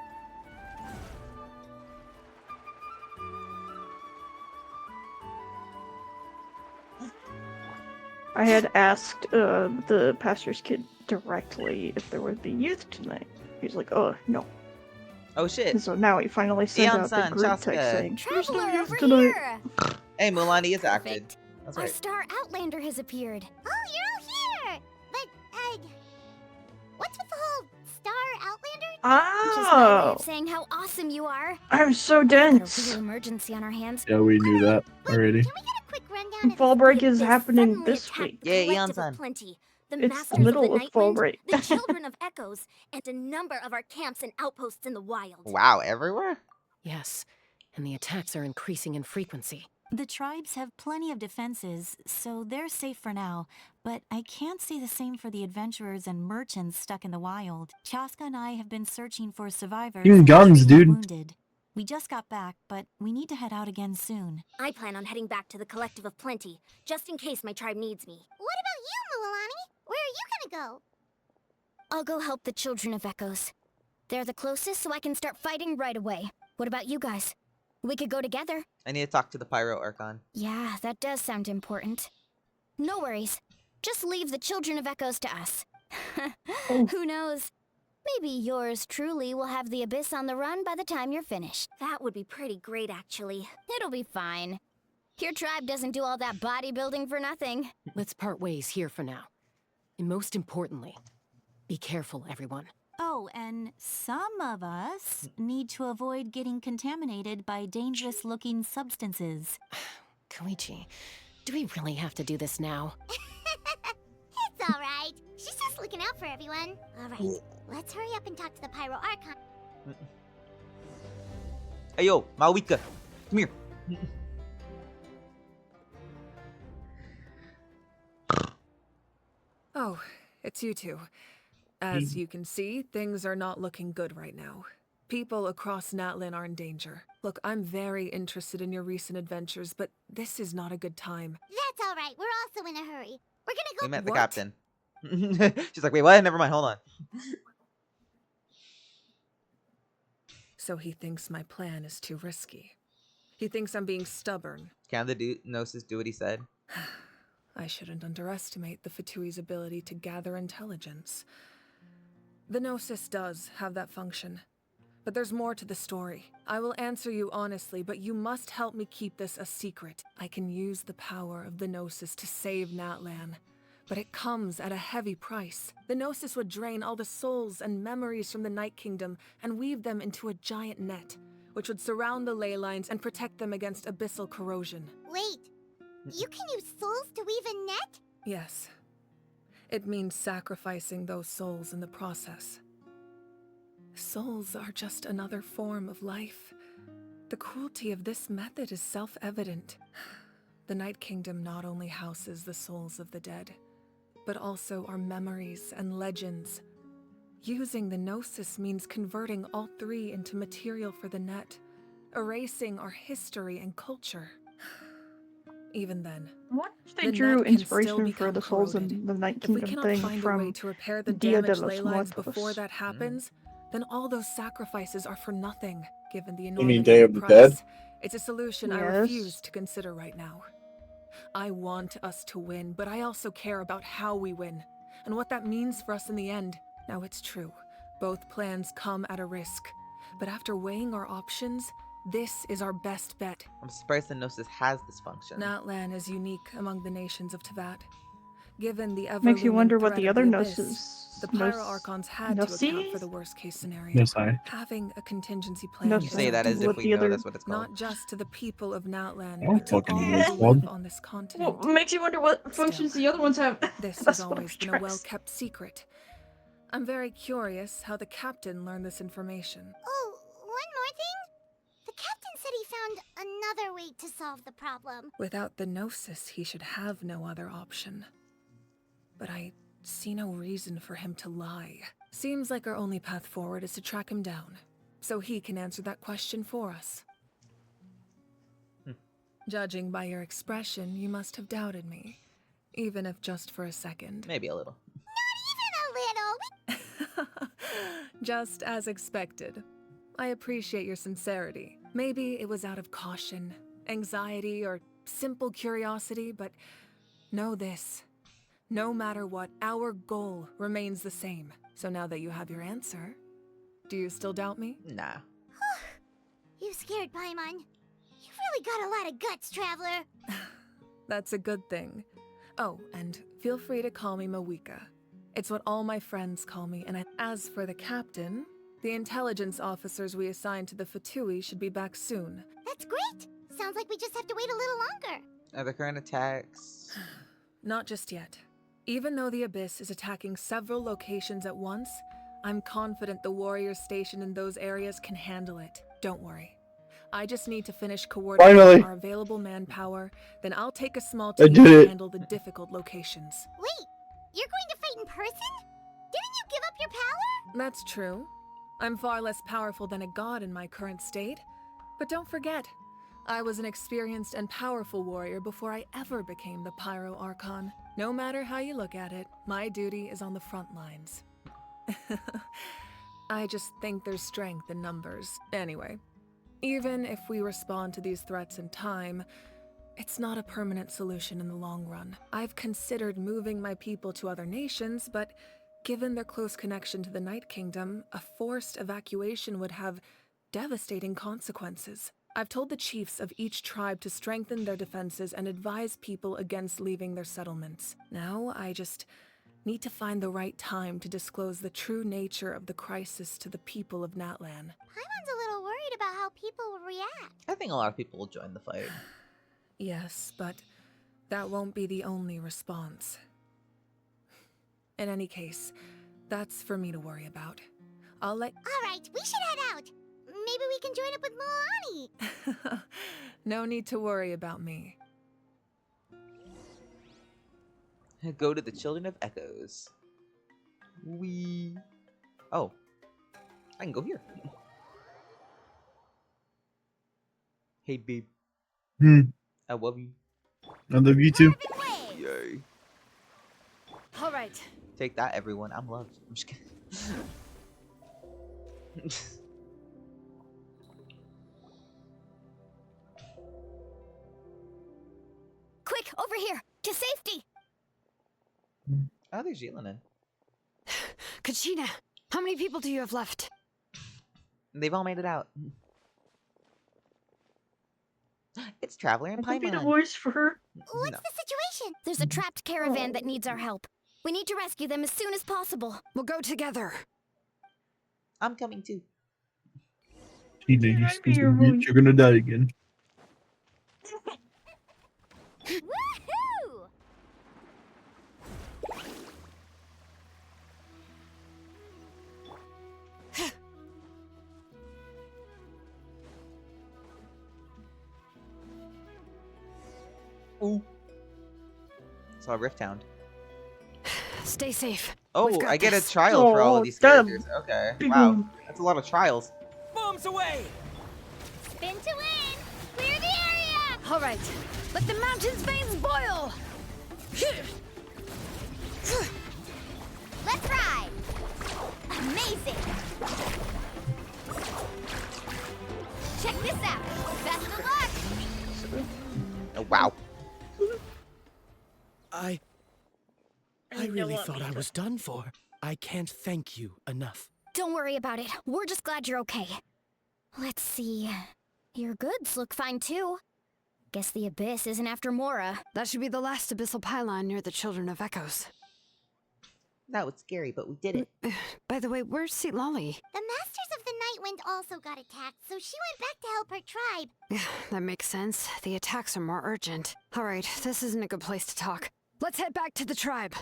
I had asked the pastor's kid directly if there would be youth tonight. He's like, oh, no. Oh shit. And so now he finally sent out the Eon-san, group Chaska. text saying, there's no Traveler youth over tonight. here! Hey, Mulani is acted. Perfect. That's Our right. star Outlander has appeared. Oh, you're all here! But, what's with the whole Star Outlander? Just my way Oh, of saying how awesome you are. I'm so Got a dense. real emergency on our hands. Yeah, we knew that already. Can we get a quick rundown of Fall break The is Abyss happening suddenly this attacked week. the Yeah, Collective Eon-san. of Plenty, the It's Masters the middle of of the fall Nightwind, break. the Children of Echoes, and a number of our camps and outposts in the wild. Wow, everywhere? Yes, and the attacks are increasing in frequency. The tribes have plenty of defenses, so they're safe for now, but I can't say the same for the adventurers and merchants stuck in the wild. Chaska and I have been searching for survivors Even and guns, treating the dude. wounded. We just got back, but we need to head out again soon. I plan on heading back to the Collective of Plenty, just in case my tribe needs me. What about you, Mualani? Where are you gonna go? I'll go help the Children of Echoes. They're the closest, so I can start fighting right away. What about you guys? We could go together. I need to talk to the Pyro Archon. Yeah, that does sound important. No worries. Just leave the Children of Echoes to us. Who knows? Maybe yours truly will have the Abyss on the run by the time you're finished. That would be pretty great, actually. It'll be fine. Your tribe doesn't do all that bodybuilding for nothing. Let's part ways here for now. And most importantly, be careful, everyone. Oh, and some of us need to avoid getting contaminated by dangerous-looking substances. Koichi, do we really have to do this now? It's alright. She's just looking out for everyone. Alright, let's hurry up and talk to the Pyro Archon. Hey yo, Mawika, come here. Oh, it's you two. As you can see, things are not looking good right now. People across Natlan are in danger. Look, I'm very interested in your recent adventures, but this is not a good time. That's alright, we're also in a hurry. We're gonna go— We met the What? captain. She's like, wait, what? Never mind, hold on. So he thinks my plan is too risky. He thinks I'm being stubborn. Can the Gnosis do what he said? I shouldn't underestimate the Fatui's ability to gather intelligence. The Gnosis does have that function. But there's more to the story. I will answer you honestly, but you must help me keep this a secret. I can use the power of the Gnosis to save Natlan, but it comes at a heavy price. The Gnosis would drain all the souls and memories from the Night Kingdom and weave them into a giant net, which would surround the ley lines and protect them against abyssal corrosion. Wait, you can use souls to weave a net? Yes. It means sacrificing those souls in the process. Souls are just another form of life. The cruelty of this method is self-evident. The Night Kingdom not only houses the souls of the dead, but also our memories and legends. Using the Gnosis means converting all three into material for the net, erasing our history and culture. Even then, What if they the drew net can inspiration still for the become souls corroded. in the Night If we Kingdom cannot thing find a way from to repair the Dia de damaged los ley lines Muertos? before that happens, then all those sacrifices are for nothing, given the You enormous mean Day of the price. Dead? It's a solution I Yes. refuse to consider right now. I want us to win, but I also care about how we win, and what that means for us in the end. Now it's true, both plans come at a risk, but after weighing our options, this is our best bet. I'm surprised the Gnosis has this function. Natlan is unique among the nations of Teyvat. Given the Makes you ever-looming wonder what threat the of other the abyss, Gnosis... the Pyro-Archons had to account for Gnosis? the worst-case scenario. Yes, I. Having a contingency plan No, You say that as if what we the know other- that's what it's called. not just to the people of Natlan, I don't but to fucking all know what it's who called. live on this continent. Well, makes you wonder what functions the other ones have. This That's has what always I'm been a trying to well-kept secret. I'm very curious how the captain learned this information. Oh, one more thing? The captain said he found another way to solve the problem. Without the Gnosis, he should have no other option. But I see no reason for him to lie. Seems like our only path forward is to track him down, so he can answer that question for us. Judging by your expression, you must have doubted me, even if just for a second. Maybe a little. Not even a little. Just as expected. I appreciate your sincerity. Maybe it was out of caution, anxiety, or simple curiosity, but know this. No matter what, our goal remains the same. So now that you have your answer, do you still doubt me? Nah. You scared, Paimon. You've really got a lot of guts, Traveler. That's a good thing. Oh, and feel free to call me Mawika. It's what all my friends call me, and as for the captain, the intelligence officers we assigned to the Fatui should be back soon. That's great. Sounds like we just have to wait a little longer. Are the current attacks? Not just yet. Even though the Abyss is attacking several locations at once, I'm confident the warriors stationed in those areas can handle it. Don't worry. I just need to finish coordinating Finally. our available manpower, then I'll take a small I team did to it. handle the difficult locations. Wait, you're going to fight in person? Didn't you give up your power? That's true. I'm far less powerful than a god in my current state. But don't forget, I was an experienced and powerful warrior before I ever became the Pyro Archon. No matter how you look at it, my duty is on the front lines. I just think there's strength in numbers. Anyway, even if we respond to these threats in time, it's not a permanent solution in the long run. I've considered moving my people to other nations, but given their close connection to the Night Kingdom, a forced evacuation would have devastating consequences. I've told the chiefs of each tribe to strengthen their defenses and advise people against leaving their settlements. Now, I just need to find the right time to disclose the true nature of the crisis to the people of Natlan. Paimon's a little worried about how people will react. I think a lot of people will join the fight. Yes, but that won't be the only response. In any case, that's for me to worry about. I'll let— Alright, we should head out. Maybe we can join up with Milani. No need to worry about me. Go to the Children of Echoes. Oh. I can go here. Hey, babe. I love you. I love you too. Yay. All right. Take that, everyone. I'm loved. I'm just kidding. Quick, over here! To safety! Oh, there's Yelena. Kachina, how many people do you have left? They've all made it out. It's Traveler and I could be the Paimon. voice for her. What's the situation? There's a trapped caravan that needs our help. We need to rescue them as soon as possible. We'll go together. I'm coming too. Teenage Can I be bitch, your voice? you're gonna die again. Woohoo! Ooh. Saw a Rift Hound. Stay safe. Oh, got I get a this. trial for all of these damn. characters. Okay. Big Wow. one. That's a lot of trials. Bombs away! Spin to win! Clear the area! All right, let the mountain's veins boil. Let's ride! Amazing! Check this out! Best of luck! Oh, wow. I really thought I was done for. I can't thank you enough. Don't worry about it. We're just glad you're okay. Let's see. Your goods look fine too. Guess the Abyss isn't after Mora. That should be the last abyssal pylon near the Children of Echoes. That was scary, but we did it. By the way, where's Citlali? The Masters of the Nightwind also got attacked, so she went back to help her tribe. Yeah, that makes sense. The attacks are more urgent. All right, this isn't a good place to talk. Let's head back to the tribe.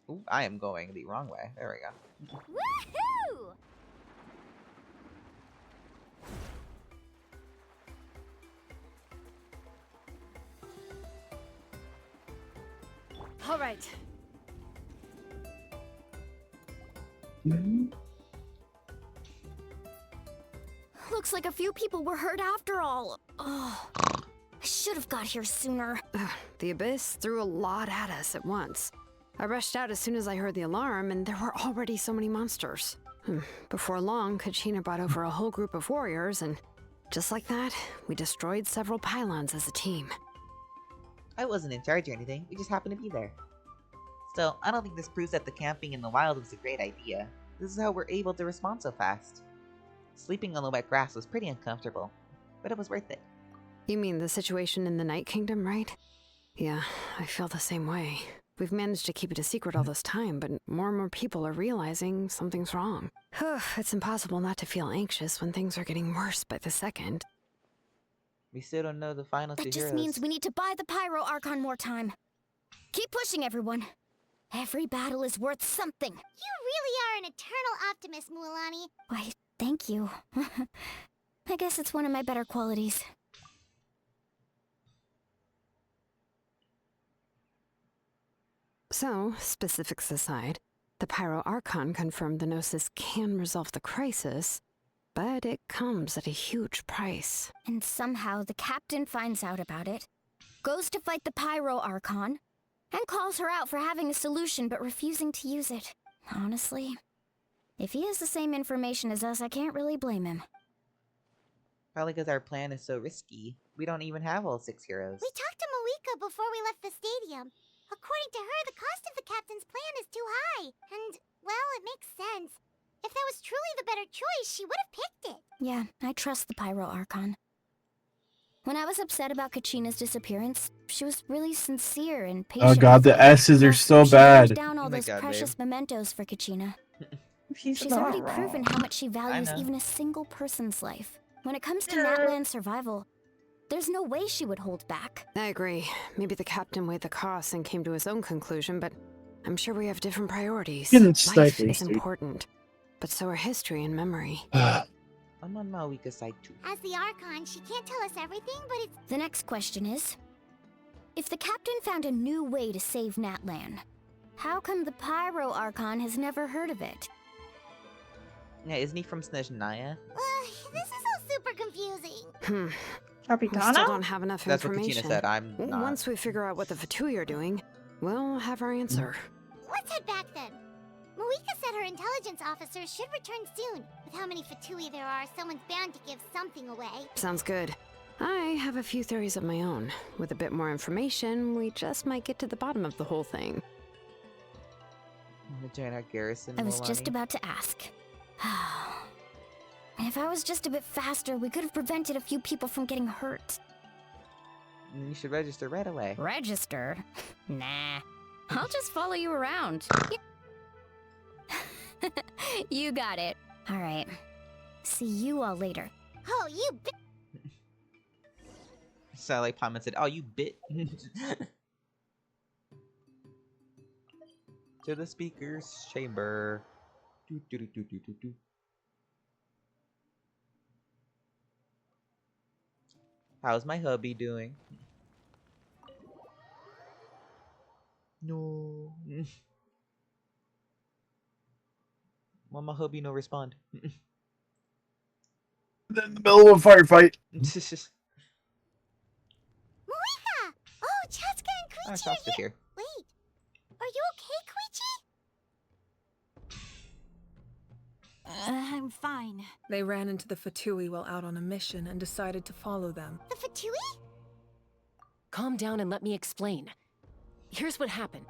Ooh, I am going the wrong way. There we go. Woohoo! All right. Looks like a few people were hurt after all. Oh, I should have got here sooner. The Abyss threw a lot at us at once. I rushed out as soon as I heard the alarm, and there were already so many monsters. Before long, Kachina brought over a whole group of warriors, and just like that, we destroyed several pylons as a team. I wasn't in charge or anything. We just happened to be there. Still, I don't think this proves that the camping in the wild was a great idea. This is how we're able to respond so fast. Sleeping on the wet grass was pretty uncomfortable, but it was worth it. You mean the situation in the Night Kingdom, right? Yeah, I feel the same way. We've managed to keep it a secret all this time, but more and more people are realizing something's wrong. It's impossible not to feel anxious when things are getting worse by the second. We still don't know the final two That heroes. just means we need to buy the Pyro Archon more time. Keep pushing, everyone. Every battle is worth something. You really are an eternal optimist, Mualani. Why, thank you. I guess it's one of my better qualities. So, specifics aside, the Pyro Archon confirmed the Gnosis can resolve the crisis, but it comes at a huge price. And somehow the captain finds out about it, goes to fight the Pyro Archon, and calls her out for having a solution but refusing to use it. Honestly, if he has the same information as us, I can't really blame him. Probably because our plan is so risky. We don't even have all 6 heroes. We talked to Malika before we left the stadium. According to her, the cost of the captain's plan is too high. And, well, it makes sense. If that was truly the better choice, she would have picked it. Yeah, I trust the Pyro Archon. When I was upset about Kachina's disappearance, she was really sincere and patient. Oh god, the S's are so bad. She wrote down all Oh my those God, precious babe. mementos for Kachina. She's She's not already wrong. proven how much she values know. even a single person's life. When it comes to Yeah. Natlan survival, there's no way she would hold back. I agree. Maybe the captain weighed the costs and came to his own conclusion, but I'm sure we have different priorities. Getting Life snipers, is dude. important, but so are history and memory. I'm on Malika's side too. As the Archon, she can't tell us everything, but it's... The next question is, if the captain found a new way to save Natlan, how come the Pyro Archon has never heard of it? Yeah, isn't he from Snezhnaya? this is all super confusing. We still Capitana? don't have enough That's what information. Kachina said. I'm not. Once we figure out what the Fatui are doing, we'll have our answer. Let's head back then. Malika said her intelligence officers should return soon. With how many Fatui there are, someone's bound to give something away. Sounds good. I have a few theories of my own. With a bit more information, we just might get to the bottom of the whole thing. I'm gonna join our garrison. I was just Milani. about to ask. If I was just a bit faster, we could have prevented a few people from getting hurt. You should register right away. Register? Nah. I'll just follow you around. You got it. Alright. See you all later. Oh, you So like Palmet said, "Oh, you bit." To the speaker's chamber. Do, do, do, do, do, do, do. How's my hubby doing? No. Why my hubby no respond? In the middle of a firefight. Moika! Oh, Chaska and Oh, Koichi Shaska's here. Wait, are you okay, Koichi? I'm fine. They ran into the Fatui while out on a mission and decided to follow them. The Fatui? Calm down and let me explain. Here's what happened.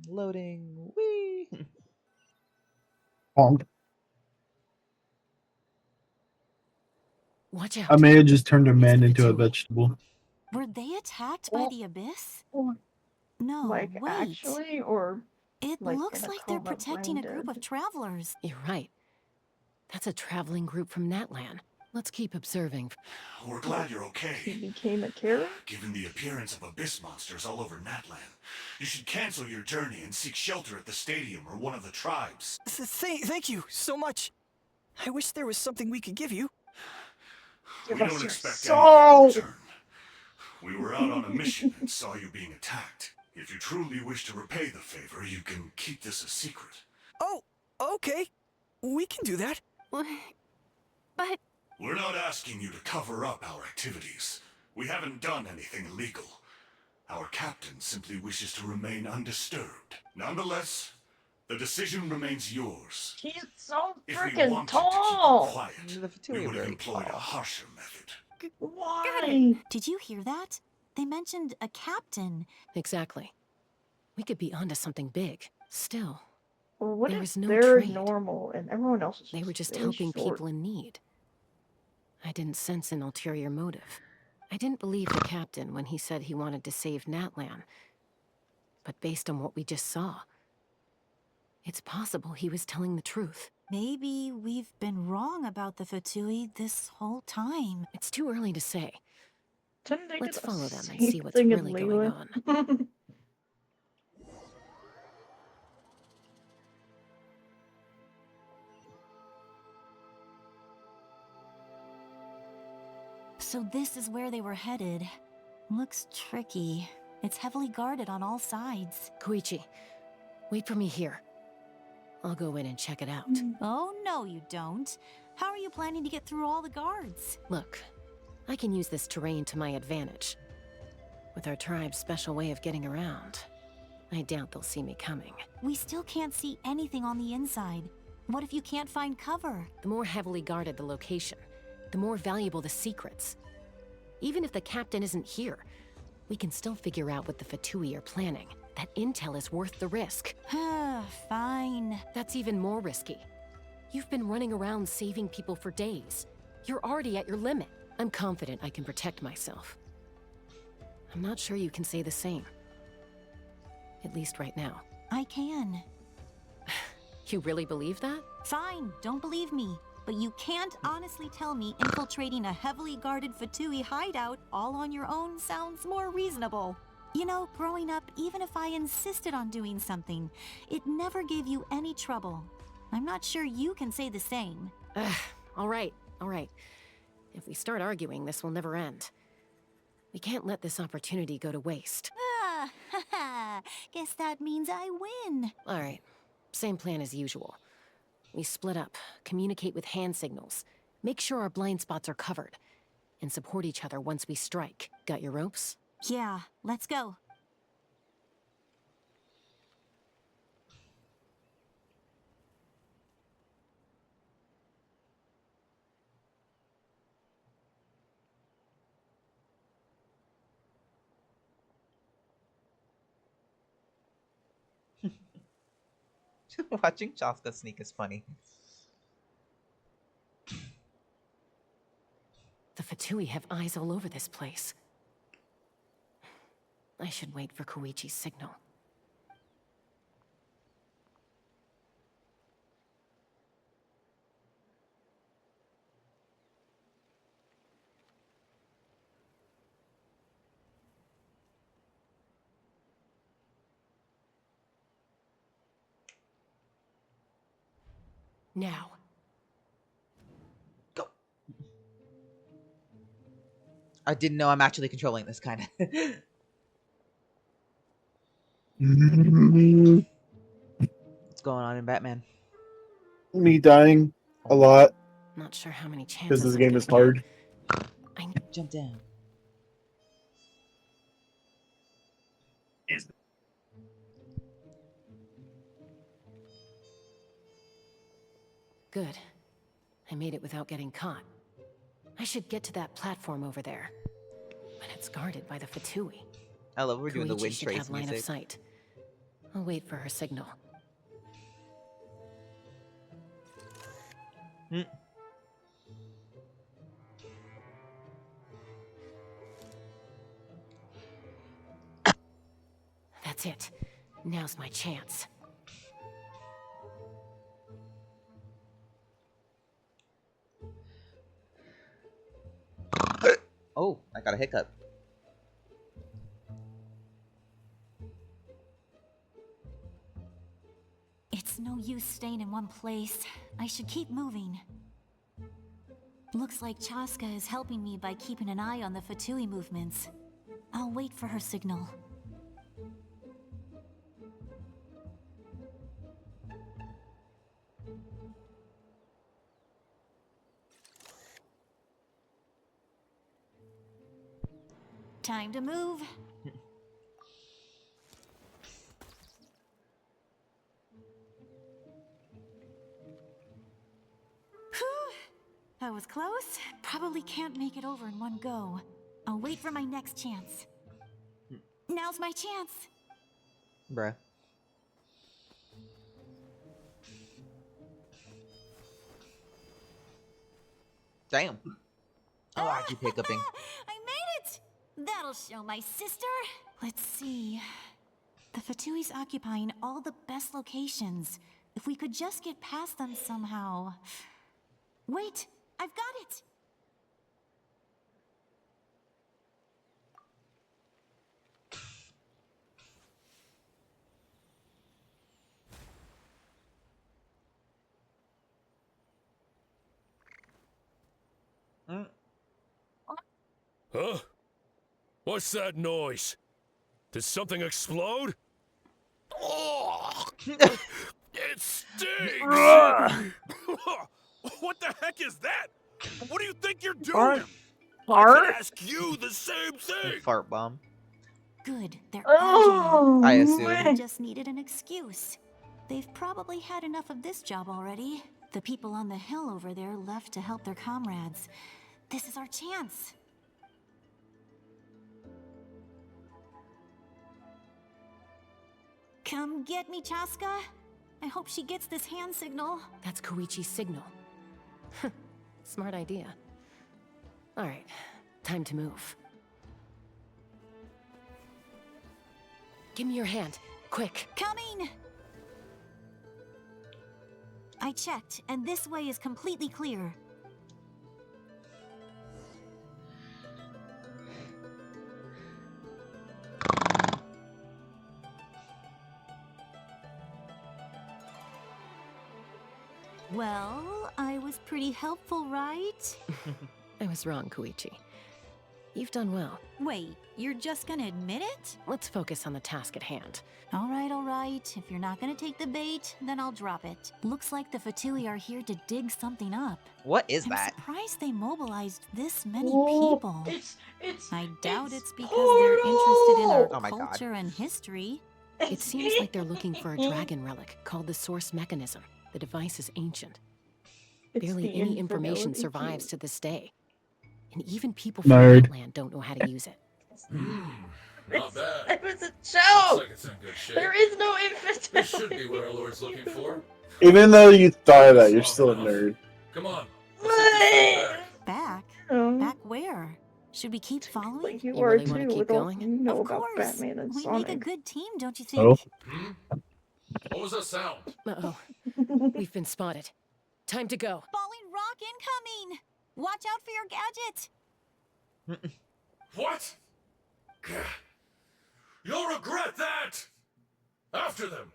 Loading. Whee! Watch out. I may have just turned a man into a vegetable. Were they attacked by the Abyss? No, Like, wait. actually, or It like looks in a like they're coma protecting a group blended? of travelers. You're right. That's a traveling group from Natlan. Let's keep observing. We're glad you're okay. He became a Karen? Given the appearance of abyss monsters all over Natlan, you should cancel your journey and seek shelter at the stadium or one of the tribes. Thank you so much. I wish there was something we could give you. We Give us don't your expect soul! anything in return. We were out on a mission and saw you being attacked. If you truly wish to repay the favor, you can keep this a secret. Oh, okay. We can do that. But We're not asking you to cover up our activities. We haven't done anything illegal. Our captain simply wishes to remain undisturbed. Nonetheless, the decision remains yours. He's so If we freaking wanted tall! to keep it quiet, we would have employed a harsher method. Why? did you hear that? They mentioned a captain. Exactly. We could be onto something big. Still, Or what there if was no they're trade. normal and everyone else is They were just really helping short? people in need. I didn't sense an ulterior motive. I didn't believe the captain when he said he wanted to save Natlan. But based on what we just saw, it's possible he was telling the truth. Maybe we've been wrong about the Fatui this whole time. It's too early to say. Didn't they do Let's the follow them and same see what's thing in really going on. Leela? So this is where they were headed. Looks tricky. It's heavily guarded on all sides. Koichi, wait for me here. I'll go in and check it out. Oh, no, you don't. How are you planning to get through all the guards? Look, I can use this terrain to my advantage. With our tribe's special way of getting around, I doubt they'll see me coming. We still can't see anything on the inside. What if you can't find cover? The more heavily guarded the location, the more valuable the secrets. Even if the captain isn't here, we can still figure out what the Fatui are planning. That intel is worth the risk. Fine. That's even more risky. You've been running around saving people for days. You're already at your limit. I'm confident I can protect myself. I'm not sure you can say the same. At least right now. I can. You really believe that? Fine, don't believe me. But you can't honestly tell me infiltrating a heavily guarded Fatui hideout all on your own sounds more reasonable. You know, growing up, even if I insisted on doing something, it never gave you any trouble. I'm not sure you can say the same. All right. If we start arguing, this will never end. We can't let this opportunity go to waste. Guess that means I win. All right, same plan as usual. We split up, communicate with hand signals, make sure our blind spots are covered, and support each other once we strike. Got your ropes? Yeah, let's go. Watching Chaska sneak is funny. The Fatui have eyes all over this place. I should wait for Koichi's signal. Now. Go. I didn't know I'm actually controlling this kind of. What's going on in Batman? Me dying a lot. Not sure how many chances. Because this game is hard. I jump down. Good. I made it without getting caught. I should get to that platform over there. But it's guarded by the Fatui. I love we're doing the wind should trace have line music. of sight. I'll wait for her signal. That's it. Now's my chance. Oh, I got a hiccup. It's no use staying in one place. I should keep moving. Looks like Chaska is helping me by keeping an eye on the Fatui movements. I'll wait for her signal. Time to move. That was close. Probably can't make it over in one go. I'll wait for my next chance. Now's my chance. Bruh. Damn. Oh, I keep hiccuping. I made it! That'll show my sister. Let's see. The Fatui's occupying all the best locations. If we could just get past them somehow. Wait, I've got it! Huh? What's that noise? Did something explode? Oh! It stinks! What the heck is that? What do you think you're doing? I can ask you the same thing. Fart bomb. Good, they're Oh, I assume. They just needed an excuse. They've probably had enough of this job already. The people on the hill over there left to help their comrades. This is our chance. Come get me, Chaska. I hope she gets this hand signal. That's Koichi's signal. Smart idea. All right, time to move. Give me your hand, quick. Coming! I checked, and this way is completely clear. Well, I was pretty helpful, right? I was wrong, Koichi. You've done well. Wait, you're just gonna admit it? Let's focus on the task at hand. All right. If you're not gonna take the bait, then I'll drop it. Looks like the Fatui are here to dig something up. What is I'm that? surprised they mobilized this many Oh, people. I doubt it's because portal. they're interested in our Oh my God. culture and history. It seems like they're looking for a dragon relic called the Source Mechanism. The device is ancient. It's Barely the any information infidelity survives cube. to this day. And even people from Nerd. Natlan don't know how to use it. Not bad. It was a joke. Looks like it's in good shape. There is no inventory. This should be what our Lord's looking for. Even though you thought that, you're still a nerd. Come on. Back? Back where? Should we keep following? You You are really wanna too, keep with all going? you know Of about course. Batman and We Sonic. make a good team, don't you think? Oh. What was that sound? Uh-oh. We've been spotted. Time to go. Falling rock incoming! Watch out for your gadget! What? You'll regret that! After them!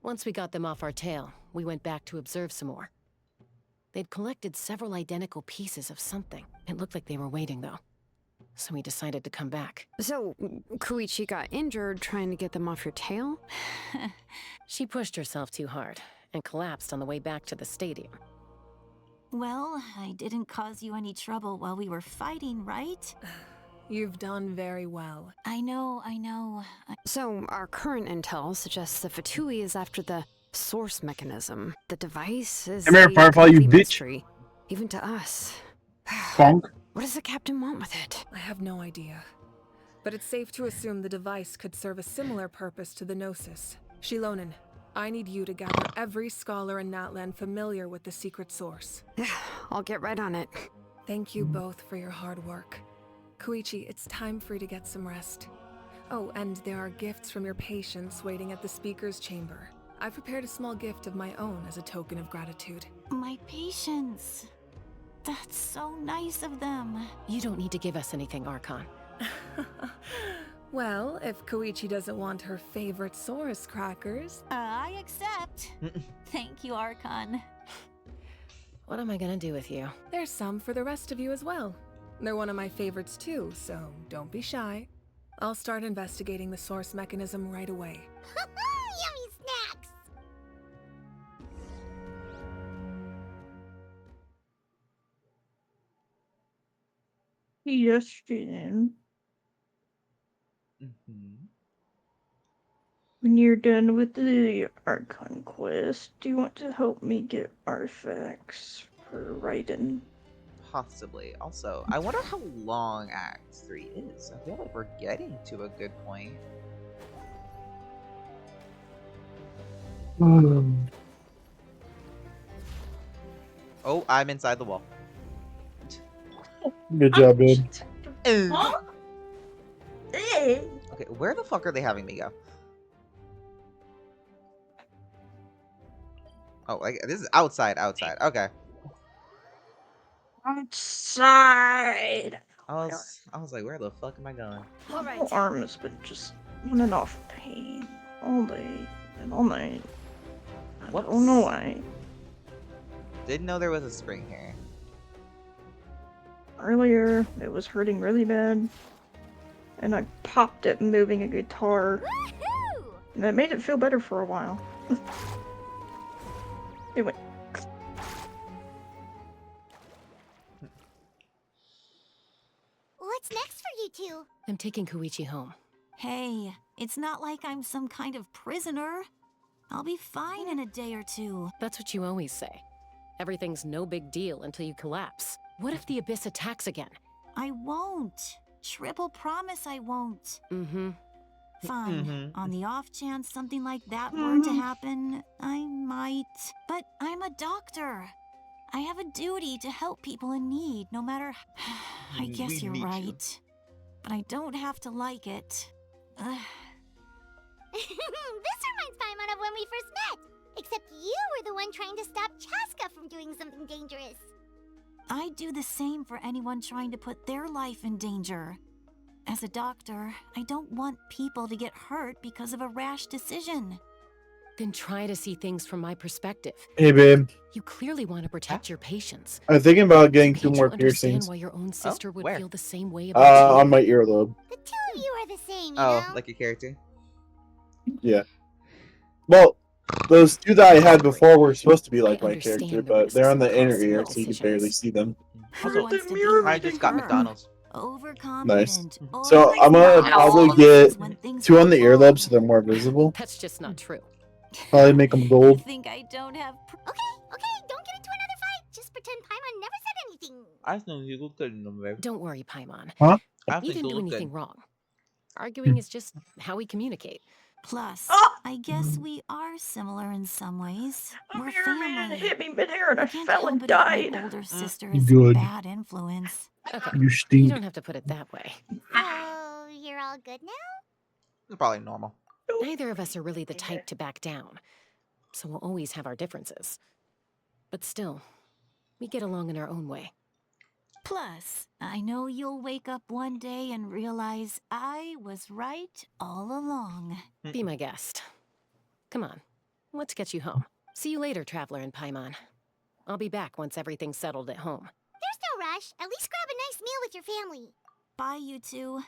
Once we got them off our tail, we went back to observe some more. They'd collected several identical pieces of something. It looked like they were waiting, though. So we decided to come back. So, Koichi got injured trying to get them off your tail? She pushed herself too hard and collapsed on the way back to the stadium. Well, I didn't cause you any trouble while we were fighting, right? You've done very well. I know. So, our current intel suggests the Fatui is after the source mechanism. The device is Come here, a Firefly, you complete bitch. mystery, even to us. Bonk. What does the captain want with it? I have no idea. But it's safe to assume the device could serve a similar purpose to the Gnosis. Shilonen, I need you to gather every scholar in Natlan familiar with the secret source. I'll get right on it. Thank you both for your hard work. Koichi, it's time for you to get some rest. Oh, and there are gifts from your patients waiting at the speaker's chamber. I've prepared a small gift of my own as a token of gratitude. My patience. That's so nice of them. You don't need to give us anything, Archon. Well, if Koichi doesn't want her favorite Saurus crackers... I accept. Thank you, Archon. What am I gonna do with you? There's some for the rest of you as well. They're one of my favorites too, so don't be shy. I'll start investigating the source mechanism right away. Yummy snacks! Yes, Jen. When you're done with the Archon quest, do you want to help me get artifacts for Raiden? Possibly. Also, I wonder how long Act 3 is. I feel like we're getting to a good point. Oh, I'm inside the wall. Good job, babe. Huh? Okay, where the fuck are they having me go? Oh, like this is outside. Okay. Outside. I was like, where the fuck am I going? My arm has been just running off pain all day and all night. I don't know why. Didn't know there was a spring here. Earlier, it was hurting really bad, and I popped it moving a guitar, and that made it feel better for a while. It went. What's next for you two? I'm taking Koichi home. Hey, it's not like I'm some kind of prisoner. I'll be fine in a day or two. That's what you always say. Everything's no big deal until you collapse. What if the Abyss attacks again? I won't. Triple promise I won't. Mm-hmm. Fine. On the off chance something like that were to happen, I might. But I'm a doctor. I have a duty to help people in need, no matter... I guess you're right. But I don't have to like it. This reminds Paimon of when we first met. Except you were the one trying to stop Chaska from doing something dangerous. I do the same for anyone trying to put their life in danger. As a doctor, I don't want people to get hurt because of a rash decision. Then try to see things from my perspective. Hey, babe. You clearly want to protect your patients. I'm thinking about getting two Can't more you understand piercings. why your own sister would where? feel the same way about you? On my earlobe. The two of you are the same, you Oh, know? like your character? Yeah. Well, those two that I had before were supposed to be like my understand character, the but they're on the risks inner and ear, so you can barely decisions. see them. Who wants to be I just got like her? McDonald's. Nice. overconfident, So I'm or gonna probably get when things 2 go on the wrong. earlobes so they're more visible. That's just not true. Probably make them You gold. think I don't have Okay, don't get into another fight. Just pretend Paimon never said anything. I think you look good in them, babe. Don't worry, Paimon. Huh? I You think didn't you do look anything good. wrong. Arguing is just how we communicate. Plus, Ah! I guess we are similar in some ways. A We're mirror man family. hit me midair and I Can't fell help and it if my died. older sister is a Good. bad influence. Okay, You you stink. don't have to put it that way. So, you're all good now? Probably normal. Neither of us are really the type to back down, so we'll always have our differences. But still, we get along in our own way. Plus, I know you'll wake up one day and realize I was right all along. Be my guest. Come on, let's get you home. See you later, Traveler and Paimon. I'll be back once everything's settled at home. There's no rush. At least grab a nice meal with your family. Bye, you two.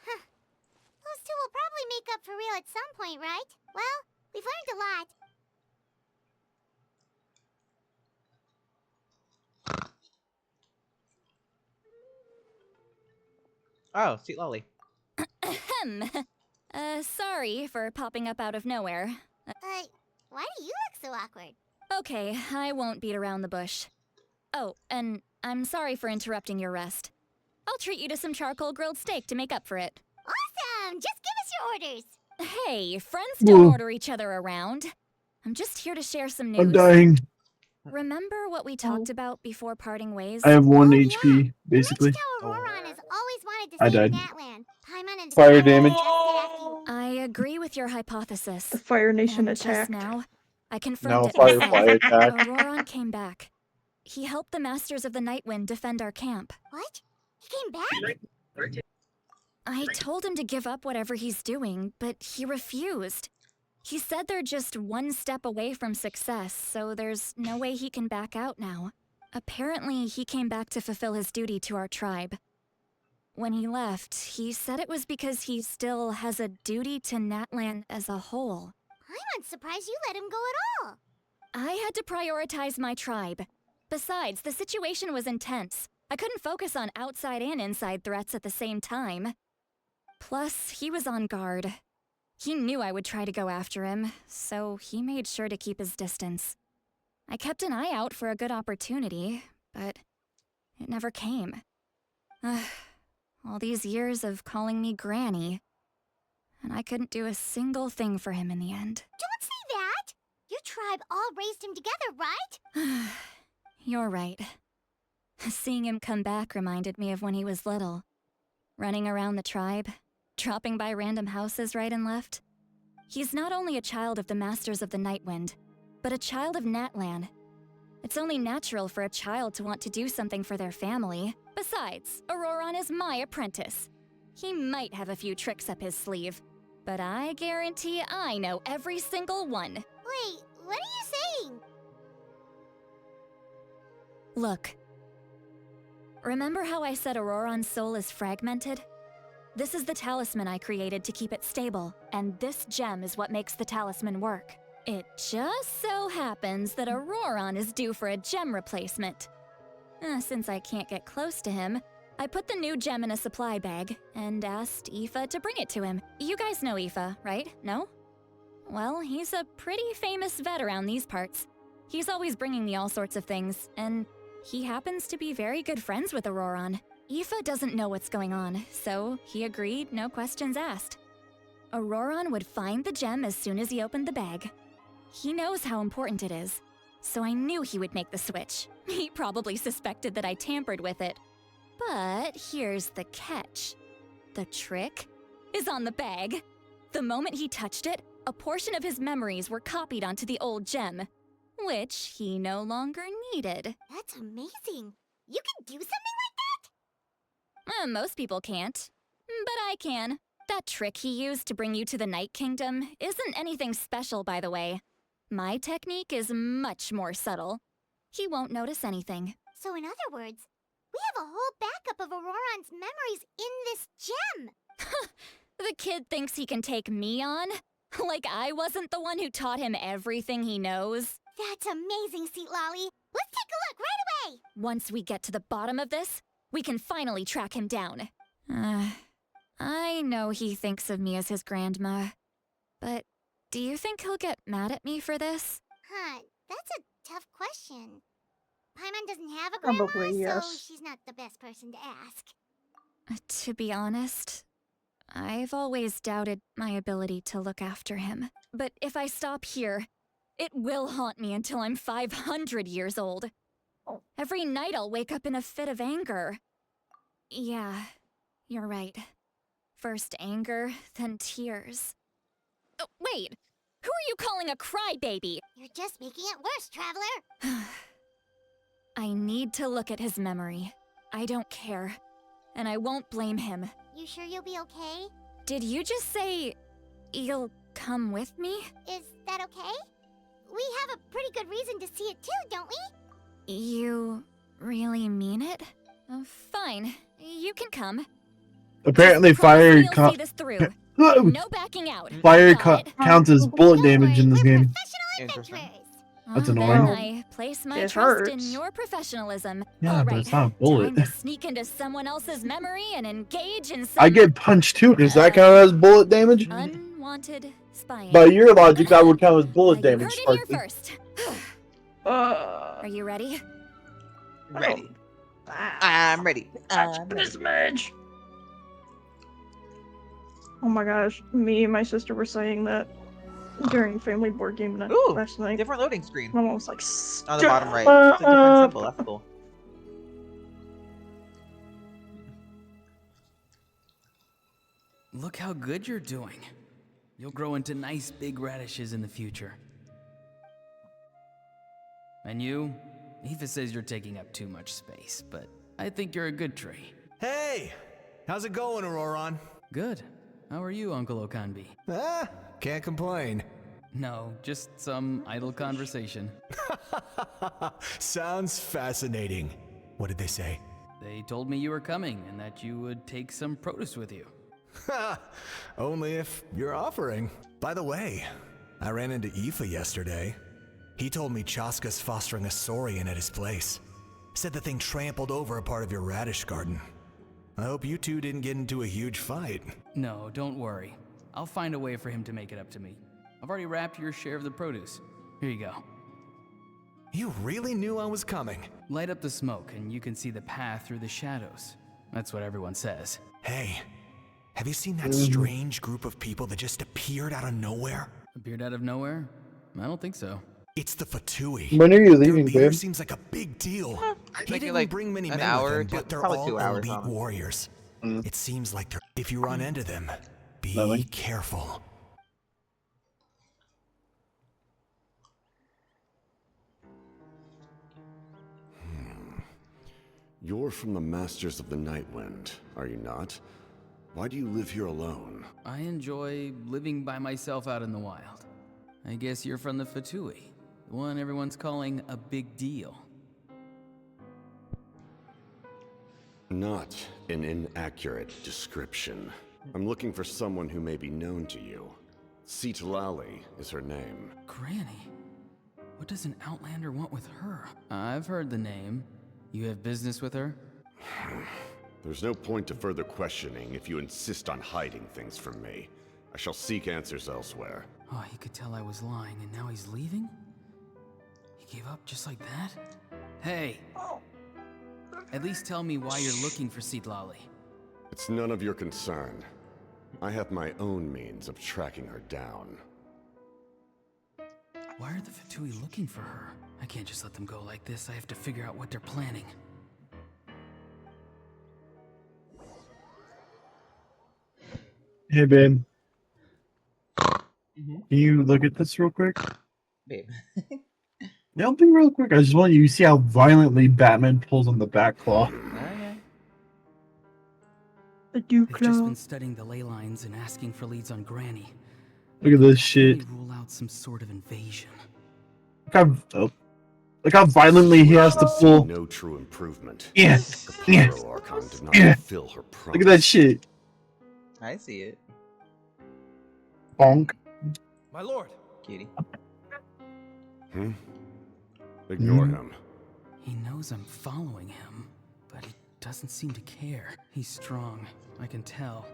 Those two will probably make up for real at some point, right? Well, we've learned a lot. Oh, Citlali. Ahem. Sorry for popping up out of nowhere. Why do you look so awkward? Okay, I won't beat around the bush. Oh, and I'm sorry for interrupting your rest. I'll treat you to some charcoal grilled steak to make up for it. Awesome! Just give us your orders. Hey, friends don't order each other around. I'm just here to share some news. I'm dying. Remember what we talked about before parting ways? I have 1 HP, basically. Auroron has always wanted to I save died. Natlan. Paimon and the Fire Pyro damage. tested after you. I agree with your hypothesis. The Fire Nation And just attacked. now, I confirmed No, it fire myself. attack. Auroron came back. He helped the Masters of the Nightwind defend our camp. What? He came back? I told him to give up whatever he's doing, but he refused. He said they're just one step away from success, so there's no way he can back out now. Apparently, he came back to fulfill his duty to our tribe. When he left, he said it was because he still has a duty to Natlan as a whole. I'm surprised you let him go at all. I had to prioritize my tribe. Besides, the situation was intense. I couldn't focus on outside and inside threats at the same time. Plus, he was on guard. He knew I would try to go after him, so he made sure to keep his distance. I kept an eye out for a good opportunity, but it never came. All these years of calling me Granny, and I couldn't do a single thing for him in the end. Don't say that! Your tribe all raised him together, right? You're right. Seeing him come back reminded me of when he was little. Running around the tribe, dropping by random houses right and left. He's not only a child of the Masters of the Nightwind, but a child of Natlan. It's only natural for a child to want to do something for their family. Besides, Auroron is my apprentice. He might have a few tricks up his sleeve, but I guarantee I know every single one. Wait, what are you saying? Look. Remember how I said Auroron's soul is fragmented? This is the talisman I created to keep it stable, and this gem is what makes the talisman work. It just so happens that Auroron is due for a gem replacement. Since I can't get close to him, I put the new gem in a supply bag and asked Aoife to bring it to him. You guys know Aoife, right? No? Well, he's a pretty famous vet around these parts. He's always bringing me all sorts of things, and he happens to be very good friends with Auroron. Aoife doesn't know what's going on, so he agreed, no questions asked. Auroron would find the gem as soon as he opened the bag. He knows how important it is, so I knew he would make the switch. He probably suspected that I tampered with it. But here's the catch. The trick is on the bag. The moment he touched it, a portion of his memories were copied onto the old gem, which he no longer needed. That's amazing. You can do something like that? Most people can't, but I can. That trick he used to bring you to the Night Kingdom isn't anything special, by the way. My technique is much more subtle. He won't notice anything. So in other words, we have a whole backup of Auroron's memories in this gem. The kid thinks he can take me on? Like I wasn't the one who taught him everything he knows? That's amazing, Citlali. Let's take a look right away. Once we get to the bottom of this, we can finally track him down. I know he thinks of me as his grandma, but do you think he'll get mad at me for this? Huh, that's a tough question. Paimon doesn't have a grandma, Probably, so yes. she's not the best person to ask. To be honest, I've always doubted my ability to look after him. But if I stop here, it will haunt me until I'm 500 years old. Every night I'll wake up in a fit of anger. Yeah, you're right. First anger, then tears. Oh, wait! Who are you calling a crybaby? You're just making it worse, Traveler. I need to look at his memory. I don't care. And I won't blame him. You sure you'll be okay? Did you just say you'll come with me? Is that okay? We have a pretty good reason to see it too, don't we? You really mean it? Fine. You can come. Apparently, fire You'll see this through. No backing out. Fire Got it? counts as bullet damage in this game. That's Then annoying. I place my It trust in hurts. your professionalism. Yeah, All but right, it's not a bullet. time to sneak into someone else's memory and engage in some I get punched too. Does that count as bullet damage? unwanted spying. By your logic, that would count as bullet damage. Heard it here Sparky. first. Are you ready? Ready. I'm ready. This mage. Oh my gosh, me and my sister were saying that during family board game night Ooh, last night. different loading screen. My mom was like, On the bottom right. It's a different symbol. That's cool. Look how good you're doing. You'll grow into nice big radishes in the future. And you? Aoife says you're taking up too much space, but I think you're a good tree. Hey! How's it going, Auroron? Good. How are you, Uncle Okanbi? Can't complain. No, just some idle conversation. Sounds fascinating. What did they say? They told me you were coming and that you would take some produce with you. Only if you're offering. By the way, I ran into Aoife yesterday. He told me Chaska's fostering a saurian at his place. Said the thing trampled over a part of your radish garden. I hope you two didn't get into a huge fight. No, don't worry. I'll find a way for him to make it up to me. I've already wrapped your share of the produce. Here you go. You really knew I was coming. Light up the smoke and you can see the path through the shadows. That's what everyone says. Hey, have you seen that strange group of people that just appeared out of nowhere? Appeared out of nowhere? I don't think so. It's the Fatui. When are you Their leaving, leader babe? seems like a big deal. They Maybe didn't like bring many an men hour with or them, two, but they're probably all 2 hours, elite honestly. warriors. It seems like if you run into them, be careful. You're from the Masters of the Nightwind, are you not? Why do you live here alone? I enjoy living by myself out in the wild. I guess you're from the Fatui, the one everyone's calling a big deal. Not an inaccurate description. I'm looking for someone who may be known to you. Citlali is her name. Granny? What does an Outlander want with her? I've heard the name. You have business with her? There's no point to further questioning if you insist on hiding things from me. I shall seek answers elsewhere. Oh, he could tell I was lying and now he's leaving? He gave up just like that? Hey! At least tell me why you're looking for Citlali. It's none of your concern. I have my own means of tracking her down. Why are the Fatui looking for her? I can't just let them go like this. I have to figure out what they're planning. Hey, babe. Can you look at this real quick? Babe. Yeah, I'll be real quick. I just want you to see how violently Batman pulls on the back claw. Okay. The Duke They've just been studying the ley lines and asking for leads on Granny. Look at this shit. They rule out some sort of invasion. Look how violently he has to pull. No true improvement. Yeah. The Pyro Archon did not fulfill her promise. Look at that shit. I see it. Bonk. My lord. Cutie. Ignore him. He knows I'm following him, but he doesn't seem to care. He's strong, I can tell.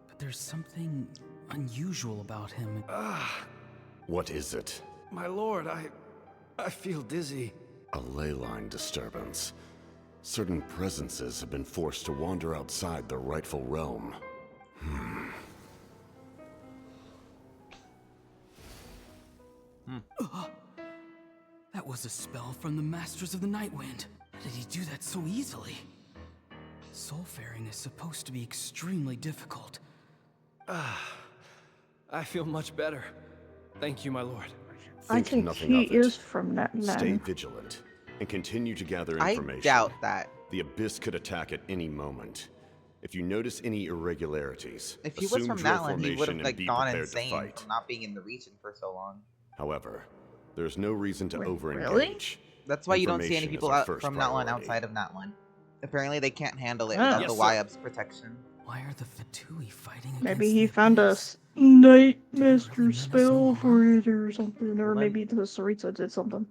But there's something unusual about him. What is it? My lord, I feel dizzy. A ley line disturbance. Certain presences have been forced to wander outside their rightful realm. That was a spell from the Masters of the Nightwind. How did he do that so easily? Soulfaring is supposed to be extremely difficult. I feel much better. Thank you, my lord. I think he is from Natlan. Stay vigilant and continue to gather information. I doubt that. The Abyss could attack at any moment. If you notice any irregularities, If he was assume from drill Natlan, he would have formation and like be gone prepared to insane fight. from not being in the region for so long. However, there's no reason to over-engage. Really? That's why you don't see any Information is people our out first from Natlan priority. outside of Natlan. Apparently, they can't handle it Ah. without Yes, the sir. Y-Ub's protection. Why are the Fatui fighting Maybe he found a Night Master spell for it or something, or maybe the Sarita did something.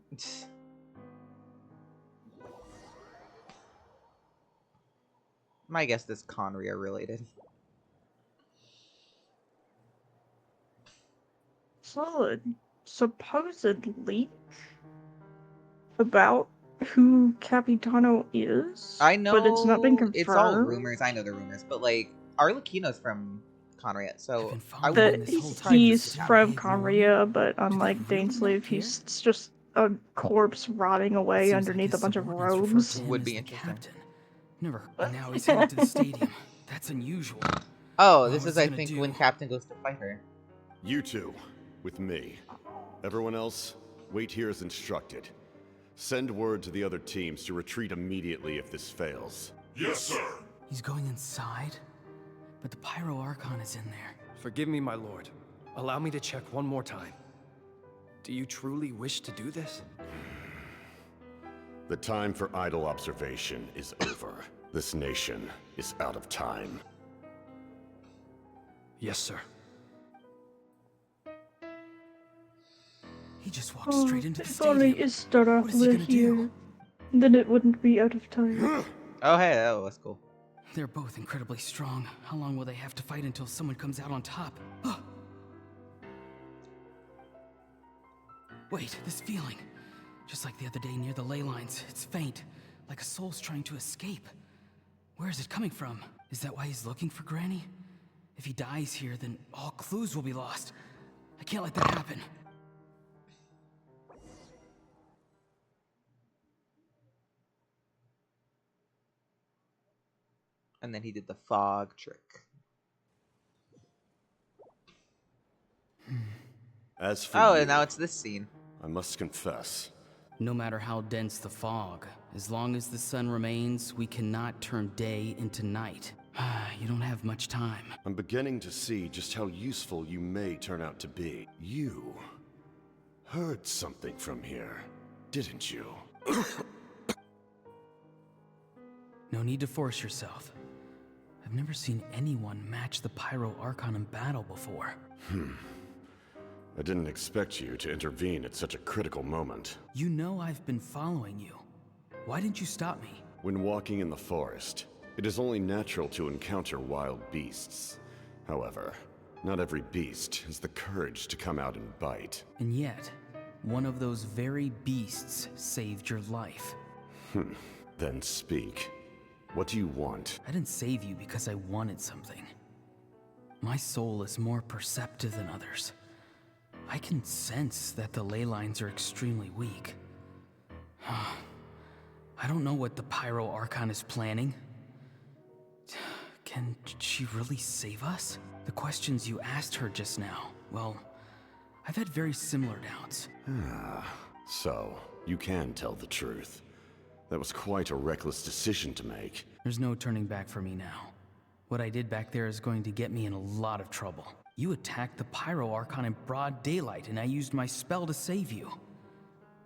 My guess is Conria related. Solid. Supposed leak about who Capitano is, I know but it's not been confirmed. it's all rumors. I know the rumors, but like Arlecchino's from Conria, so I That wouldn't be surprised if he's it from happened. Conria, but unlike Dainsleif, he's just a corpse rotting away underneath a bunch of robes. Would be interesting. Never. And now he's heading to the stadium. That's unusual. Oh, this What is was I gonna think do? when Captain goes to fight her. You two, with me. Everyone else, wait here as instructed. Send word to the other teams to retreat immediately if this fails. Yes, sir. He's going inside, but the Pyro Archon is in there. Forgive me, my lord. Allow me to check one more time. Do you truly wish to do this? The time for idle observation is over. This nation is out of time. Yes, sir. He just walked straight into the If only stadium. Istara What is he were gonna here, do? then it wouldn't be out of time. Oh, hey, that was cool. They're both incredibly strong. How long will they have to fight until someone comes out on top? Wait, this feeling. Just like the other day near the ley lines, it's faint, like a soul's trying to escape. Where is it coming from? Is that why he's looking for Granny? If he dies here, then all clues will be lost. I can't let that happen. And then he did the fog trick. As for Oh, you, and now it's this scene. I must confess, No matter how dense the fog, as long as the sun remains, we cannot turn day into night. You don't have much time. I'm beginning to see just how useful you may turn out to be. You heard something from here, didn't you? No need to force yourself. I've never seen anyone match the Pyro Archon in battle before. I didn't expect you to intervene at such a critical moment. You know I've been following you. Why didn't you stop me? When walking in the forest, it is only natural to encounter wild beasts. However, not every beast has the courage to come out and bite. And yet, one of those very beasts saved your life. Then speak. What do you want? I didn't save you because I wanted something. My soul is more perceptive than others. I can sense that the ley lines are extremely weak. I don't know what the Pyro Archon is planning. Can she really save us? The questions you asked her just now, well, I've had very similar doubts. So, you can tell the truth. That was quite a reckless decision to make. There's no turning back for me now. What I did back there is going to get me in a lot of trouble. You attacked the Pyro Archon in broad daylight, and I used my spell to save you.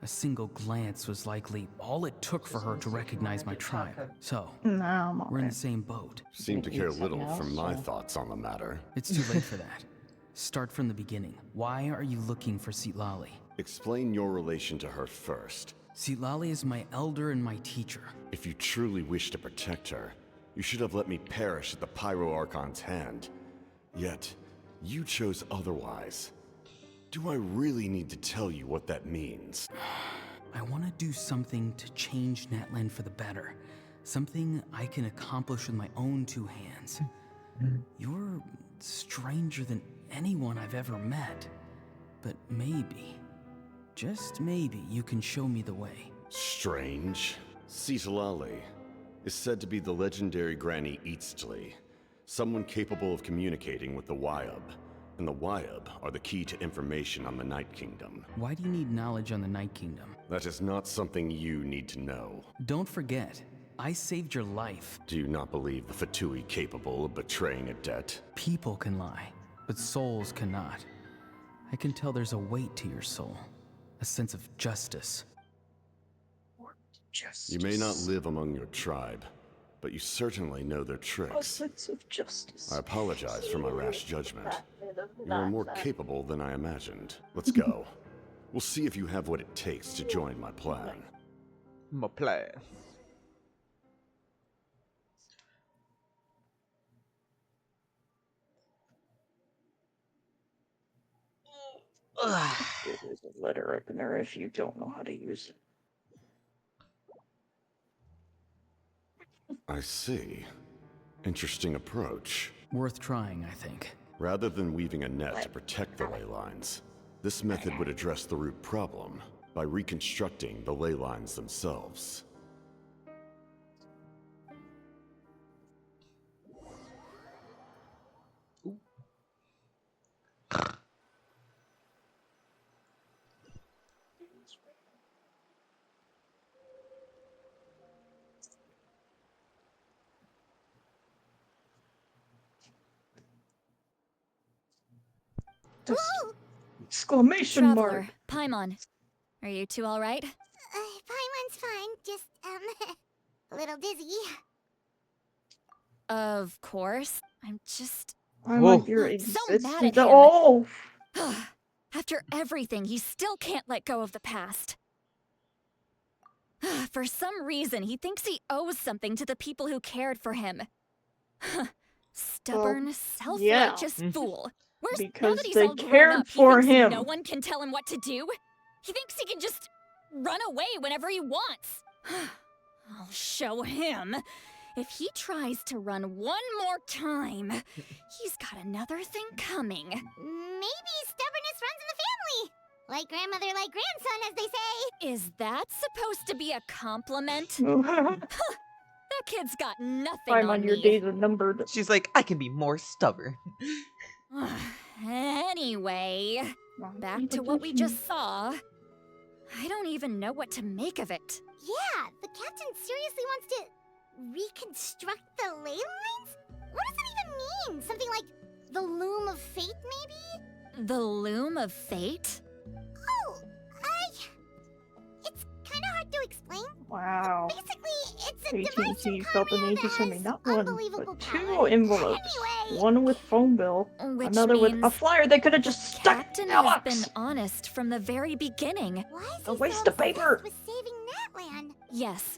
A single glance was likely all it took for her to recognize my tribe. So, No, we're in the same boat. Seem to care little for my thoughts on the matter. It's too late for that. Start from the beginning. Why are you looking for Citlali? Explain your relation to her first. Citlali is my elder and my teacher. If you truly wish to protect her, you should have let me perish at the Pyro Archon's hand. Yet, you chose otherwise. Do I really need to tell you what that means? I want to do something to change Natlan for the better. Something I can accomplish with my own two hands. You're stranger than anyone I've ever met. But maybe, just maybe, you can show me the way. Strange? Citlali is said to be the legendary Granny Citlali, someone capable of communicating with the Wyub. And the Wyub are the key to information on the Night Kingdom. Why do you need knowledge on the Night Kingdom? That is not something you need to know. Don't forget, I saved your life. Do you not believe the Fatui capable of betraying a debt? People can lie, but souls cannot. I can tell there's a weight to your soul, a sense of justice. You may not live among your tribe, but you certainly know their tricks. A sense of justice. I apologize for my rash judgment. You are more capable than I imagined. Let's go. We'll see if you have what it takes to join my plan. My plan. There's a letter opener if you don't know how to use it. I see. Interesting approach. Worth trying, I think. Rather than weaving a net to protect the ley lines, this method would address the root problem by reconstructing the ley lines themselves. Exclamation Traveler, mark. Paimon, are you two all right? Paimon's fine, just, a little dizzy. Of course. I'm just... I like your so mad at existence. him. Oh! After everything, he still can't let go of the past. For some reason, he thinks he owes something to the people who cared for him. Stubborn, self-righteous fool. Where's now Because that he's they all grown cared up, for he thinks him. no one can tell him what to do? He thinks he can just run away whenever he wants. I'll show him. If he tries to run one more time, he's got another thing coming. Maybe stubbornness runs in the family. Like grandmother, like grandson, as they say. Is that supposed to be a compliment? That kid's got nothing I'm on on your me. days are numbered. She's like, I can be more stubborn. Anyway, back to what we just saw. I don't even know what to make of it. Yeah, the captain seriously wants to reconstruct the ley lines? What does that even mean? Something like the loom of fate, maybe? The loom of fate? Oh, it's kind of hard to explain. Wow. Basically, it's a device AT&T from felt the Conrad need to that send me has not one, unbelievable but two powers. envelopes. Anyway, One with phone bill, Which another with a means flyer they could have just stuck Captain in the has box. been honest from the very beginning. why is A he waste so of paper. obsessed with saving Natlan? Yes,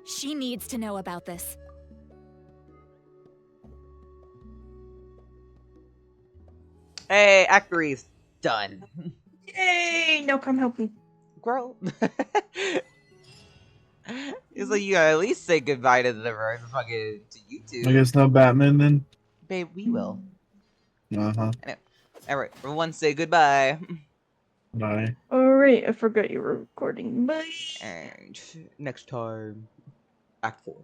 she needs to know about this. Hey, Act 3's done. Yay! Now come help me. Girl. It's like you gotta at least say goodbye to the fucking to you two. I guess no Batman then. Babe, we will. Uh-huh. Alright, everyone say goodbye. Bye. Alright, I forgot you were recording. Bye. And next time, Act 4.